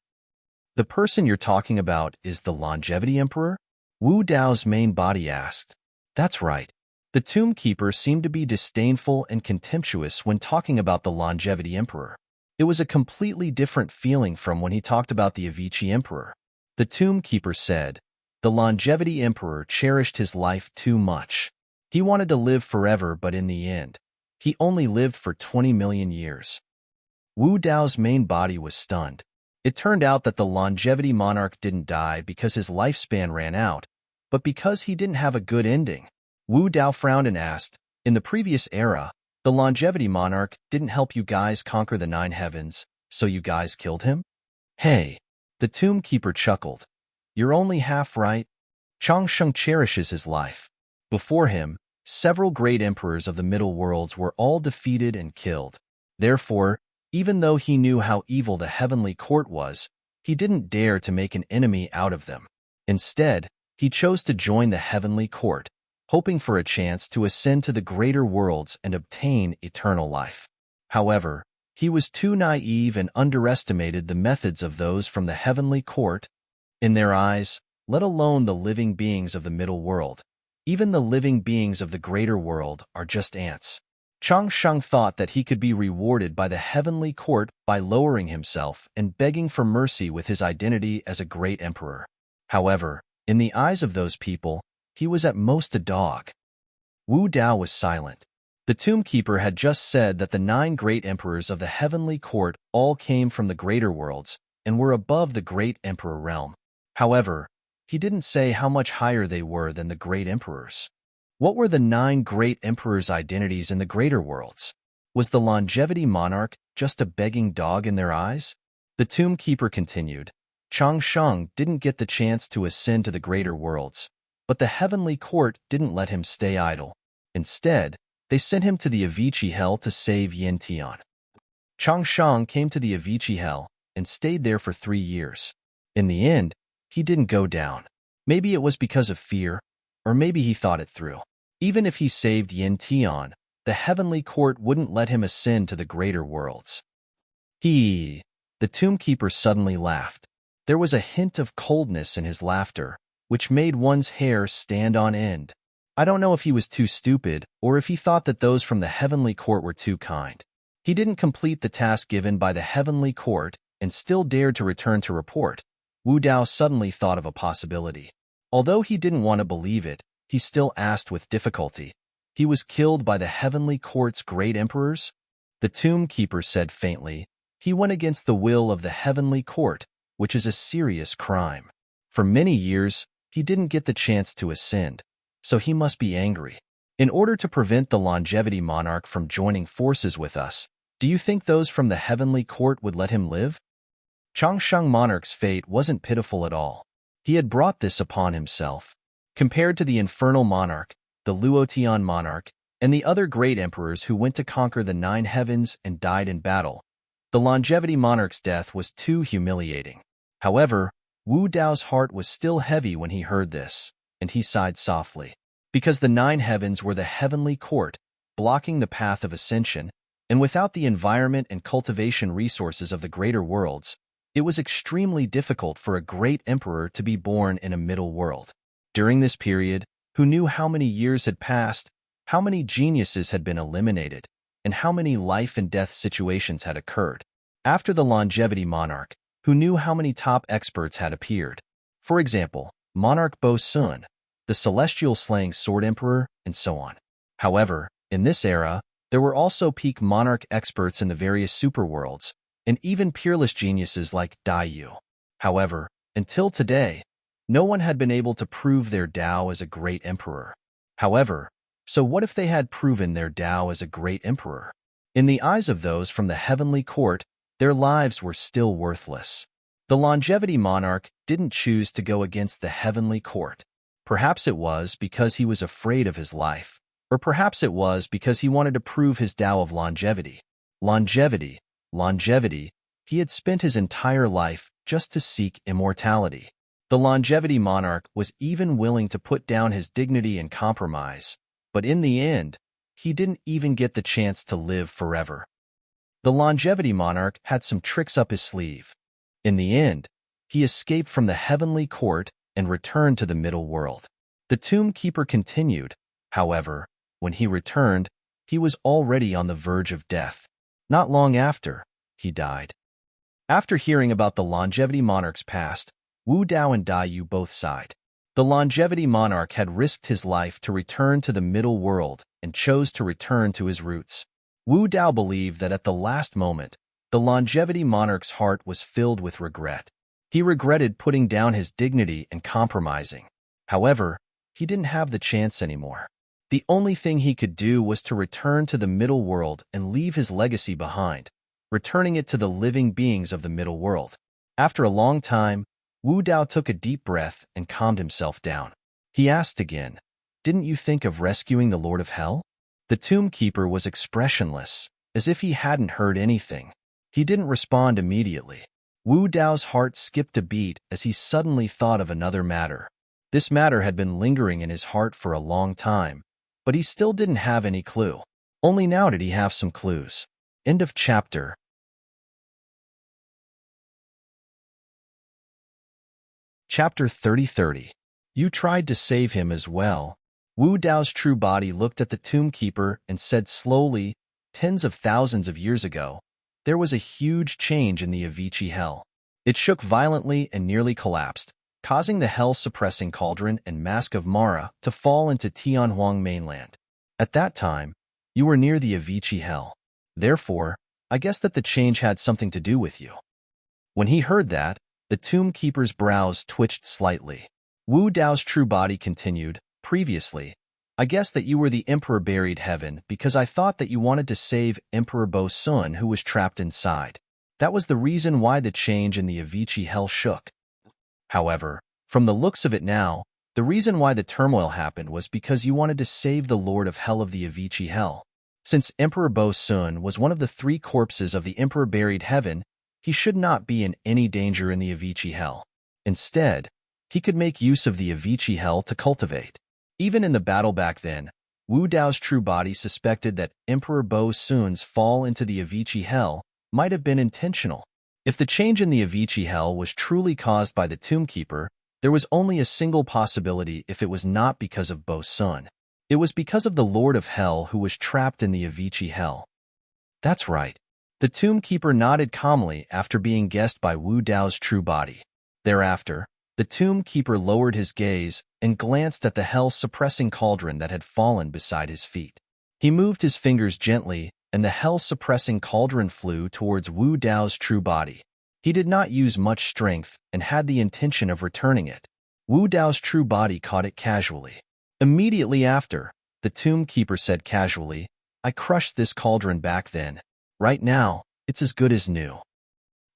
The person you're talking about is the Longevity Emperor? Wu Dao's main body asked. That's right. The Tomb Keeper seemed to be disdainful and contemptuous when talking about the Longevity Emperor. It was a completely different feeling from when he talked about the Avicii Emperor. The Tomb Keeper said, the Longevity Emperor cherished his life too much. He wanted to live forever, but in the end, he only lived for 20 million years. Wu Dao's main body was stunned. It turned out that the Longevity Monarch didn't die because his lifespan ran out, but because he didn't have a good ending. Wu Dao frowned and asked, in the previous era, the Longevity Monarch didn't help you guys conquer the 9 heavens, so you guys killed him? Hey, the Tomb Keeper chuckled. You're only half right. Changsheng cherishes his life. Before him, several great emperors of the Middle Worlds were all defeated and killed. Therefore, even though he knew how evil the heavenly court was, he didn't dare to make an enemy out of them. Instead, he chose to join the heavenly court, hoping for a chance to ascend to the greater worlds and obtain eternal life. However, he was too naive and underestimated the methods of those from the heavenly court. In their eyes, let alone the living beings of the middle world, even the living beings of the greater world are just ants. Changsheng thought that he could be rewarded by the heavenly court by lowering himself and begging for mercy with his identity as a great emperor. However, in the eyes of those people, he was at most a dog. Wu Dao was silent. The Tomb Keeper had just said that the 9 great emperors of the heavenly court all came from the greater worlds and were above the great emperor realm. However, he didn't say how much higher they were than the great emperors. What were the 9 great emperors' identities in the greater worlds? Was the Longevity Monarch just a begging dog in their eyes? The Tomb Keeper continued. Changsheng didn't get the chance to ascend to the greater worlds, but the heavenly court didn't let him stay idle. Instead, they sent him to the Avicii Hell to save Yin Tian. Changsheng came to the Avicii Hell and stayed there for 3 years. In the end, he didn't go down. Maybe it was because of fear, or maybe he thought it through. Even if he saved Yin Tian, the heavenly court wouldn't let him ascend to the greater worlds. The Tomb Keeper suddenly laughed. There was a hint of coldness in his laughter, which made one's hair stand on end. I don't know if he was too stupid or if he thought that those from the heavenly court were too kind. He didn't complete the task given by the heavenly court and still dared to return to report. Wu Dao suddenly thought of a possibility. Although he didn't want to believe it, he still asked with difficulty. He was killed by the heavenly court's great emperors? The Tomb Keeper said faintly. He went against the will of the heavenly court, which is a serious crime. For many years, he didn't get the chance to ascend, so he must be angry. In order to prevent the Longevity Monarch from joining forces with us, do you think those from the heavenly court would let him live? Changsheng Monarch's fate wasn't pitiful at all. He had brought this upon himself. Compared to the Infernal Monarch, the Luotian Monarch, and the other great emperors who went to conquer the 9 heavens and died in battle, the Longevity Monarch's death was too humiliating. However, Wu Dao's heart was still heavy when he heard this, and he sighed softly. Because the 9 heavens were the heavenly court, blocking the path of ascension, and without the environment and cultivation resources of the greater worlds, it was extremely difficult for a great emperor to be born in a middle world. During this period, who knew how many years had passed, how many geniuses had been eliminated, and how many life and death situations had occurred? After the Longevity Monarch, who knew how many top experts had appeared? For example, Monarch Bo Sun, the Celestial Slaying Sword Emperor, and so on. However, in this era, there were also peak monarch experts in the various superworlds, and even peerless geniuses like Dai Yu. However, until today, no one had been able to prove their Dao as a great emperor. However, so what if they had proven their Dao as a great emperor? In the eyes of those from the heavenly court, their lives were still worthless. The Longevity Monarch didn't choose to go against the heavenly court. Perhaps it was because he was afraid of his life, or perhaps it was because he wanted to prove his Dao of longevity. Longevity, longevity. He had spent his entire life just to seek immortality. The longevity monarch was even willing to put down his dignity and compromise, but in the end, he didn't even get the chance to live forever. The longevity monarch had some tricks up his sleeve. In the end, he escaped from the heavenly court and returned to the middle world. The tomb keeper continued, however, when he returned, he was already on the verge of death. Not long after, he died. After hearing about the longevity monarch's past, Wu Dao and Dai Yu both sighed. The longevity monarch had risked his life to return to the middle world and chose to return to his roots. Wu Dao believed that at the last moment, the longevity monarch's heart was filled with regret. He regretted putting down his dignity and compromising. However, he didn't have the chance anymore. The only thing he could do was to return to the middle world and leave his legacy behind, returning it to the living beings of the middle world. After a long time, Wu Dao took a deep breath and calmed himself down. He asked again, "Didn't you think of rescuing the Lord of Hell?" The tomb keeper was expressionless, as if he hadn't heard anything. He didn't respond immediately. Wu Dao's heart skipped a beat as he suddenly thought of another matter. This matter had been lingering in his heart for a long time, but he still didn't have any clue. Only now did he have some clues. End of chapter. Chapter 30. You tried to save him as well. Wu Dao's true body looked at the tomb keeper and said slowly, "Tens of thousands of years ago, there was a huge change in the Avicii hell. It shook violently and nearly collapsed, causing the hell-suppressing cauldron and mask of Mara to fall into Tianhuang mainland. At that time, you were near the Avicii hell. Therefore, I guess that the change had something to do with you." When he heard that, the tomb keeper's brows twitched slightly. Wu Dao's true body continued, "Previously, I guessed that you were the Emperor buried heaven because I thought that you wanted to save Emperor Bo Sun who was trapped inside. That was the reason why the change in the Avicii hell shook. However, from the looks of it now, the reason why the turmoil happened was because you wanted to save the Lord of Hell of the Avicii hell. Since Emperor Bo Sun was one of the 3 corpses of the Emperor buried heaven, he should not be in any danger in the Avicii hell. Instead, he could make use of the Avicii hell to cultivate. Even in the battle back then, Wu Dao's true body suspected that Emperor Bo Sun's fall into the Avicii hell might have been intentional. If the change in the Avicii hell was truly caused by the tomb keeper, there was only a single possibility if it was not because of Bo Sun. It was because of the Lord of Hell who was trapped in the Avicii hell. That's right. The tomb keeper nodded calmly after being guessed by Wu Dao's true body. Thereafter, the tomb keeper lowered his gaze and glanced at the hell-suppressing cauldron that had fallen beside his feet. He moved his fingers gently, and the hell-suppressing cauldron flew towards Wu Dao's true body. He did not use much strength and had the intention of returning it. Wu Dao's true body caught it casually. Immediately after, the tomb keeper said casually, "I crushed this cauldron back then. Right now, it's as good as new."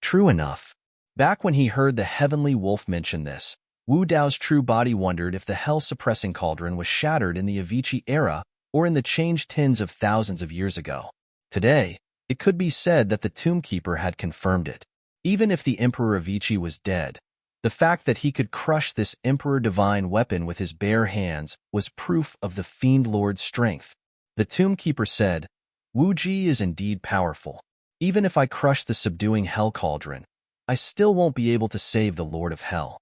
True enough. Back when he heard the heavenly wolf mention this, Wu Dao's true body wondered if the hell-suppressing cauldron was shattered in the Avicii era or in the change tens of thousands of years ago. Today, it could be said that the tomb keeper had confirmed it. Even if the Emperor Avicii was dead, the fact that he could crush this Emperor divine weapon with his bare hands was proof of the Fiend Lord's strength. The tomb keeper said, "Wu Ji is indeed powerful. Even if I crush the subduing hell cauldron, I still won't be able to save the Lord of Hell.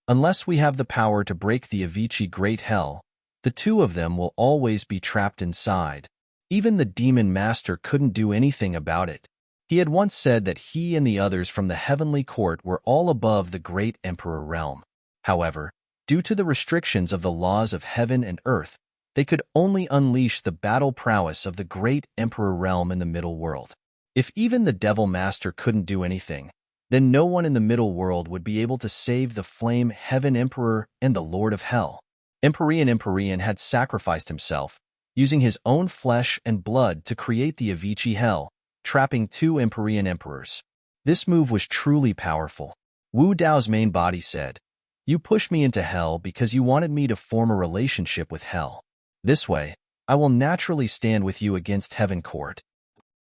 Unless we have the power to break the Avicii Great Hell, the 2 of them will always be trapped inside." Even the demon master couldn't do anything about it. He had once said that he and the others from the heavenly court were all above the great emperor realm. However, due to the restrictions of the laws of heaven and earth, they could only unleash the battle prowess of the great emperor realm in the middle world. If even the devil master couldn't do anything, then no one in the middle world would be able to save the flame heaven emperor and the Lord of Hell. Empyrean had sacrificed himself, using his own flesh and blood to create the Avicii hell, trapping 2 Empyrean emperors. This move was truly powerful. Wu Dao's main body said, "You pushed me into hell because you wanted me to form a relationship with hell. This way, I will naturally stand with you against heaven court."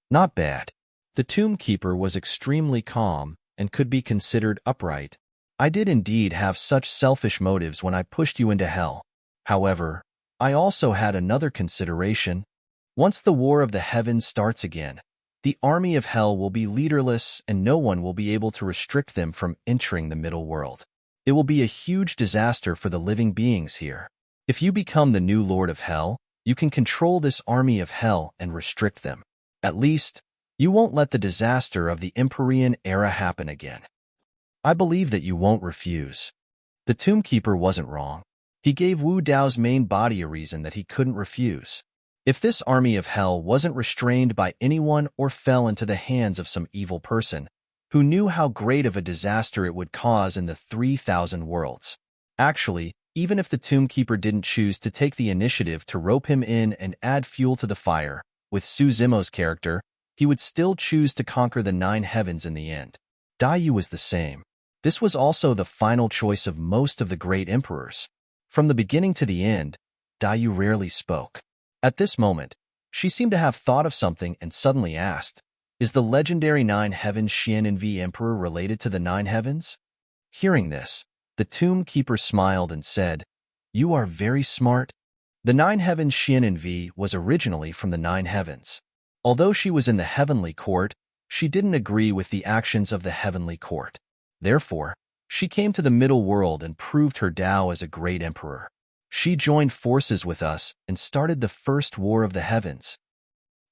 Not bad. The tomb keeper was extremely calm and could be considered upright. I did indeed have such selfish motives when I pushed you into hell. However, I also had another consideration. Once the war of the heavens starts again, the army of hell will be leaderless and no one will be able to restrict them from entering the middle world. It will be a huge disaster for the living beings here. If you become the new Lord of Hell, you can control this army of hell and restrict them. At least, you won't let the disaster of the Empyrean era happen again. I believe that you won't refuse. The tomb keeper wasn't wrong. He gave Wu Dao's main body a reason that he couldn't refuse. If this army of hell wasn't restrained by anyone or fell into the hands of some evil person, who knew how great of a disaster it would cause in the 3,000 worlds. Actually, even if the tomb keeper didn't choose to take the initiative to rope him in and add fuel to the fire, with Su Zimo's character, he would still choose to conquer the 9 heavens in the end. Daiyu was the same. This was also the final choice of most of the great emperors. From the beginning to the end, Daiyu rarely spoke. At this moment, she seemed to have thought of something and suddenly asked, "Is the legendary 9 heavens Xian'an Emperor related to the 9 heavens?" Hearing this, the tomb keeper smiled and said, "You are very smart." The 9 heavens Xian'an was originally from the 9 heavens. Although she was in the heavenly court, she didn't agree with the actions of the heavenly court. Therefore, she came to the middle world and proved her Tao as a great emperor. She joined forces with us and started the first war of the heavens.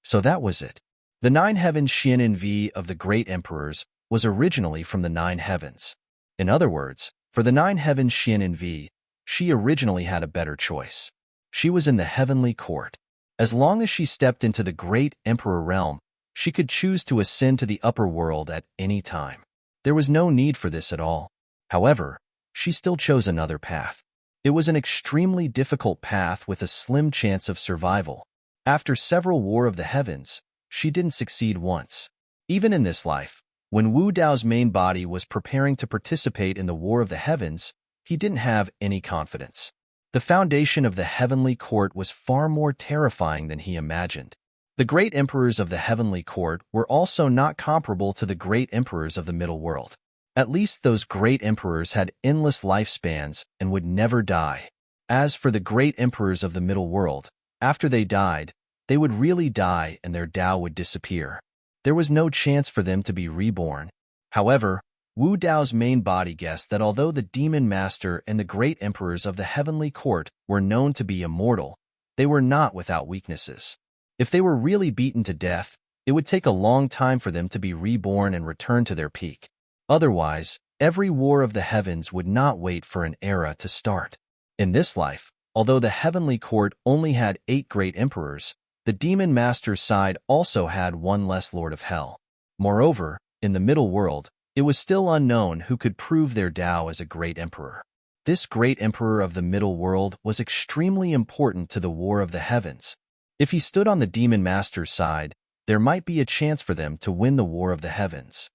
So that was it. The 9 heavens Xian'an of the great emperors was originally from the 9 heavens. In other words, for the 9 heavens Xian'an, she originally had a better choice. She was in the heavenly court. As long as she stepped into the great emperor realm, she could choose to ascend to the upper world at any time. There was no need for this at all. However, she still chose another path. It was an extremely difficult path with a slim chance of survival. After several War of the Heavens, she didn't succeed once. Even in this life, when Wu Dao's main body was preparing to participate in the War of the Heavens, he didn't have any confidence. The foundation of the heavenly court was far more terrifying than he imagined. The great emperors of the heavenly court were also not comparable to the great emperors of the middle world. At least those great emperors had endless lifespans and would never die. As for the great emperors of the middle world, after they died, they would really die and their Tao would disappear. There was no chance for them to be reborn. However, Wu Dao's main body guessed that although the demon master and the great emperors of the heavenly court were known to be immortal, they were not without weaknesses. If they were really beaten to death, it would take a long time for them to be reborn and return to their peak. Otherwise, every war of the heavens would not wait for an era to start. In this life, although the heavenly court only had 8 great emperors, the demon master's side also had 1 less lord of hell. Moreover, in the middle world, it was still unknown who could prove their Tao as a great emperor. This great emperor of the middle world was extremely important to the war of the heavens. If he stood on the demon master's side, there might be a chance for them to win the war of the heavens.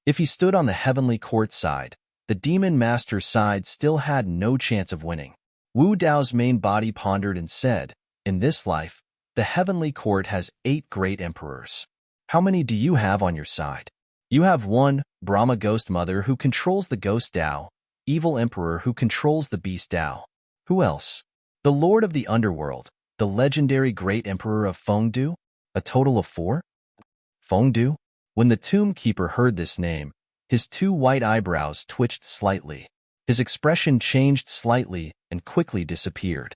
If he stood on the heavenly court side, the demon master's side still had no chance of winning. Wu Dao's main body pondered and said, "In this life, the heavenly court has 8 great emperors. How many do you have on your side?" "You have 1, Brahma Ghost Mother who controls the Ghost Tao, Evil Emperor who controls the Beast Tao. Who else?" "The Lord of the Underworld, the legendary Great Emperor of Fengdu, a total of 4? Fengdu? When the tomb keeper heard this name, his 2 white eyebrows twitched slightly. His expression changed slightly and quickly disappeared.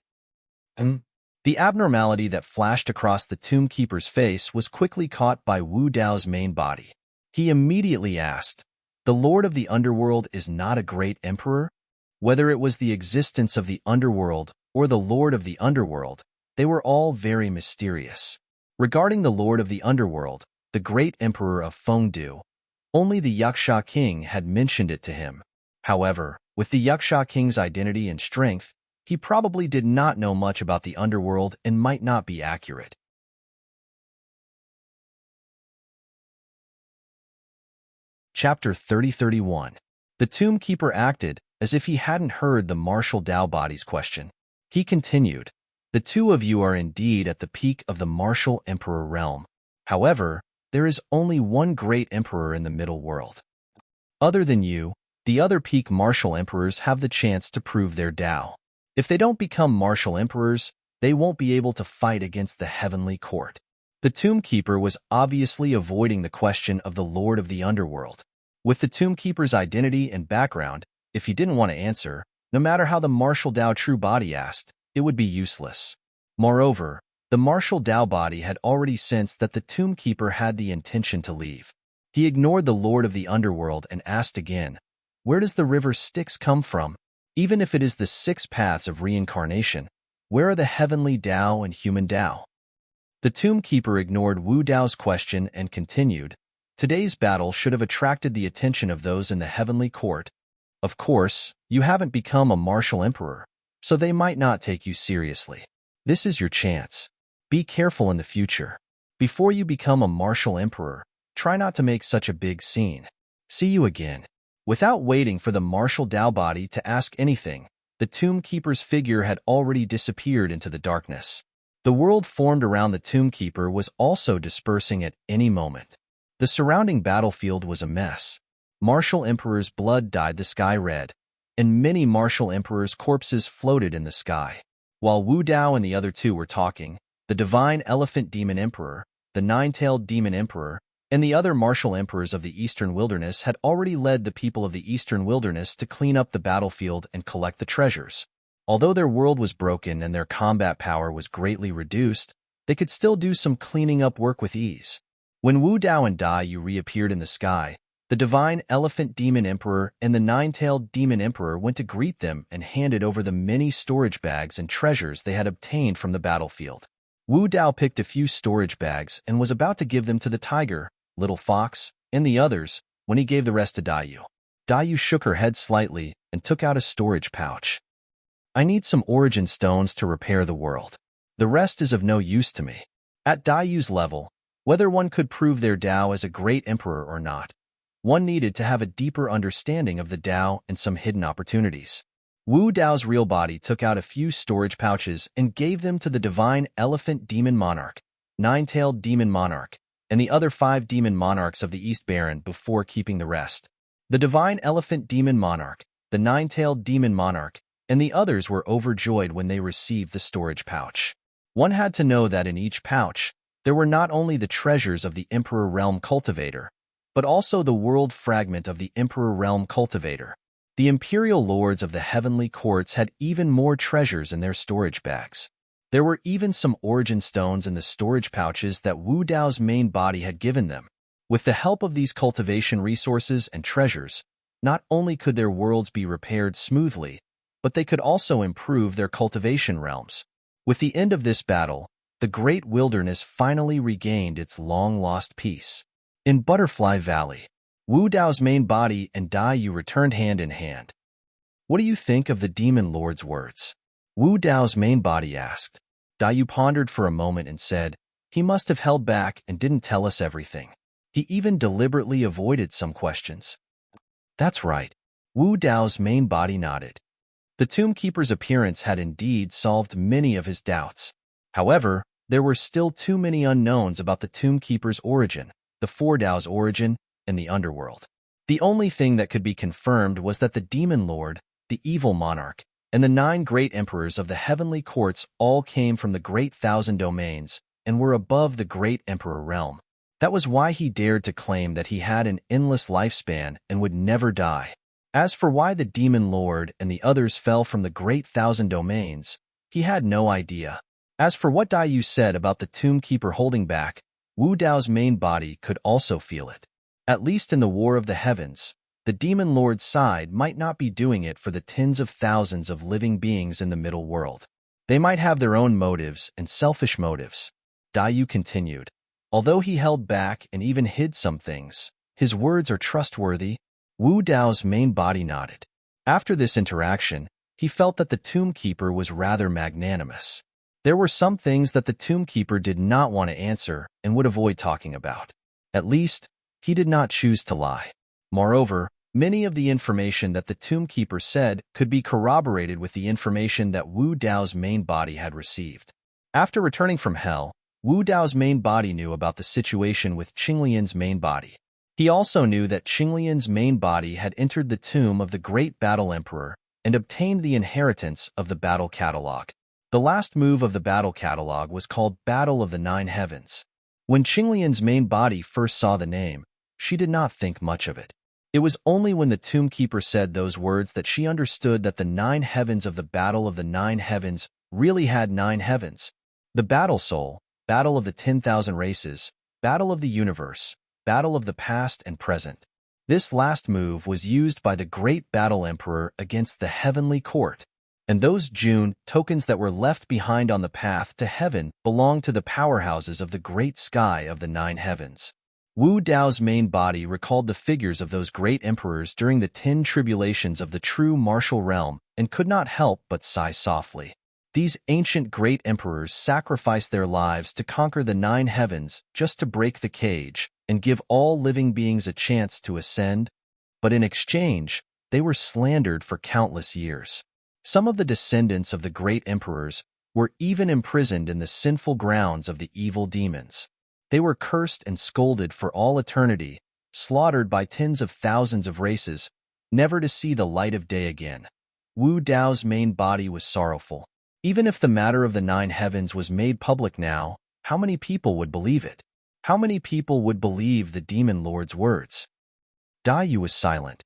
The abnormality that flashed across the tomb keeper's face was quickly caught by Wu Dao's main body. He immediately asked, "The Lord of the Underworld is not a great emperor?" Whether it was the existence of the underworld or the Lord of the Underworld, they were all very mysterious. Regarding the Lord of the Underworld, the great emperor of Fengdu, only the Yaksha king had mentioned it to him. However, with the Yaksha king's identity and strength, he probably did not know much about the underworld and might not be accurate. Chapter 30-31. The tomb keeper acted as if he hadn't heard the martial Tao body's question. He continued, "The 2 of you are indeed at the peak of the martial emperor realm. However, there is only one great emperor in the middle world. Other than you, the other peak martial emperors have the chance to prove their Tao. If they don't become martial emperors, they won't be able to fight against the heavenly court. The Tomb Keeper was obviously avoiding the question of the Lord of the Underworld. With the Tomb Keeper's identity and background, if he didn't want to answer, no matter how the martial Tao true body asked, it would be useless. Moreover, the martial Tao body had already sensed that the Tomb Keeper had the intention to leave. He ignored the Lord of the Underworld and asked again, "Where does the river Styx come from? Even if it is the 6 paths of reincarnation, where are the heavenly Tao and human Tao?" The Tomb Keeper ignored Wu Dao's question and continued, "Today's battle should have attracted the attention of those in the heavenly court. Of course, you haven't become a martial emperor, so they might not take you seriously. This is your chance. Be careful in the future. Before you become a martial emperor, try not to make such a big scene. See you again." Without waiting for the martial Tao body to ask anything, the Tomb Keeper's figure had already disappeared into the darkness. The world formed around the Tomb Keeper was also dispersing at any moment. The surrounding battlefield was a mess. Martial emperors' blood dyed the sky red, and many martial emperors' corpses floated in the sky. While Wu Dao and the other two were talking, the divine elephant demon emperor, the nine-tailed demon emperor, and the other martial emperors of the Eastern Wilderness had already led the people of the Eastern Wilderness to clean up the battlefield and collect the treasures. Although their world was broken and their combat power was greatly reduced, they could still do some cleaning up work with ease. When Wu Dao and Dai Yu reappeared in the sky, the divine elephant demon emperor and the nine-tailed demon emperor went to greet them and handed over the many storage bags and treasures they had obtained from the battlefield. Wu Dao picked a few storage bags and was about to give them to the tiger, little fox, and the others when he gave the rest to Dai Yu. Dai Yu shook her head slightly and took out a storage pouch. "I need some origin stones to repair the world. The rest is of no use to me." At Dai Yu's level, whether one could prove their Tao as a great emperor or not, one needed to have a deeper understanding of the Tao and some hidden opportunities. Wu Dao's real body took out a few storage pouches and gave them to the divine elephant demon monarch, nine-tailed demon monarch, and the other 5 demon monarchs of the East Baron before keeping the rest. The divine elephant demon monarch, the nine-tailed demon monarch, and the others were overjoyed when they received the storage pouch. One had to know that in each pouch, there were not only the treasures of the Emperor Realm Cultivator, but also the world fragment of the Emperor Realm Cultivator. The imperial lords of the heavenly courts had even more treasures in their storage bags. There were even some origin stones in the storage pouches that Wu Dao's main body had given them. With the help of these cultivation resources and treasures, not only could their worlds be repaired smoothly, but they could also improve their cultivation realms. With the end of this battle, the great wilderness finally regained its long-lost peace. In Butterfly Valley, Wu Dao's main body and Dai Yu returned hand in hand. "What do you think of the Demon Lord's words?" Wu Dao's main body asked. Dai Yu pondered for a moment and said, "He must have held back and didn't tell us everything. He even deliberately avoided some questions." "That's right." Wu Dao's main body nodded. The Tomb Keeper's appearance had indeed solved many of his doubts. However, there were still too many unknowns about the Tomb Keeper's origin, the Four Dao's origin, and the underworld. The only thing that could be confirmed was that the Demon Lord, the Evil Monarch, and the 9 great emperors of the heavenly courts all came from the Great Thousand Domains and were above the Great Emperor Realm. That was why he dared to claim that he had an endless lifespan and would never die. As for why the Demon Lord and the others fell from the Great Thousand Domains, he had no idea. As for what Dai Yu said about the Tomb Keeper holding back, Wu Dao's main body could also feel it. At least in the War of the Heavens, the Demon Lord's side might not be doing it for the tens of thousands of living beings in the middle world. They might have their own motives and selfish motives. Dai Yu continued. Although he held back and even hid some things, his words are trustworthy. Wu Dao's main body nodded. After this interaction, he felt that the Tomb Keeper was rather magnanimous. There were some things that the Tomb Keeper did not want to answer and would avoid talking about. At least, he did not choose to lie. Moreover, many of the information that the Tomb Keeper said could be corroborated with the information that Wu Dao's main body had received. After returning from hell, Wu Dao's main body knew about the situation with Qinglian's main body. He also knew that Qinglian's main body had entered the tomb of the great battle emperor and obtained the inheritance of the battle catalog. The last move of the battle catalog was called Battle of the Nine Heavens. When Qinglian's main body first saw the name, she did not think much of it. It was only when the tombkeeper said those words that she understood that the 9 heavens of the Battle of the 9 Heavens really had 9 heavens. The Battle Soul, Battle of the 10,000 Races, Battle of the Universe, Battle of the Past and Present. This last move was used by the great battle emperor against the heavenly court, and those June tokens that were left behind on the path to heaven belonged to the powerhouses of the great sky of the 9 heavens. Wu Dao's main body recalled the figures of those great emperors during the 10 tribulations of the true martial realm and could not help but sigh softly. These ancient great emperors sacrificed their lives to conquer the 9 heavens just to break the cage and give all living beings a chance to ascend, but in exchange, they were slandered for countless years. Some of the descendants of the great emperors were even imprisoned in the sinful grounds of the evil demons. They were cursed and scolded for all eternity, slaughtered by tens of thousands of races, never to see the light of day again. Wu Dao's main body was sorrowful. Even if the matter of the 9 heavens was made public now, how many people would believe it? How many people would believe the demon lord's words? Dayu was silent.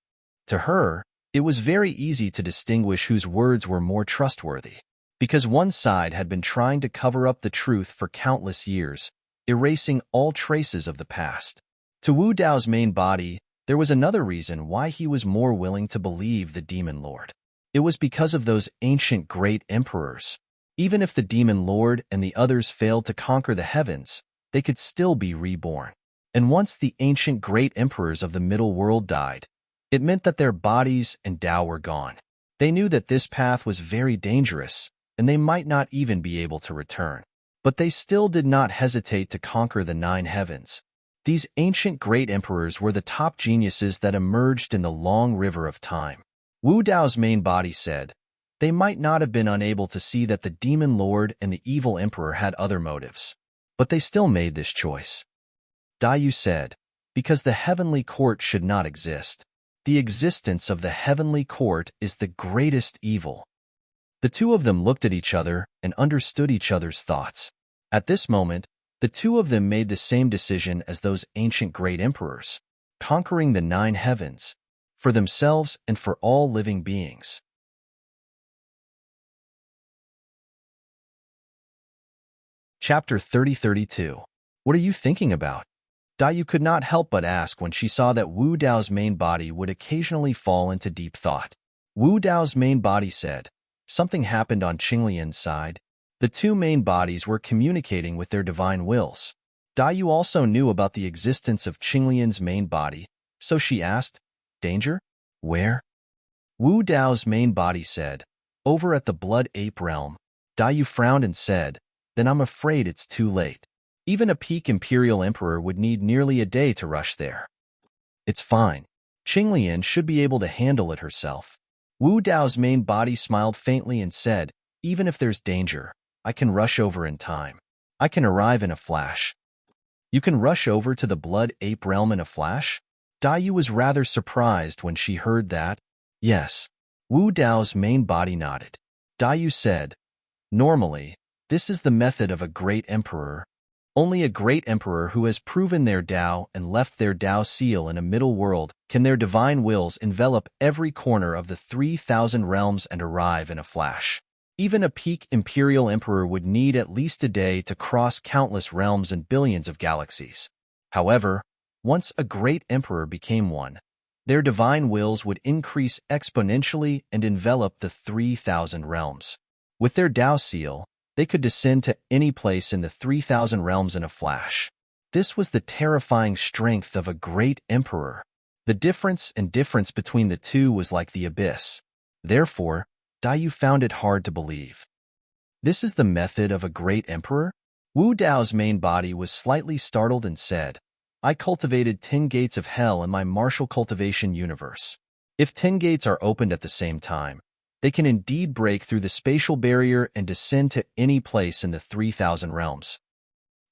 To her, it was very easy to distinguish whose words were more trustworthy, because one side had been trying to cover up the truth for countless years, erasing all traces of the past. To Wu Dao's main body, there was another reason why he was more willing to believe the demon lord. It was because of those ancient great emperors. Even if the demon lord and the others failed to conquer the heavens, they could still be reborn. And once the ancient great emperors of the middle world died, it meant that their bodies and Tao were gone. They knew that this path was very dangerous, and they might not even be able to return. But they still did not hesitate to conquer the 9 heavens. These ancient great emperors were the top geniuses that emerged in the long river of time. Wu Dao's main body said, they might not have been unable to see that the demon lord and the evil emperor had other motives, but they still made this choice. Dayu said, because the heavenly court should not exist. The existence of the heavenly court is the greatest evil. The two of them looked at each other and understood each other's thoughts. At this moment, the two of them made the same decision as those ancient great emperors, conquering the 9 heavens, for themselves and for all living beings. Chapter 30-32. What are you thinking about? Dayu could not help but ask when she saw that Wu Dao's main body would occasionally fall into deep thought. Wu Dao's main body said, something happened on Qinglian's side. The two main bodies were communicating with their divine wills. Dayu also knew about the existence of Qinglian's main body, so she asked, danger? Where? Wu Dao's main body said, over at the Blood Ape realm. Dayu frowned and said, then I'm afraid it's too late. Even a peak imperial emperor would need nearly a day to rush there. It's fine. Qinglian should be able to handle it herself. Wu Dao's main body smiled faintly and said, even if there's danger, I can rush over in time. I can arrive in a flash. You can rush over to the Blood Ape realm in a flash? Dayu was rather surprised when she heard that. Yes. Wu Dao's main body nodded. Dayu said, normally, this is the method of a great emperor. Only a great emperor who has proven their Tao and left their Tao seal in a middle world can their divine wills envelop every corner of the 3,000 realms and arrive in a flash. Even a peak imperial emperor would need at least a day to cross countless realms and billions of galaxies. However, once a great emperor became one, their divine wills would increase exponentially and envelop the 3,000 realms. With their Tao seal, they could descend to any place in the 3,000 realms in a flash. This was the terrifying strength of a great emperor. The difference between the two was like the abyss. Therefore, Dayu found it hard to believe. This is the method of a great emperor? Wu Dao's main body was slightly startled and said, I cultivated 10 gates of hell in my martial cultivation universe. If 10 gates are opened at the same time, they can indeed break through the spatial barrier and descend to any place in the 3,000 realms.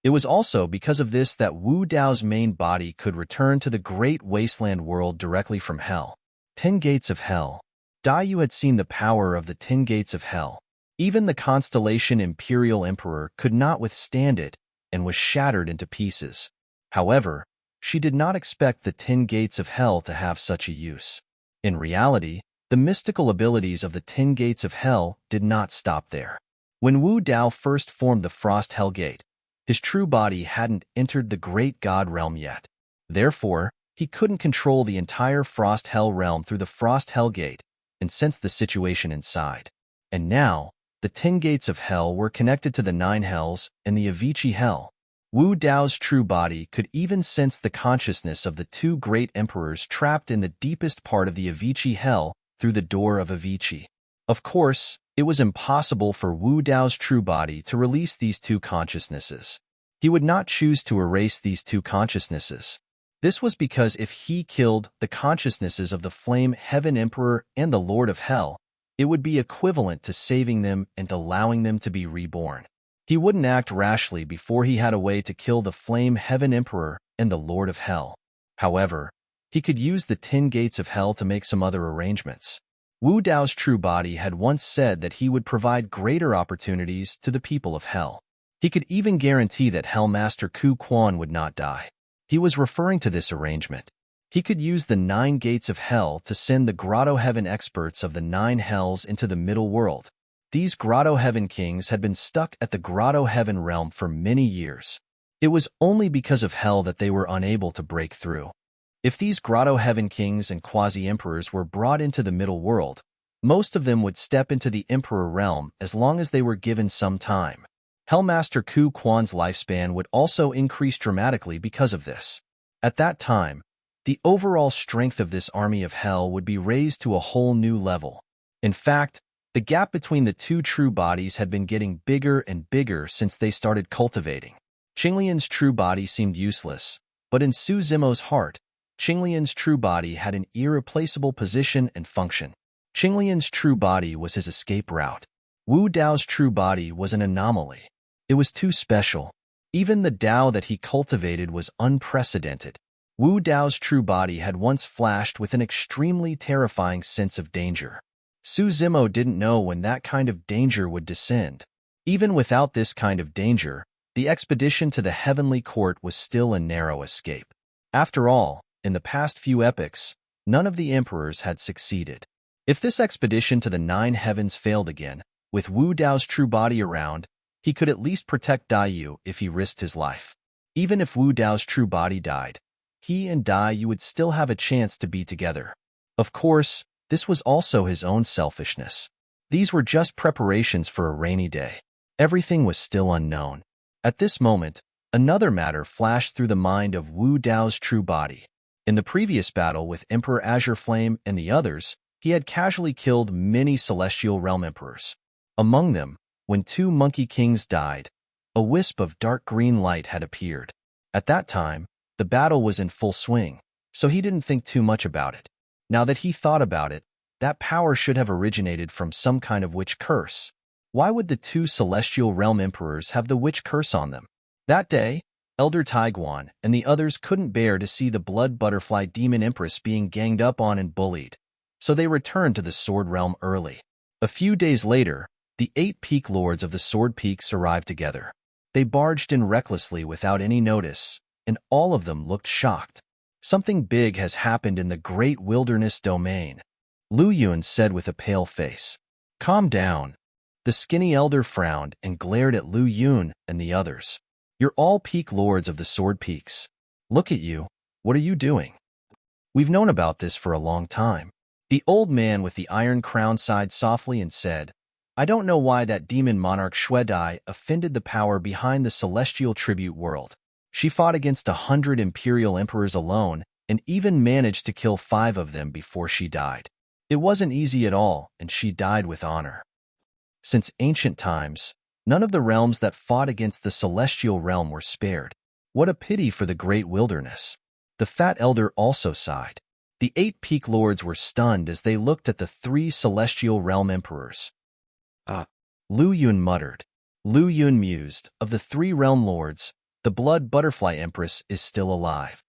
It was also because of this that Wu Dao's main body could return to the great wasteland world directly from hell. 10 Gates of Hell. Dai Yu had seen the power of the 10 Gates of Hell. Even the constellation Imperial Emperor could not withstand it and was shattered into pieces. However, she did not expect the 10 Gates of Hell to have such a use. In reality, the mystical abilities of the 10 Gates of Hell did not stop there. When Wu Dao first formed the Frost Hell Gate, his true body hadn't entered the Great God Realm yet. Therefore, he couldn't control the entire Frost Hell Realm through the Frost Hell Gate and sense the situation inside. And now, the 10 Gates of Hell were connected to the 9 Hells and the Avicii Hell. Wu Dao's true body could even sense the consciousness of the 2 great emperors trapped in the deepest part of the Avicii Hell through the door of Avicii. Of course, it was impossible for Wu Dao's true body to release these 2 consciousnesses. He would not choose to erase these 2 consciousnesses. This was because if he killed the consciousnesses of the Flame Heaven Emperor and the Lord of Hell, it would be equivalent to saving them and allowing them to be reborn. He wouldn't act rashly before he had a way to kill the Flame Heaven Emperor and the Lord of Hell. However, he could use the 10 Gates of Hell to make some other arrangements. Wu Dao's true body had once said that he would provide greater opportunities to the people of Hell. He could even guarantee that Hellmaster Ku Quan would not die. He was referring to this arrangement. He could use the 9 Gates of Hell to send the Grotto Heaven experts of the 9 Hells into the middle world. These Grotto Heaven kings had been stuck at the Grotto Heaven realm for many years. It was only because of Hell that they were unable to break through. If these Grotto Heaven kings and quasi-emperors were brought into the middle world, most of them would step into the Emperor realm as long as they were given some time. Hellmaster Ku Quan's lifespan would also increase dramatically because of this. At that time, the overall strength of this army of Hell would be raised to a whole new level. In fact, the gap between the 2 true bodies had been getting bigger and bigger since they started cultivating. Qinglian's true body seemed useless, but in Su Zimo's heart, Qinglian's true body had an irreplaceable position and function. Qinglian's true body was his escape route. Wu Dao's true body was an anomaly. It was too special. Even the Dao that he cultivated was unprecedented. Wu Dao's true body had once flashed with an extremely terrifying sense of danger. Su Zimo didn't know when that kind of danger would descend. Even without this kind of danger, the expedition to the Heavenly Court was still a narrow escape. After all, in the past few epochs, none of the emperors had succeeded. If this expedition to the 9 Heavens failed again, with Wu Dao's true body around, he could at least protect Dai Yu if he risked his life. Even if Wu Dao's true body died, he and Dai Yu would still have a chance to be together. Of course, this was also his own selfishness. These were just preparations for a rainy day. Everything was still unknown. At this moment, another matter flashed through the mind of Wu Dao's true body. In the previous battle with Emperor Azure Flame and the others, he had casually killed many celestial realm emperors. Among them, when 2 monkey kings died, a wisp of dark green light had appeared. At that time, the battle was in full swing, so he didn't think too much about it. Now that he thought about it, that power should have originated from some kind of witch curse. Why would the 2 celestial realm emperors have the witch curse on them? That day, Elder Taiguan and the others couldn't bear to see the blood butterfly demon empress being ganged up on and bullied, so they returned to the Sword Realm early. A few days later, the 8 peak lords of the Sword Peaks arrived together. They barged in recklessly without any notice, and all of them looked shocked. Something big has happened in the Great Wilderness Domain, Lu Yun said with a pale face. Calm down. The skinny elder frowned and glared at Lu Yun and the others. You're all peak lords of the Sword Peaks. Look at you. What are you doing? We've known about this for a long time. The old man with the iron crown sighed softly and said, I don't know why that demon monarch Xuedai offended the power behind the celestial tribute world. She fought against 100 imperial emperors alone and even managed to kill 5 of them before she died. It wasn't easy at all, and she died with honor. Since ancient times, none of the realms that fought against the celestial realm were spared. What a pity for the great wilderness. The fat elder also sighed. The 8 peak lords were stunned as they looked at the 3 celestial realm emperors. Lu Yun muttered. Lu Yun mused, of the 3 realm lords, The blood butterfly empress is still alive.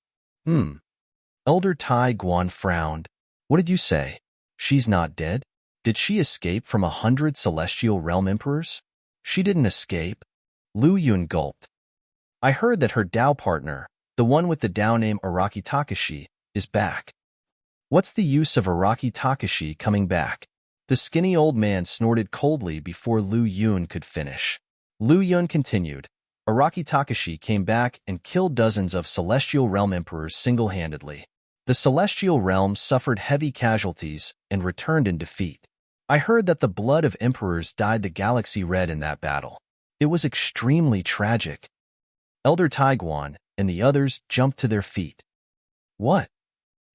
Hmm. Elder Tai Guan frowned. What did you say? She's not dead? Did she escape from 100 celestial realm emperors? She didn't escape. Lu Yun gulped. I heard that her Dao partner, the one with the Dao name Araki Takashi, is back. What's the use of Araki Takashi coming back? The skinny old man snorted coldly before Lu Yun could finish. Lu Yun continued. Araki Takashi came back and killed dozens of celestial realm emperors single-handedly. The celestial realm suffered heavy casualties and returned in defeat. I heard that the blood of emperors dyed the galaxy red in that battle. It was extremely tragic. Elder Taiguan and the others jumped to their feet. What?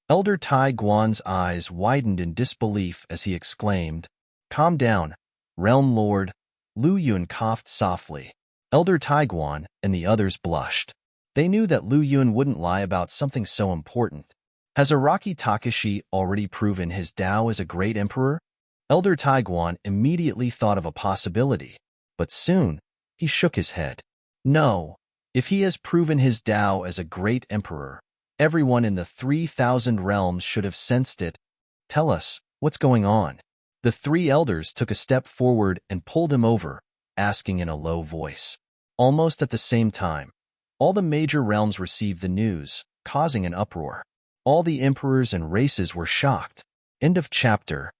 Elder Taiguan's eyes widened in disbelief as he exclaimed, Calm down, Realm Lord. Lu Yun coughed softly. Elder Taiguan and the others blushed. They knew that Lu Yun wouldn't lie about something so important. Has Araki Takashi already proven his Dao as a great emperor? Elder Taiguan immediately thought of a possibility, but soon he shook his head. No, if he has proven his Dao as a great emperor, everyone in the 3,000 realms should have sensed it. Tell us, what's going on? The three elders took a step forward and pulled him over, asking in a low voice. Almost at the same time, all the major realms received the news, causing an uproar. All the emperors and races were shocked. End of chapter.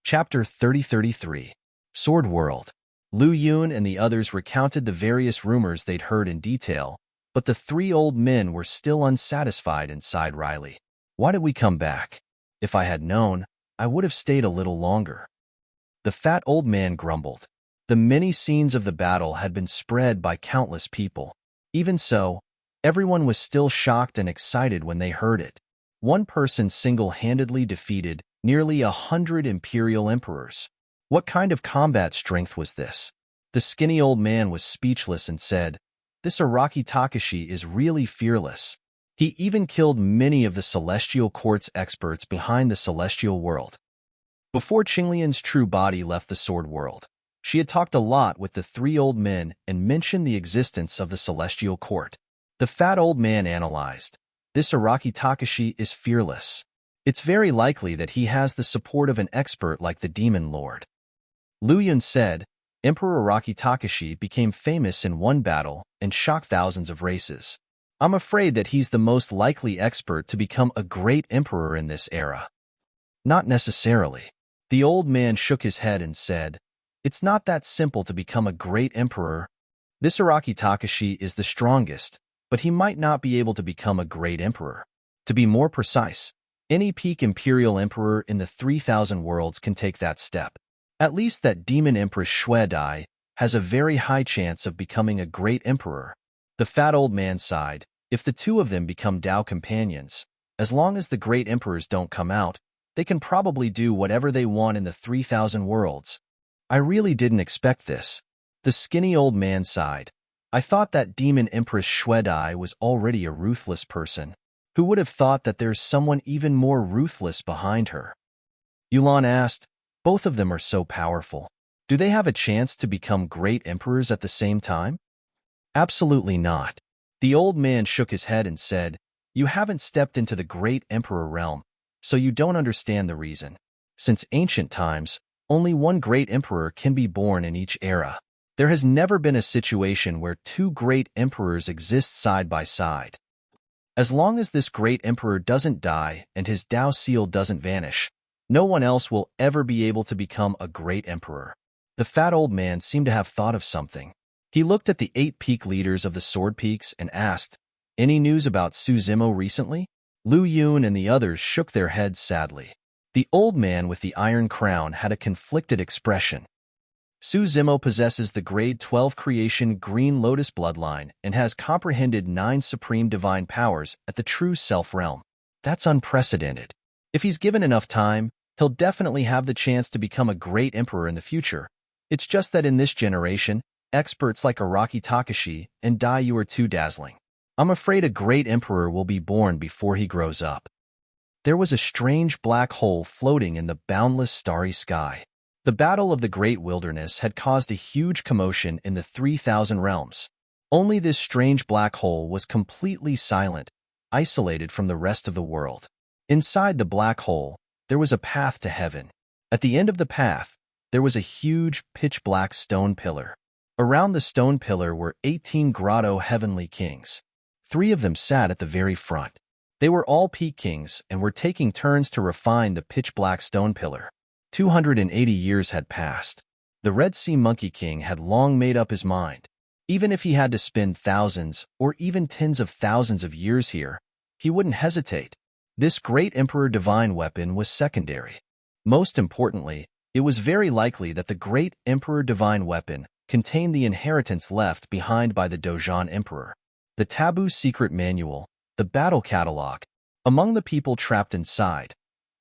Chapter 3033. Sword World. Lu Yun and the others recounted the various rumors they'd heard in detail, but the three old men were still unsatisfied and sighed Riley. Why did we come back? If I had known, I would have stayed a little longer. The fat old man grumbled. The many scenes of the battle had been spread by countless people. Even so, everyone was still shocked and excited when they heard it. One person single-handedly defeated nearly 100 imperial emperors. What kind of combat strength was this? The skinny old man was speechless and said, This Araki Takashi is really fearless. He even killed many of the Celestial Court's experts behind the Celestial World. Before Qinglian's true body left the Sword World, she had talked a lot with the three old men and mentioned the existence of the Celestial Court. The fat old man analyzed. This Araki Takashi is fearless. It's very likely that he has the support of an expert like the Demon Lord. Lu Yun said, Emperor Araki Takashi became famous in one battle and shocked thousands of races. I'm afraid that he's the most likely expert to become a great emperor in this era. Not necessarily. The old man shook his head and said, It's not that simple to become a great emperor. This Araki Takashi is the strongest, but he might not be able to become a great emperor. To be more precise, any peak imperial emperor in the 3,000 worlds can take that step. At least that demon empress Xue Dai has a very high chance of becoming a great emperor. The fat old man sighed. If the two of them become Dao companions, as long as the great emperors don't come out, they can probably do whatever they want in the 3,000 worlds. I really didn't expect this. The skinny old man sighed. I thought that demon empress Xue Dai was already a ruthless person. Who would have thought that there's someone even more ruthless behind her? Yulan asked, Both of them are so powerful. Do they have a chance to become great emperors at the same time? Absolutely not. The old man shook his head and said, You haven't stepped into the great emperor realm, so you don't understand the reason. Since ancient times, only one great emperor can be born in each era. There has never been a situation where two great emperors exist side by side. As long as this great emperor doesn't die and his Dao seal doesn't vanish, no one else will ever be able to become a great emperor. The fat old man seemed to have thought of something. He looked at the 8 peak leaders of the Sword Peaks and asked, Any news about Su Zimo recently? Lu Yun and the others shook their heads sadly. The old man with the iron crown had a conflicted expression. Su Zimo possesses the grade 12 creation Green Lotus bloodline and has comprehended 9 supreme divine powers at the true self realm. That's unprecedented. If he's given enough time, he'll definitely have the chance to become a great emperor in the future. It's just that in this generation, experts like Araki Takashi and Dai are too dazzling. I'm afraid a great emperor will be born before he grows up. There was a strange black hole floating in the boundless starry sky. The Battle of the Great Wilderness had caused a huge commotion in the 3,000 realms. Only this strange black hole was completely silent, isolated from the rest of the world. Inside the black hole, there was a path to heaven. At the end of the path, there was a huge, pitch-black stone pillar. Around the stone pillar were 18 grotto heavenly kings. 3 of them sat at the very front. They were all peak kings and were taking turns to refine the pitch-black stone pillar. 280 years had passed. The Red Sea Monkey King had long made up his mind. Even if he had to spend thousands or even tens of thousands of years here, he wouldn't hesitate. This great Emperor Divine weapon was secondary. Most importantly, it was very likely that the great Emperor Divine weapon contained the inheritance left behind by the Dojan Emperor. The Taboo Secret Manual, the Battle Catalog. Among the people trapped inside,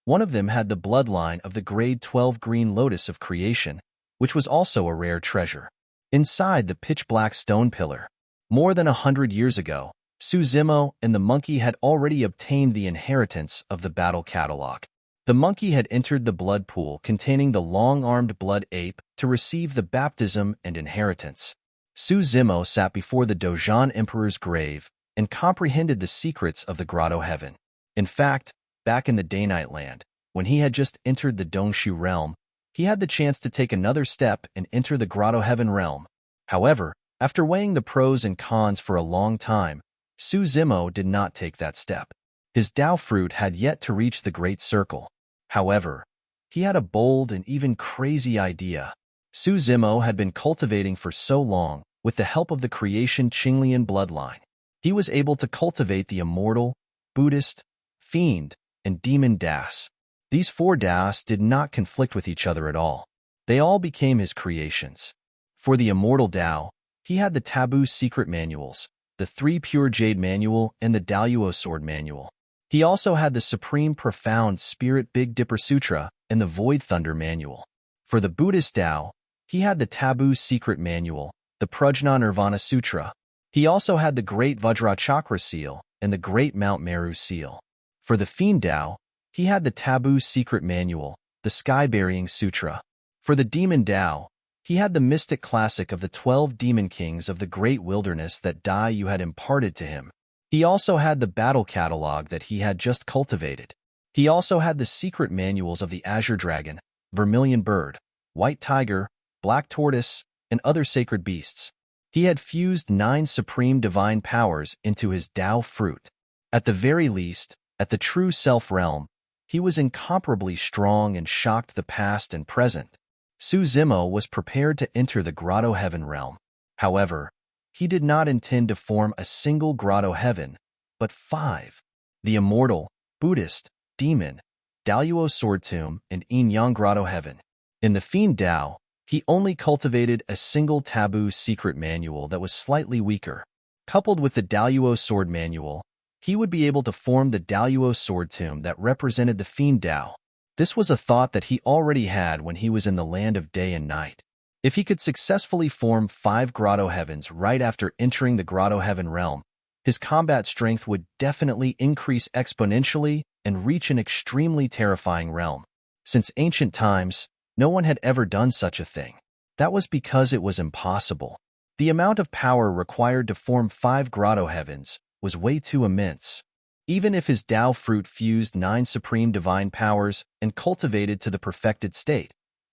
one of them had the bloodline of the Grade 12 Green Lotus of Creation, which was also a rare treasure. Inside the pitch-black stone pillar, more than 100 years ago, Suzimo and the monkey had already obtained the inheritance of the Battle Catalog. The monkey had entered the blood pool containing the long-armed blood ape to receive the baptism and inheritance. Suzimo sat before the Dojan Emperor's grave and comprehended the secrets of the Grotto Heaven. In fact, back in the Day-Night Land, when he had just entered the Dongshu realm, he had the chance to take another step and enter the Grotto Heaven realm. However, after weighing the pros and cons for a long time, Suzimo did not take that step. His Tao fruit had yet to reach the Great Circle. However, he had a bold and even crazy idea. Suzimo had been cultivating for so long with the help of the creation Qinglian bloodline. He was able to cultivate the immortal, Buddhist, fiend, and demon Das. These 4 Das did not conflict with each other at all. They all became his creations. For the immortal Tao, he had the Taboo Secret Manuals, the 3 Pure Jade Manual, and the Daluo Sword Manual. He also had the Supreme Profound Spirit Big Dipper Sutra and the Void Thunder Manual. For the Buddhist Tao, he had the Taboo Secret Manual, the Prajna Nirvana Sutra. He also had the Great Vajrachakra Seal and the Great Mount Meru Seal. For the Fiend Tao, he had the Taboo Secret Manual, the Sky-Burying Sutra. For the Demon Tao, he had the Mystic Classic of the 12 Demon Kings of the Great Wilderness that Dai Yu had imparted to him. He also had the Battle Catalog that he had just cultivated. He also had the secret manuals of the Azure Dragon, Vermilion Bird, White Tiger, Black Tortoise, and other sacred beasts. He had fused 9 supreme divine powers into his Tao fruit. At the very least, at the true self realm, he was incomparably strong and shocked the past and present. Suzimo was prepared to enter the Grotto Heaven realm. However, he did not intend to form a single Grotto Heaven, but 5. The immortal, Buddhist, demon, Daluo Sword Tomb, and Yin Yang Grotto Heaven. In the Fiend Tao, he only cultivated a single Taboo Secret Manual that was slightly weaker. Coupled with the Daluo Sword Manual, he would be able to form the Daluo Sword Tomb that represented the Fiend Tao. This was a thought that he already had when he was in the land of day and night. If he could successfully form 5 Grotto Heavens right after entering the Grotto Heaven realm, his combat strength would definitely increase exponentially and reach an extremely terrifying realm. Since ancient times, no one had ever done such a thing. That was because it was impossible. The amount of power required to form 5 Grotto Heavens was way too immense. Even if his Tao fruit fused 9 supreme divine powers and cultivated to the perfected state,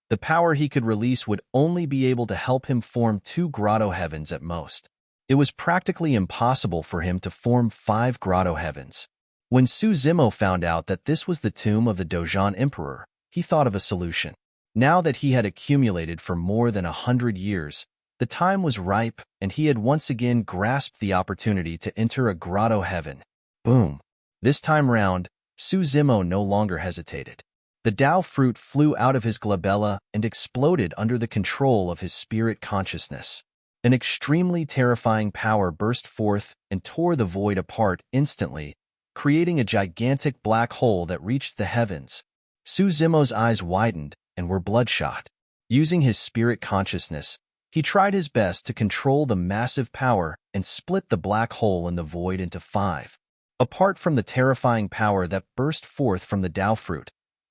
the power he could release would only be able to help him form 2 Grotto Heavens at most. It was practically impossible for him to form 5 Grotto Heavens. When Suzimo found out that this was the tomb of the Dojan Emperor, he thought of a solution. Now that he had accumulated for more than 100 years, the time was ripe and he had once again grasped the opportunity to enter a Grotto Heaven. Boom! This time round, Suzimo no longer hesitated. The Tao fruit flew out of his glabella and exploded under the control of his spirit consciousness. An extremely terrifying power burst forth and tore the void apart instantly, creating a gigantic black hole that reached the heavens. Suzimo's eyes widened and were bloodshot. Using his spirit consciousness, he tried his best to control the massive power and split the black hole in the void into 5. Apart from the terrifying power that burst forth from the Tao fruit,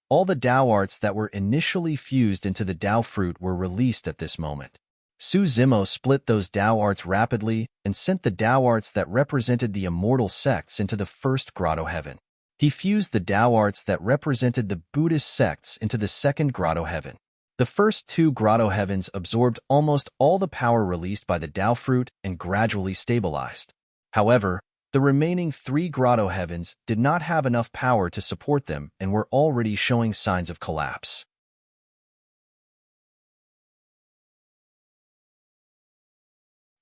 All the Tao arts that were initially fused into the Tao fruit were released at this moment. Su Zimo split those Tao arts rapidly and sent the Tao arts that represented the immortal sects into the first grotto heaven. He fused the Tao arts that represented the Buddhist sects into the second grotto heaven. The first two grotto heavens absorbed almost all the power released by the Tao fruit and gradually stabilized. However, the remaining three grotto heavens did not have enough power to support them and were already showing signs of collapse.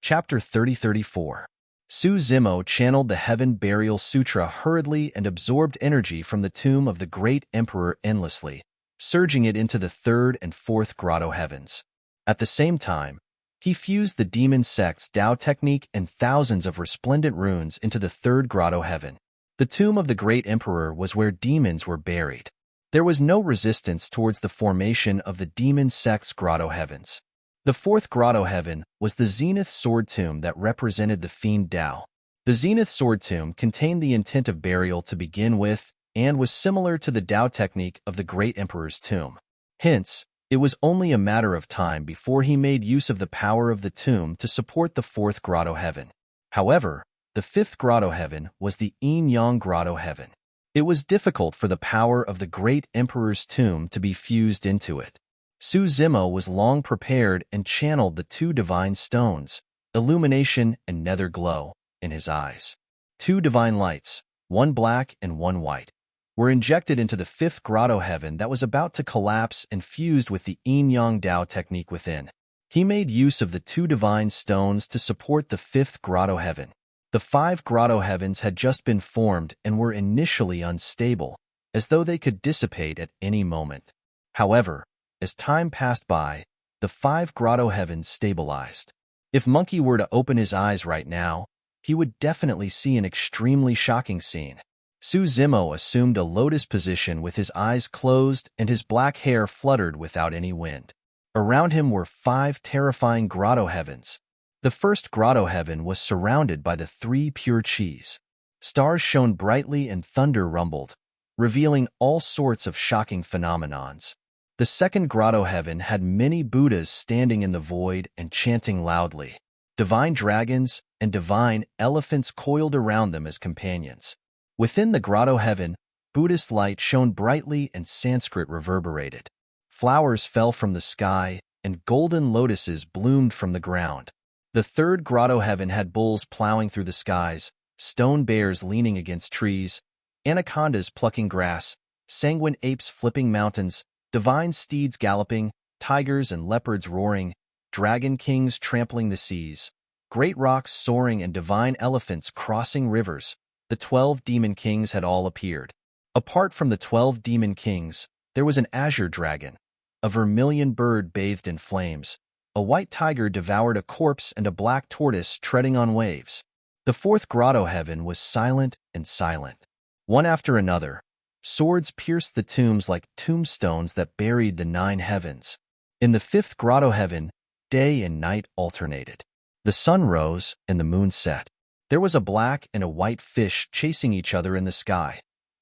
Chapter 30-34. Su Zimo channeled the Heaven Burial Sutra hurriedly and absorbed energy from the tomb of the great emperor endlessly, surging it into the third and fourth grotto heavens. At the same time, he fused the demon sect's Tao technique and thousands of resplendent runes into the third grotto heaven. The tomb of the great emperor was where demons were buried. There was no resistance towards the formation of the demon sect's grotto heavens. The fourth grotto heaven was the Zenith Sword Tomb that represented the Fiend Tao. The Zenith Sword Tomb contained the intent of burial to begin with and was similar to the Tao technique of the great emperor's tomb. Hence, it was only a matter of time before he made use of the power of the tomb to support the fourth grotto heaven. However, the fifth grotto heaven was the Yin-Yang grotto heaven. It was difficult for the power of the great emperor's tomb to be fused into it. Su Zimo was long prepared and channeled the two divine stones, illumination and nether glow, in his eyes. Two divine lights, one black and one white, were injected into the fifth grotto heaven that was about to collapse and fused with the Yin-Yang Tao technique within. He made use of the two divine stones to support the fifth grotto heaven. The five grotto heavens had just been formed and were initially unstable, as though they could dissipate at any moment. However, as time passed by, the five grotto heavens stabilized. If Monkey were to open his eyes right now, he would definitely see an extremely shocking scene. Su Zimo assumed a lotus position with his eyes closed and his black hair fluttered without any wind. Around him were five terrifying grotto heavens. The first grotto heaven was surrounded by the three pure chis. Stars shone brightly and thunder rumbled, revealing all sorts of shocking phenomenons. The second grotto heaven had many Buddhas standing in the void and chanting loudly. Divine dragons and divine elephants coiled around them as companions. Within the grotto heaven, Buddhist light shone brightly and Sanskrit reverberated. Flowers fell from the sky, and golden lotuses bloomed from the ground. The third grotto heaven had bulls plowing through the skies, stone bears leaning against trees, anacondas plucking grass, sanguine apes flipping mountains, divine steeds galloping, tigers and leopards roaring, dragon kings trampling the seas, great rocks soaring and divine elephants crossing rivers. The 12 demon kings had all appeared. Apart from the 12 demon kings, there was an azure dragon, a vermilion bird bathed in flames, a white tiger devoured a corpse, and a black tortoise treading on waves. The fourth grotto heaven was silent and silent. One after another, swords pierced the tombs like tombstones that buried the 9 heavens. In the fifth grotto heaven, day and night alternated. The sun rose and the moon set. There was a black and a white fish chasing each other in the sky.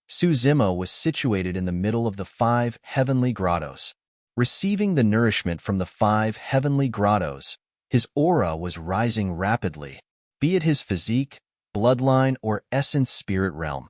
Su Zimo was situated in the middle of the 5 heavenly grottos. Receiving the nourishment from the 5 heavenly grottos, his aura was rising rapidly. Be it his physique, bloodline, or essence spirit realm,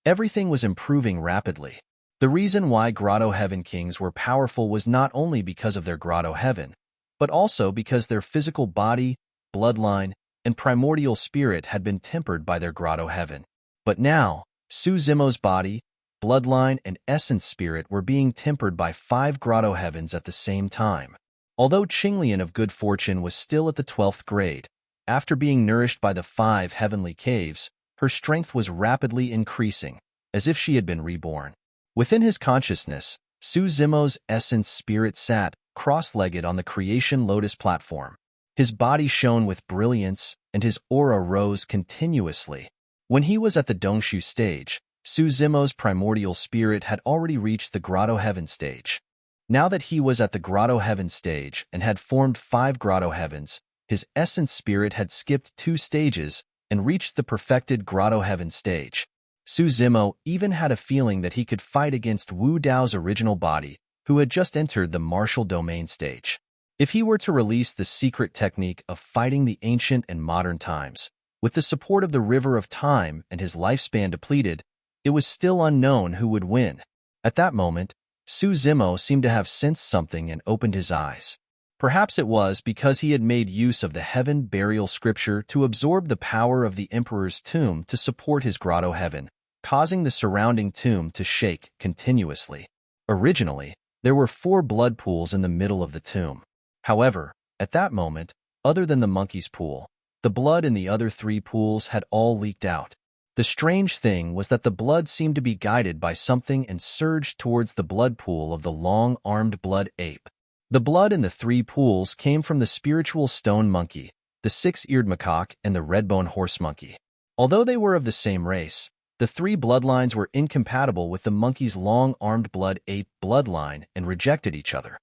everything was improving rapidly. The reason why grotto heaven kings were powerful was not only because of their grotto heaven, but also because their physical body, bloodline, and primordial spirit had been tempered by their grotto heaven. But now, Su Zimo's body, bloodline, and essence spirit were being tempered by 5 grotto heavens at the same time. Although Qinglian of good fortune was still at the 12th grade, after being nourished by the 5 heavenly caves, her strength was rapidly increasing, as if she had been reborn. Within his consciousness, Su Zimo's essence spirit sat, cross-legged on the creation lotus platform. His body shone with brilliance, and his aura rose continuously. When he was at the Dongshu stage, Su Zimo's primordial spirit had already reached the grotto heaven stage. Now that he was at the grotto heaven stage and had formed 5 grotto heavens, his essence spirit had skipped 2 stages and reached the perfected grotto heaven stage. Zimo even had a feeling that he could fight against Wu Dao's original body, who had just entered the martial domain stage. If he were to release the secret technique of fighting the ancient and modern times, with the support of the River of Time and his lifespan depleted, it was still unknown who would win. At that moment, Zimo seemed to have sensed something and opened his eyes. Perhaps it was because he had made use of the heaven burial scripture to absorb the power of the emperor's tomb to support his grotto heaven, causing the surrounding tomb to shake continuously. Originally, there were 4 blood pools in the middle of the tomb. However, at that moment, other than the monkey's pool, the blood in the other 3 pools had all leaked out. The strange thing was that the blood seemed to be guided by something and surged towards the blood pool of the long-armed blood ape. The blood in the 3 pools came from the spiritual stone monkey, the 6-eared macaque, and the red-bone horse monkey. Although they were of the same race, the 3 bloodlines were incompatible with the monkey's long-armed blood ape bloodline and rejected each other.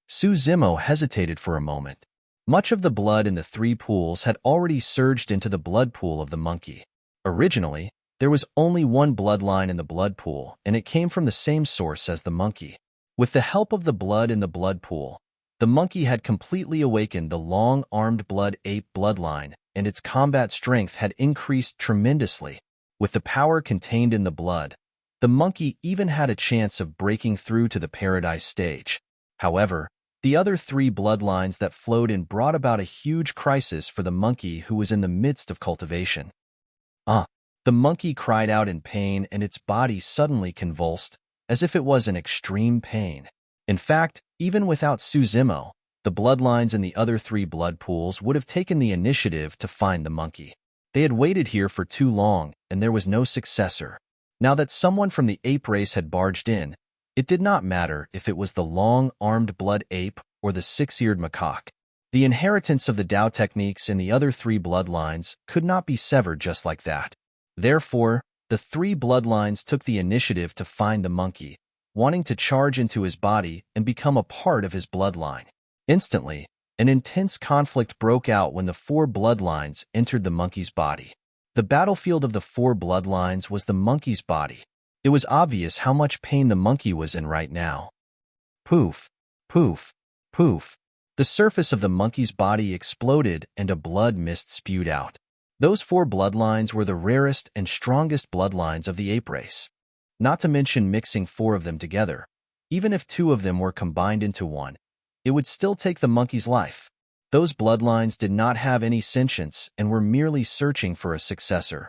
Zimo hesitated for a moment. Much of the blood in the 3 pools had already surged into the blood pool of the monkey. Originally, there was only one bloodline in the blood pool, and it came from the same source as the monkey. With the help of the blood in the blood pool, the monkey had completely awakened the long-armed blood ape bloodline, and its combat strength had increased tremendously. With the power contained in the blood, the monkey even had a chance of breaking through to the paradise stage. However, the other 3 bloodlines that flowed in brought about a huge crisis for the monkey who was in the midst of cultivation. The monkey cried out in pain, and its body suddenly convulsed, as if it was in extreme pain. In fact, even without Zimo, the bloodlines in the other 3 blood pools would have taken the initiative to find the monkey. They had waited here for too long, and there was no successor. Now that someone from the ape race had barged in, it did not matter if it was the long-armed blood ape or the 6-eared macaque. The inheritance of the Dao techniques in the other 3 bloodlines could not be severed just like that. Therefore, the 3 bloodlines took the initiative to find the monkey, wanting to charge into his body and become a part of his bloodline. Instantly, an intense conflict broke out when the 4 bloodlines entered the monkey's body. The battlefield of the 4 bloodlines was the monkey's body. It was obvious how much pain the monkey was in right now. Poof, poof, poof. The surface of the monkey's body exploded and a blood mist spewed out. Those 4 bloodlines were the rarest and strongest bloodlines of the ape race. Not to mention mixing 4 of them together. Even if 2 of them were combined into one, it would still take the monkey's life. Those bloodlines did not have any sentience and were merely searching for a successor.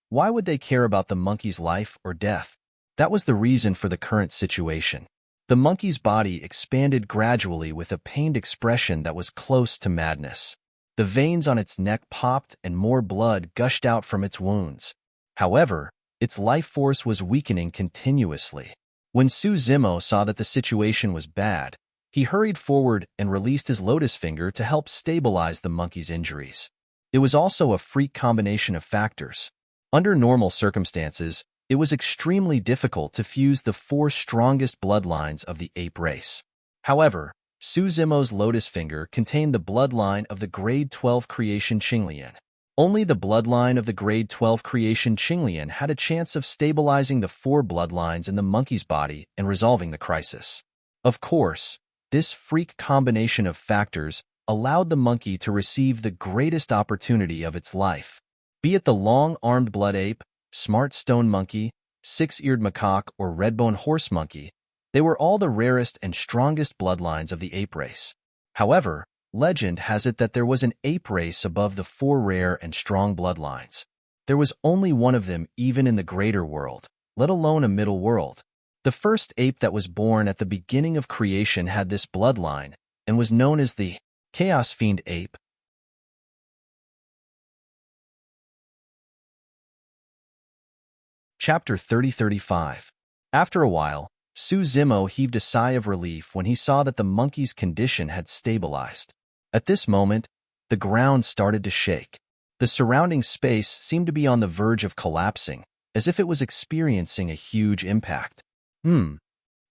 Why would they care about the monkey's life or death? That was the reason for the current situation. The monkey's body expanded gradually with a pained expression that was close to madness. The veins on its neck popped and more blood gushed out from its wounds. However, its life force was weakening continuously. When Zimo saw that the situation was bad, he hurried forward and released his lotus finger to help stabilize the monkey's injuries. It was also a freak combination of factors. Under normal circumstances, it was extremely difficult to fuse the 4 strongest bloodlines of the ape race. However, Zimo's lotus finger contained the bloodline of the grade 12 creation Qinglian. Only the bloodline of the grade 12 creation Qinglian had a chance of stabilizing the 4 bloodlines in the monkey's body and resolving the crisis. Of course, this freak combination of factors allowed the monkey to receive the greatest opportunity of its life. Be it the long-armed blood ape, smart stone monkey, 6-eared macaque, or red-bone horse monkey, they were all the rarest and strongest bloodlines of the ape race. However, legend has it that there was an ape race above the 4 rare and strong bloodlines. There was only one of them even in the greater world, let alone a middle world. The first ape that was born at the beginning of creation had this bloodline and was known as the Chaos Fiend ape. Chapter 30-35. After a while, Zimo heaved a sigh of relief when he saw that the monkey's condition had stabilized. At this moment, the ground started to shake. The surrounding space seemed to be on the verge of collapsing, as if it was experiencing a huge impact.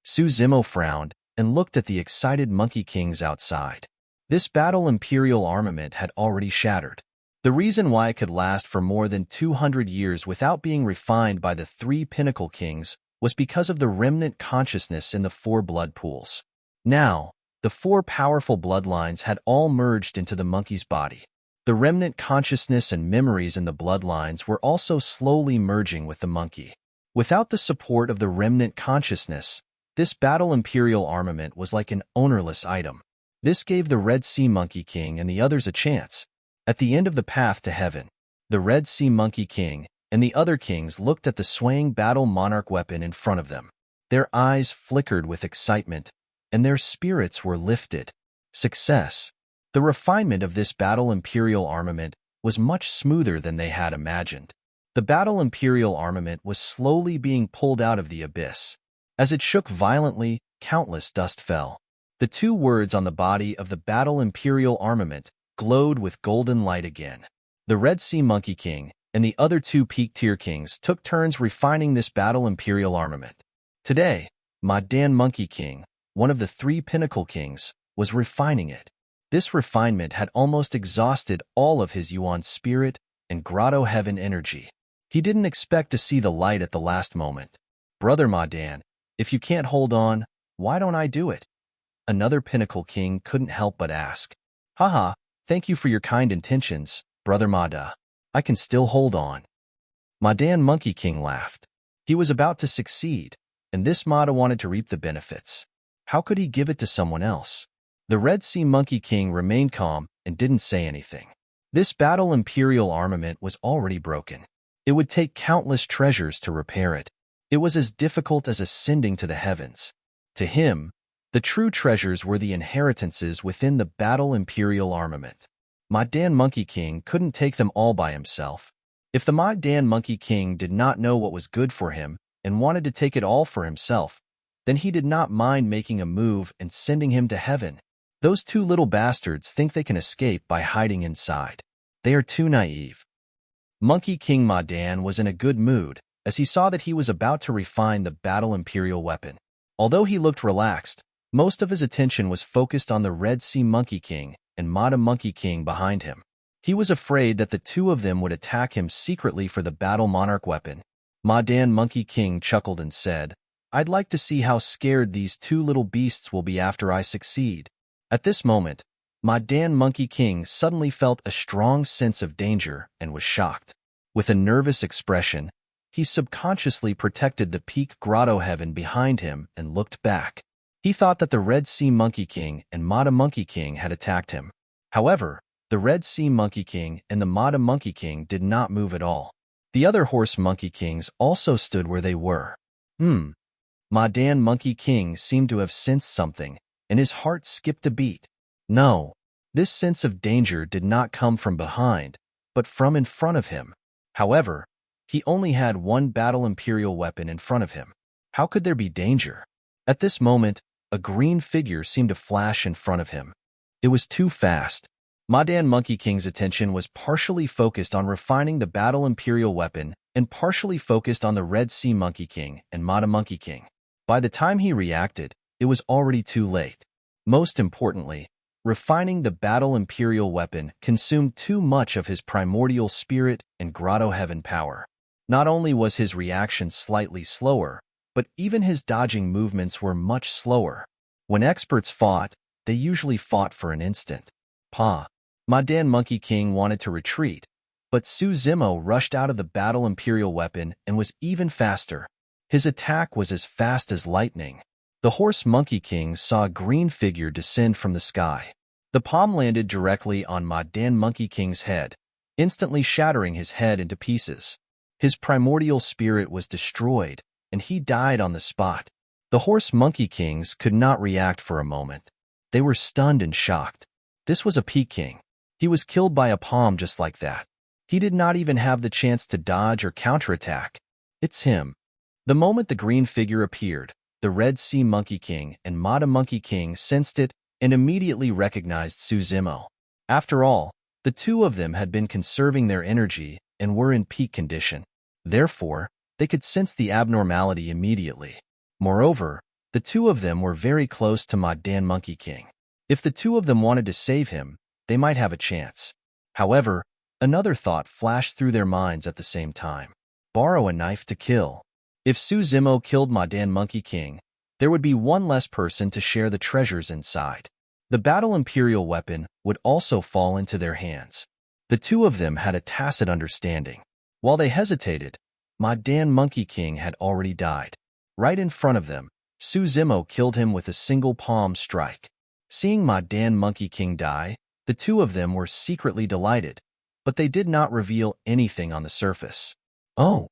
Zimo frowned and looked at the excited monkey kings outside. This battle imperial armament had already shattered. The reason why it could last for more than 200 years without being refined by the three pinnacle kings was because of the remnant consciousness in the four blood pools. Now, the four powerful bloodlines had all merged into the monkey's body. The remnant consciousness and memories in the bloodlines were also slowly merging with the monkey. Without the support of the remnant consciousness, this battle imperial armament was like an ownerless item. This gave the Red Sea Monkey King and the others a chance. At the end of the path to heaven, the Red Sea Monkey King and the other kings looked at the swaying battle monarch weapon in front of them. Their eyes flickered with excitement, and their spirits were lifted. Success. The refinement of this battle imperial armament was much smoother than they had imagined. The battle imperial armament was slowly being pulled out of the abyss. As it shook violently, countless dust fell. The two words on the body of the battle imperial armament glowed with golden light again. The Red Sea Monkey King and the other two peak-tier kings took turns refining this battle imperial armament. Today, Madan Monkey King, one of the three pinnacle kings, was refining it. This refinement had almost exhausted all of his Yuan spirit and grotto heaven energy. He didn't expect to see the light at the last moment. Brother Madan, if you can't hold on, why don't I do it? Another pinnacle king couldn't help but ask. Haha, thank you for your kind intentions, Brother Mada. I can still hold on. Madan Monkey King laughed. He was about to succeed, and this Mada wanted to reap the benefits. How could he give it to someone else? The Red Sea Monkey King remained calm and didn't say anything. This battle imperial armament was already broken. It would take countless treasures to repair it. It was as difficult as ascending to the heavens. To him, the true treasures were the inheritances within the battle imperial armament. Madan Monkey King couldn't take them all by himself. If the Madan Monkey King did not know what was good for him and wanted to take it all for himself, then he did not mind making a move and sending him to heaven. Those two little bastards think they can escape by hiding inside. They are too naive. Monkey King Madan was in a good mood as he saw that he was about to refine the battle imperial weapon. Although he looked relaxed, most of his attention was focused on the Red Sea Monkey King and Mada Monkey King behind him. He was afraid that the two of them would attack him secretly for the battle monarch weapon. Madan Monkey King chuckled and said, I'd like to see how scared these two little beasts will be after I succeed. At this moment, Madan Monkey King suddenly felt a strong sense of danger and was shocked. With a nervous expression, he subconsciously protected the peak grotto heaven behind him and looked back. He thought that the Red Sea Monkey King and Mada Monkey King had attacked him. However, the Red Sea Monkey King and the Mada Monkey King did not move at all. The other Horse Monkey Kings also stood where they were. Madan Monkey King seemed to have sensed something, and his heart skipped a beat. No, this sense of danger did not come from behind, but from in front of him. However, he only had one battle imperial weapon in front of him. How could there be danger? At this moment, a green figure seemed to flash in front of him. It was too fast. Madan Monkey King's attention was partially focused on refining the battle imperial weapon and partially focused on the Red Sea Monkey King and Mada Monkey King. By the time he reacted, it was already too late. Most importantly, refining the battle imperial weapon consumed too much of his primordial spirit and grotto heaven power. Not only was his reaction slightly slower, but even his dodging movements were much slower. When experts fought, they usually fought for an instant. Madan Monkey King wanted to retreat, but Su Zimo rushed out of the battle imperial weapon and was even faster. His attack was as fast as lightning. The Horse Monkey King saw a green figure descend from the sky. The palm landed directly on Madan Monkey King's head, instantly shattering his head into pieces. His primordial spirit was destroyed, and he died on the spot. The Horse Monkey Kings could not react for a moment. They were stunned and shocked. This was a Peak King. He was killed by a palm just like that. He did not even have the chance to dodge or counterattack. It's him. The moment the green figure appeared, the Red Sea Monkey King and Mada Monkey King sensed it and immediately recognized Su Zimo. After all, the two of them had been conserving their energy and were in peak condition. Therefore, they could sense the abnormality immediately. Moreover, the two of them were very close to Madan Monkey King. If the two of them wanted to save him, they might have a chance. However, Another thought flashed through their minds at the same time. Borrow a knife to kill. If Suzimo killed Madan Monkey King, there would be one less person to share the treasures inside. The battle imperial weapon would also fall into their hands. The two of them had a tacit understanding. While they hesitated, Madan Monkey King had already died. Right in front of them, Suzimo killed him with a single palm strike. Seeing Madan Monkey King die, the two of them were secretly delighted, but they did not reveal anything on the surface. Oh!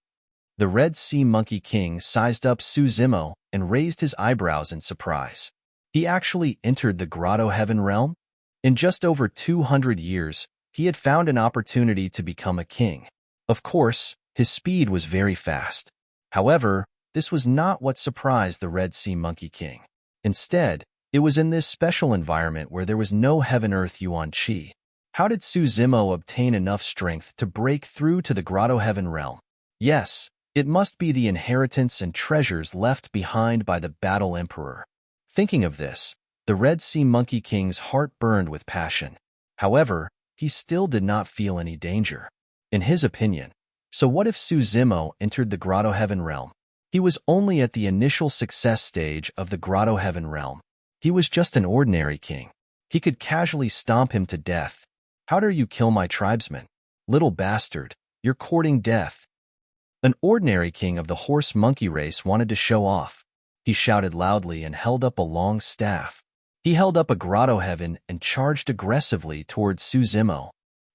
The Red Sea Monkey King sized up Suzimo and raised his eyebrows in surprise. He actually entered the Grotto Heaven realm? In just over 200 years, he had found an opportunity to become a king. Of course, his speed was very fast. However, this was not what surprised the Red Sea Monkey King. Instead, it was in this special environment where there was no Heaven-Earth Yuan Qi. How did Suzimo obtain enough strength to break through to the Grotto Heaven realm? Yes, it must be the inheritance and treasures left behind by the Battle Emperor. Thinking of this, the Red Sea Monkey King's heart burned with passion. However, he still did not feel any danger. In his opinion, so what if Suzimo entered the Grotto Heaven realm? He was only at the initial success stage of the Grotto Heaven realm. He was just an ordinary king. He could casually stomp him to death. How dare you kill my tribesmen? Little bastard, you're courting death. An ordinary king of the horse-monkey race wanted to show off. He shouted loudly and held up a long staff. He held up a Grotto Heaven and charged aggressively towards Suzimo.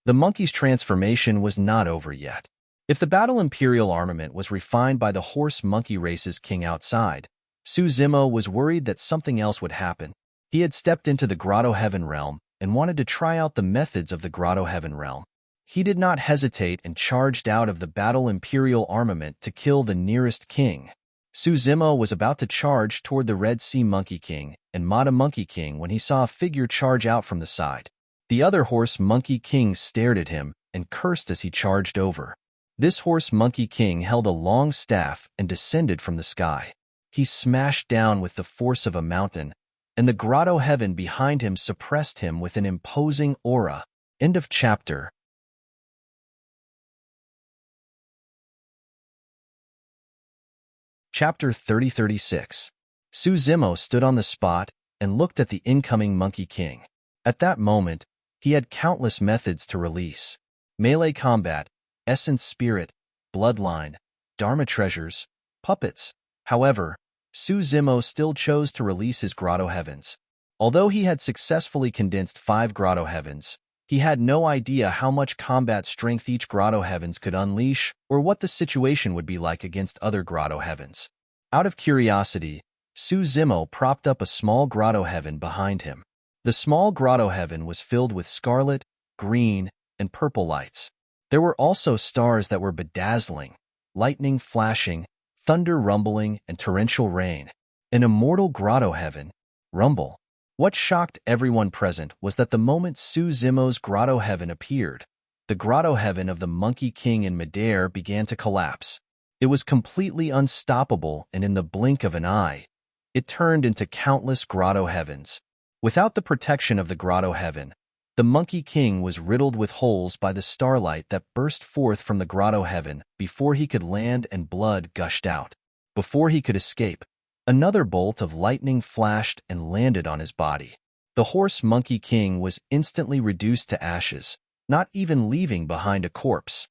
The monkey's transformation was not over yet. If the Battle Imperial armament was refined by the horse-monkey race's king outside, Suzimo was worried that something else would happen. He had stepped into the Grotto Heaven realm and wanted to try out the methods of the Grotto Heaven realm. He did not hesitate and charged out of the Battle Imperial armament to kill the nearest king. Suzimo was about to charge toward the Red Sea Monkey King and Mata Monkey King when he saw a figure charge out from the side. The other horse Monkey King stared at him and cursed as he charged over. This horse Monkey King held a long staff and descended from the sky. He smashed down with the force of a mountain, and the Grotto Heaven behind him suppressed him with an imposing aura. End of chapter. Chapter 30-36. Suzimo stood on the spot and looked at the incoming Monkey King. At that moment, he had countless methods to release. Melee combat, essence spirit, bloodline, dharma treasures, puppets. However, Suzimo still chose to release his Grotto Heavens. Although he had successfully condensed 5 Grotto Heavens, he had no idea how much combat strength each Grotto Heavens could unleash or what the situation would be like against other Grotto Heavens. Out of curiosity, Suzimo propped up a small Grotto Heaven behind him. The small Grotto Heaven was filled with scarlet, green, and purple lights. There were also stars that were bedazzling, lightning flashing, thunder rumbling, and torrential rain. An immortal Grotto Heaven. Rumble. What shocked everyone present was that the moment Suzimo's Grotto Heaven appeared, the Grotto Heaven of the Monkey King in midair began to collapse. It was completely unstoppable, and in the blink of an eye, it turned into countless Grotto Heavens. Without the protection of the Grotto Heaven, the Monkey King was riddled with holes by the starlight that burst forth from the Grotto Heaven before he could land, and blood gushed out. Before he could escape, another bolt of lightning flashed and landed on his body. The horse Monkey King was instantly reduced to ashes, not even leaving behind a corpse.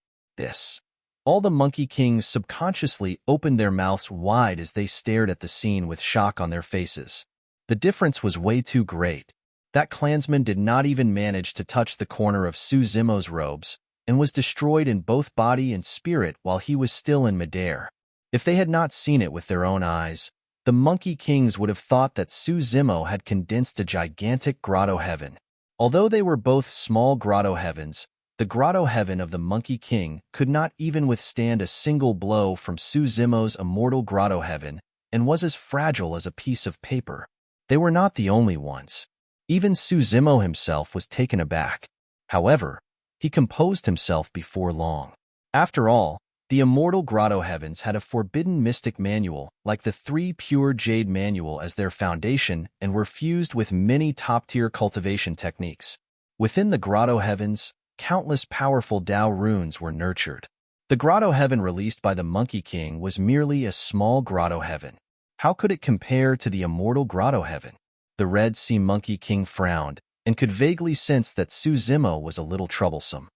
All the Monkey Kings subconsciously opened their mouths wide as they stared at the scene with shock on their faces. The difference was way too great. That clansman did not even manage to touch the corner of Suzimo's robes and was destroyed in both body and spirit while he was still in midair. If they had not seen it with their own eyes, the Monkey Kings would have thought that Suzimo had condensed a gigantic Grotto Heaven. Although they were both small Grotto Heavens, the Grotto Heaven of the Monkey King could not even withstand a single blow from Suzimo's immortal Grotto Heaven and was as fragile as a piece of paper. They were not the only ones. Even Suzimo himself was taken aback. However, he composed himself before long. After all, the immortal Grotto Heavens had a forbidden mystic manual like the 3 Pure Jade manual as their foundation and were fused with many top-tier cultivation techniques. Within the Grotto Heavens, countless powerful Tao runes were nurtured. The grotto heaven released by the Monkey King was merely a small grotto heaven. How could it compare to the immortal grotto heaven? The Red Sea Monkey King frowned and could vaguely sense that Suzimo was a little troublesome.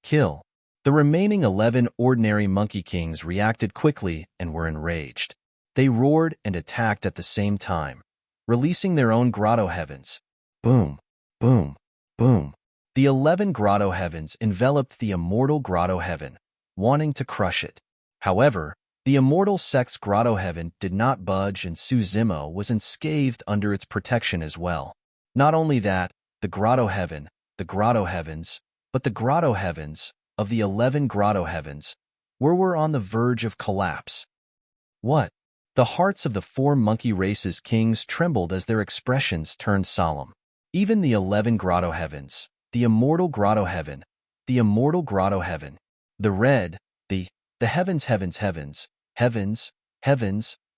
Kill. The remaining 11 ordinary Monkey Kings reacted quickly and were enraged. They roared and attacked at the same time, releasing their own grotto heavens. Boom, boom, boom. The 11 grotto heavens enveloped the immortal grotto heaven, wanting to crush it. However, the immortal sect's grotto heaven did not budge, and Suzimo was unscathed under its protection as well. Not only that, the grotto heavens, but the grotto heavens of the 11 grotto heavens were on the verge of collapse. What? The hearts of the 4 monkey race's kings trembled as their expressions turned solemn. Even the 11 grotto heavens, the immortal grotto heaven, the red, the heavens,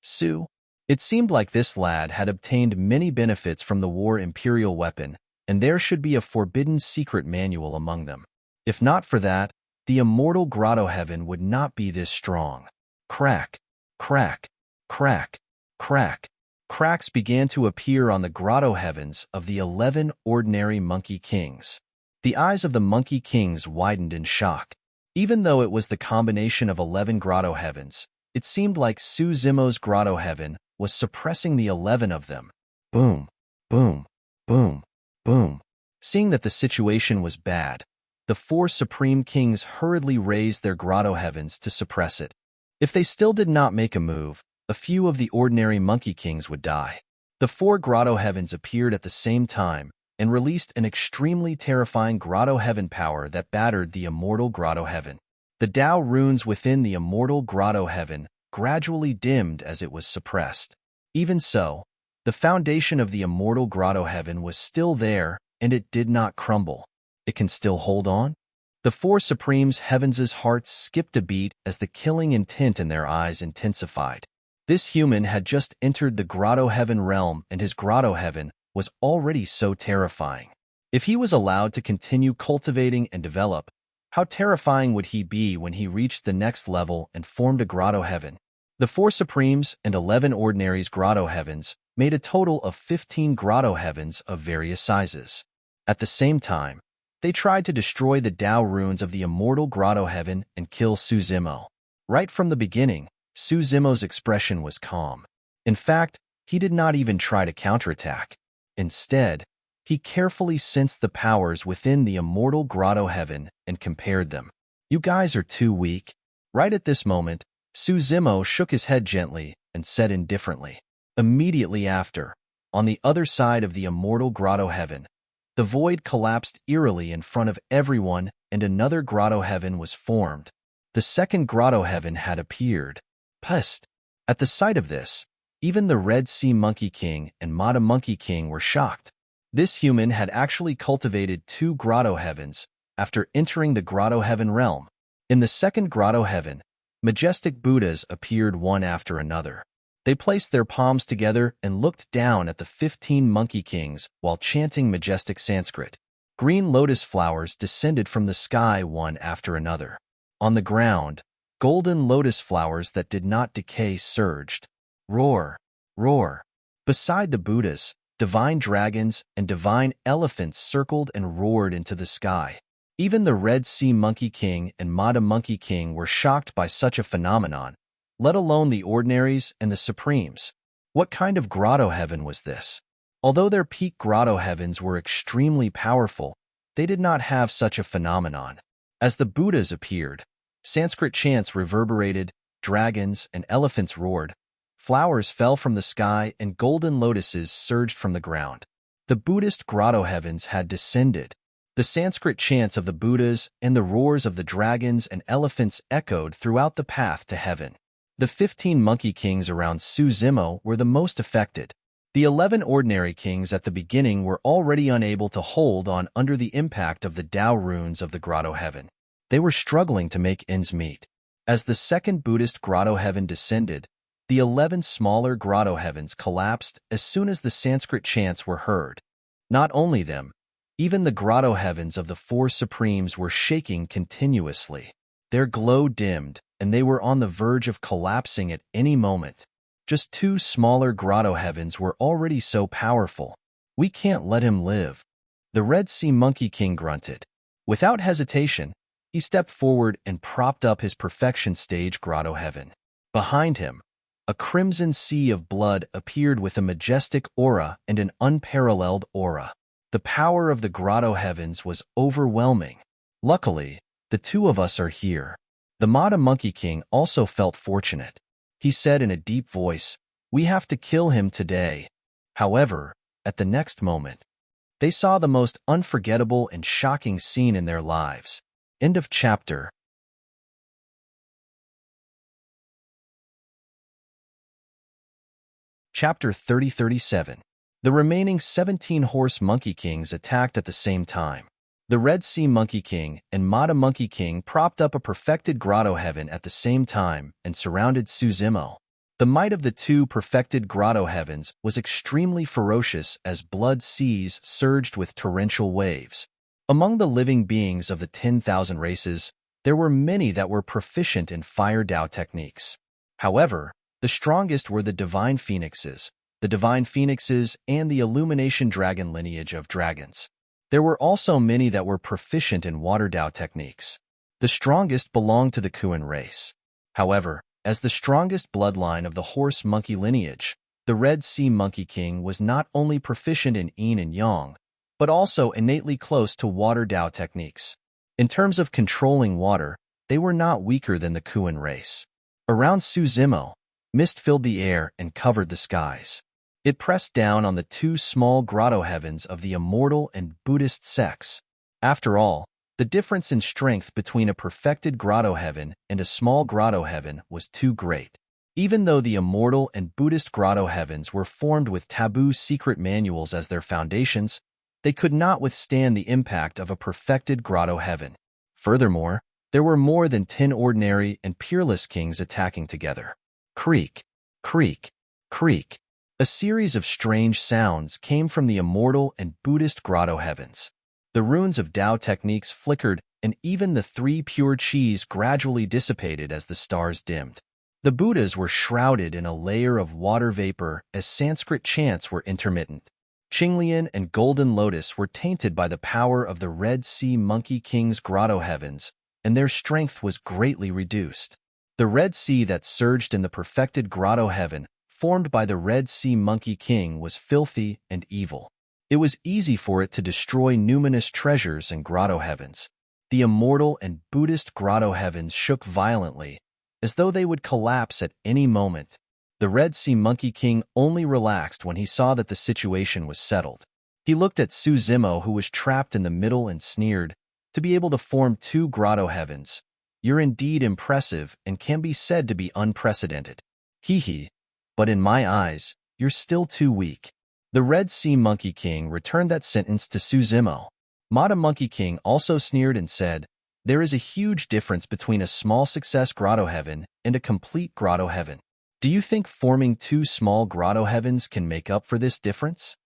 Sue. It seemed like this lad had obtained many benefits from the war imperial weapon, and there should be a forbidden secret manual among them. If not for that, the immortal grotto heaven would not be this strong. Crack, crack, crack, crack. Cracks began to appear on the grotto heavens of the 11 ordinary Monkey Kings. The eyes of the Monkey Kings widened in shock. Even though it was the combination of 11 grotto heavens, it seemed like Suzimo's grotto heaven was suppressing the 11 of them. Boom, boom, boom, boom. Seeing that the situation was bad, the 4 supreme kings hurriedly raised their grotto heavens to suppress it. If they still did not make a move, a few of the ordinary Monkey Kings would die. The 4 grotto heavens appeared at the same time and released an extremely terrifying grotto heaven power that battered the immortal grotto heaven. The Tao runes within the immortal grotto heaven gradually dimmed as it was suppressed. Even so, the foundation of the immortal grotto heaven was still there, and it did not crumble. It can still hold on? The 4 Supremes' heavens' hearts skipped a beat as the killing intent in their eyes intensified. This human had just entered the grotto heaven realm, and his grotto heaven was already so terrifying. If he was allowed to continue cultivating and develop, how terrifying would he be when he reached the next level and formed a grotto heaven? The 4 Supremes and 11 Ordinaries' grotto heavens made a total of 15 grotto heavens of various sizes. At the same time, they tried to destroy the Tao runes of the immortal grotto heaven and kill Suzimo. Right from the beginning, Suzimo's expression was calm. In fact, he did not even try to counterattack. Instead, he carefully sensed the powers within the immortal grotto heaven and compared them. You guys are too weak. Right at this moment, Suzimo shook his head gently and said indifferently. Immediately after, on the other side of the immortal grotto heaven, the void collapsed eerily in front of everyone, and another grotto heaven was formed. The second grotto heaven had appeared. Pest! At the sight of this, even the Red Sea Monkey King and Mata Monkey King were shocked. This human had actually cultivated 2 grotto heavens after entering the grotto heaven realm. In the second grotto heaven, majestic Buddhas appeared one after another. They placed their palms together and looked down at the 15 Monkey Kings while chanting majestic Sanskrit. Green lotus flowers descended from the sky one after another. On the ground, golden lotus flowers that did not decay surged. Roar, roar. Beside the Buddhas, divine dragons and divine elephants circled and roared into the sky. Even the Red Sea Monkey King and Mata Monkey King were shocked by such a phenomenon, let alone the Ordinaries and the Supremes. What kind of grotto heaven was this? Although their peak grotto heavens were extremely powerful, they did not have such a phenomenon. As the Buddhas appeared, Sanskrit chants reverberated, dragons and elephants roared, flowers fell from the sky, and golden lotuses surged from the ground. The Buddhist grotto heavens had descended. The Sanskrit chants of the Buddhas and the roars of the dragons and elephants echoed throughout the path to heaven. The 15 Monkey Kings around Suzimo were the most affected. The 11 Ordinary Kings at the beginning were already unable to hold on under the impact of the Tao runes of the grotto heaven. They were struggling to make ends meet. As the second Buddhist grotto heaven descended, the 11 smaller grotto heavens collapsed as soon as the Sanskrit chants were heard. Not only them, Even the grotto heavens of the four supremes were shaking continuously. Their glow dimmed, and they were on the verge of collapsing at any moment. Just two smaller grotto heavens were already so powerful. We can't let him live. The Red Sea Monkey King grunted. Without hesitation, he stepped forward and propped up his perfection stage grotto heaven. Behind him, a crimson sea of blood appeared with a majestic aura and an unparalleled aura. The power of the grotto heavens was overwhelming. Luckily, the two of us are here. The Mata Monkey King also felt fortunate. He said in a deep voice, "We have to kill him today." However, at the next moment, they saw the most unforgettable and shocking scene in their lives. End of chapter. Chapter 30-37. The remaining 17 horse Monkey Kings attacked at the same time. The Red Sea Monkey King and Mata Monkey King propped up a perfected grotto heaven at the same time and surrounded Suzimo. The might of the two perfected grotto heavens was extremely ferocious as blood seas surged with torrential waves. Among the living beings of the 10,000 races, there were many that were proficient in fire Dao techniques. However, the strongest were the Divine Phoenixes and the Illumination Dragon lineage of dragons. There were also many that were proficient in water Dao techniques. The strongest belonged to the Kuan race. However, as the strongest bloodline of the horse monkey lineage, the Red Sea Monkey King was not only proficient in yin and yang, but also innately close to water Dao techniques. In terms of controlling water, they were not weaker than the Kuan race. Around Suzimo, mist filled the air and covered the skies. It pressed down on the two small grotto heavens of the immortal and Buddhist sects. After all, the difference in strength between a perfected grotto heaven and a small grotto heaven was too great. Even though the immortal and Buddhist grotto heavens were formed with taboo secret manuals as their foundations, they could not withstand the impact of a perfected grotto heaven. Furthermore, there were more than 10 ordinary and peerless kings attacking together. Creak, creak, creak. A series of strange sounds came from the immortal and Buddhist grotto heavens. The runes of Dao techniques flickered, and even the 3 pure chis gradually dissipated as the stars dimmed. The Buddhas were shrouded in a layer of water vapor as Sanskrit chants were intermittent. Qinglian and Golden Lotus were tainted by the power of the Red Sea Monkey King's grotto heavens, and their strength was greatly reduced. The Red Sea that surged in the perfected grotto heaven, formed by the Red Sea Monkey King, was filthy and evil. It was easy for it to destroy numinous treasures and grotto heavens. The immortal and Buddhist grotto heavens shook violently, as though they would collapse at any moment. The Red Sea Monkey King only relaxed when he saw that the situation was settled. He looked at Suzimo, who was trapped in the middle, and sneered, "To be able to form 2 grotto heavens, you're indeed impressive and can be said to be unprecedented. Hee, but in my eyes, you're still too weak." The Red Sea Monkey King returned that sentence to Suzimo. Mata Monkey King also sneered and said, "There is a huge difference between a small success grotto heaven and a complete grotto heaven. Do you think forming 2 small grotto heavens can make up for this difference?"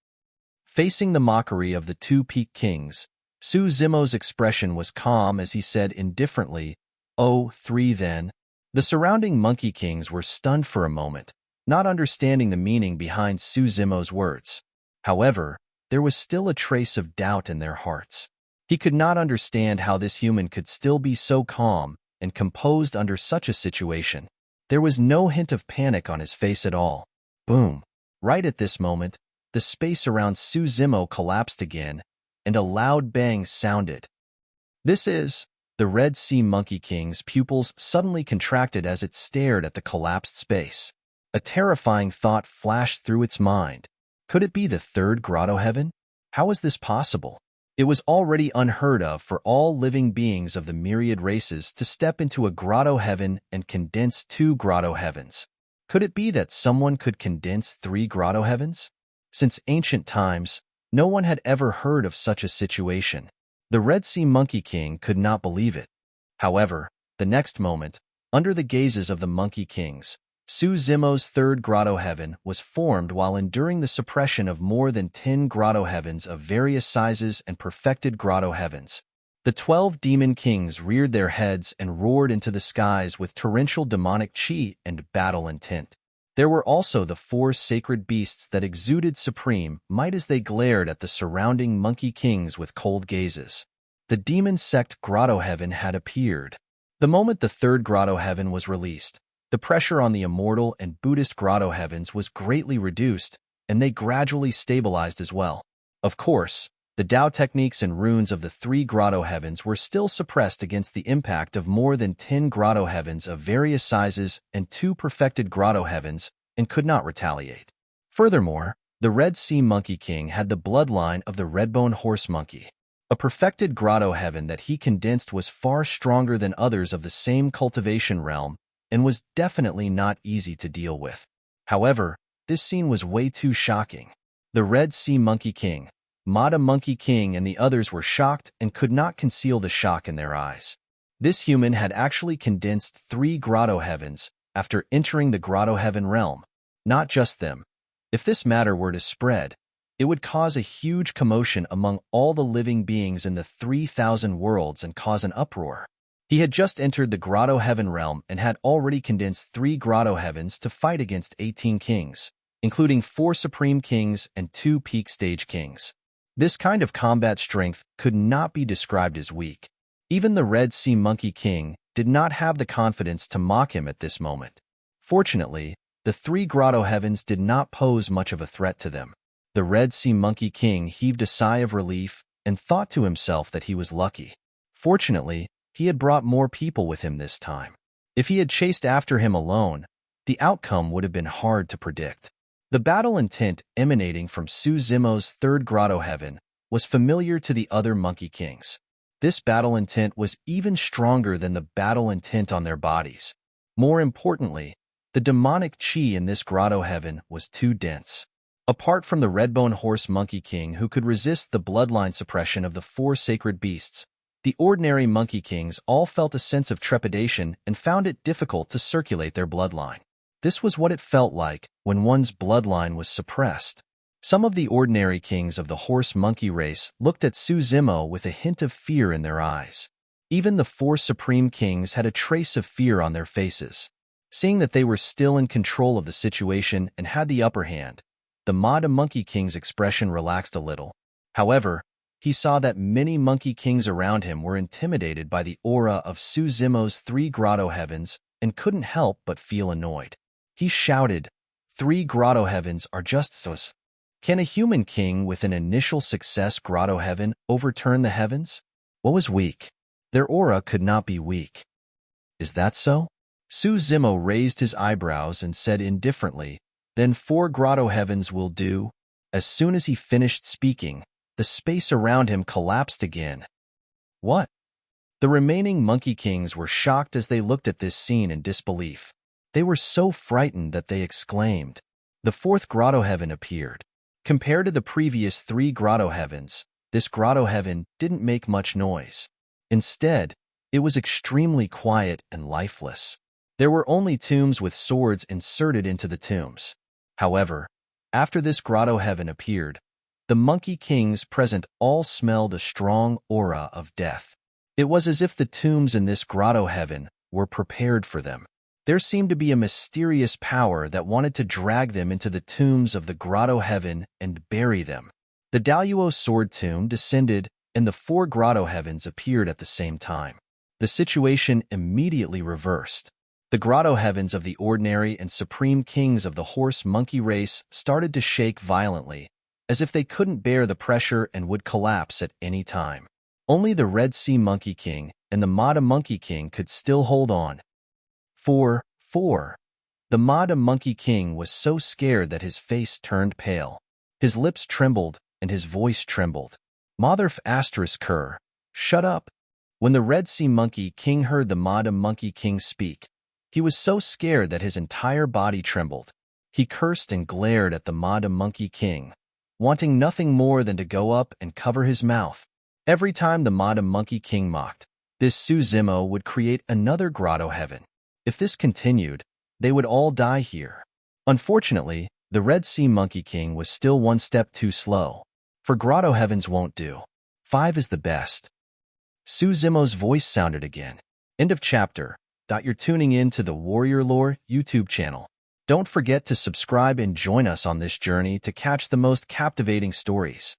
Facing the mockery of the 2 peak kings, Suzimo's expression was calm as he said indifferently, "Oh, 3 then." The surrounding monkey kings were stunned for a moment, not understanding the meaning behind Suzimo's words. However, there was still a trace of doubt in their hearts. He could not understand how this human could still be so calm and composed under such a situation. There was no hint of panic on his face at all. Boom! Right at this moment, the space around Suzimo collapsed again, and a loud bang sounded. The Red Sea Monkey King's pupils suddenly contracted as it stared at the collapsed space. A terrifying thought flashed through its mind. Could it be the 3rd grotto heaven? How was this possible? It was already unheard of for all living beings of the myriad races to step into a grotto heaven and condense 2 grotto heavens. Could it be that someone could condense 3 grotto heavens? Since ancient times, no one had ever heard of such a situation. The Red Sea Monkey King could not believe it. However, the next moment, under the gazes of the Monkey Kings, Suzimo's third grotto heaven was formed while enduring the suppression of more than 10 grotto heavens of various sizes and perfected grotto heavens. The 12 demon kings reared their heads and roared into the skies with torrential demonic chi and battle intent. There were also the 4 sacred beasts that exuded supreme might as they glared at the surrounding monkey kings with cold gazes. The demon sect grotto heaven had appeared. The moment the third grotto heaven was released, the pressure on the immortal and Buddhist grotto heavens was greatly reduced, and they gradually stabilized as well. Of course, the Tao techniques and runes of the 3 grotto heavens were still suppressed against the impact of more than 10 grotto heavens of various sizes and 2 perfected grotto heavens, and could not retaliate. Furthermore, the Red Sea Monkey King had the bloodline of the Redbone Horse Monkey. A perfected grotto heaven that he condensed was far stronger than others of the same cultivation realm, and was definitely not easy to deal with. However, this scene was way too shocking. The Red Sea Monkey King, Mada Monkey King, and the others were shocked and could not conceal the shock in their eyes. This human had actually condensed 3 grotto heavens after entering the grotto heaven realm. Not just them. If this matter were to spread, it would cause a huge commotion among all the living beings in the 3,000 worlds and cause an uproar. He had just entered the grotto heaven realm and had already condensed 3 grotto heavens to fight against 18 kings, including 4 supreme kings and 2 peak stage kings. This kind of combat strength could not be described as weak. Even the Red Sea Monkey King did not have the confidence to mock him at this moment. Fortunately, the 3 grotto heavens did not pose much of a threat to them. The Red Sea Monkey King heaved a sigh of relief and thought to himself that he was lucky. Fortunately, he had brought more people with him this time. If he had chased after him alone, the outcome would have been hard to predict. The battle intent emanating from Suzimo's third grotto heaven was familiar to the other monkey kings. This battle intent was even stronger than the battle intent on their bodies. More importantly, the demonic chi in this grotto heaven was too dense. Apart from the Redbone Horse Monkey King who could resist the bloodline suppression of the 4 sacred beasts, the ordinary monkey kings all felt a sense of trepidation and found it difficult to circulate their bloodline. This was what it felt like when one's bloodline was suppressed. Some of the ordinary kings of the horse-monkey race looked at Suzimo with a hint of fear in their eyes. Even the 4 supreme kings had a trace of fear on their faces. Seeing that they were still in control of the situation and had the upper hand, the Mada Monkey King's expression relaxed a little. However, he saw that many monkey kings around him were intimidated by the aura of Suzimo's 3 grotto heavens and couldn't help but feel annoyed. He shouted, "3 grotto heavens are just sus. Can a human king with an initial success grotto heaven overturn the heavens? What was weak? Their aura could not be weak." "Is that so?" Suzimo raised his eyebrows and said indifferently, "Then 4 grotto heavens will do." As soon as he finished speaking, the space around him collapsed again. What? The remaining monkey kings were shocked as they looked at this scene in disbelief. They were so frightened that they exclaimed. The 4th grotto heaven appeared. Compared to the previous 3 grotto heavens, this grotto heaven didn't make much noise. Instead, it was extremely quiet and lifeless. There were only tombs with swords inserted into the tombs. However, after this grotto heaven appeared, the monkey kings present all smelled a strong aura of death. It was as if the tombs in this grotto heaven were prepared for them. There seemed to be a mysterious power that wanted to drag them into the tombs of the grotto heaven and bury them. The Daluo sword tomb descended, and the 4 grotto heavens appeared at the same time. The situation immediately reversed. The grotto heavens of the ordinary and supreme kings of the horse-monkey race started to shake violently, as if they couldn't bear the pressure and would collapse at any time. Only the Red Sea Monkey King and the Mada Monkey King could still hold on. 4. The Mada Monkey King was so scared that his face turned pale. His lips trembled and his voice trembled. Motherf *, shut up. When the Red Sea Monkey King heard the Mada Monkey King speak, he was so scared that his entire body trembled. He cursed and glared at the Mada Monkey King, wanting nothing more than to go up and cover his mouth. Every time the Mada Monkey King mocked, this Suzimo would create another grotto heaven. If this continued, They would all die here. Unfortunately, the Red Sea Monkey King was still one step too slow. For Grotto Heavens won't do. 5 is the best. Suzimo's voice sounded again. End of chapter. You're tuning in to the Warrior Lore YouTube channel. Don't forget to subscribe and join us on this journey to catch the most captivating stories.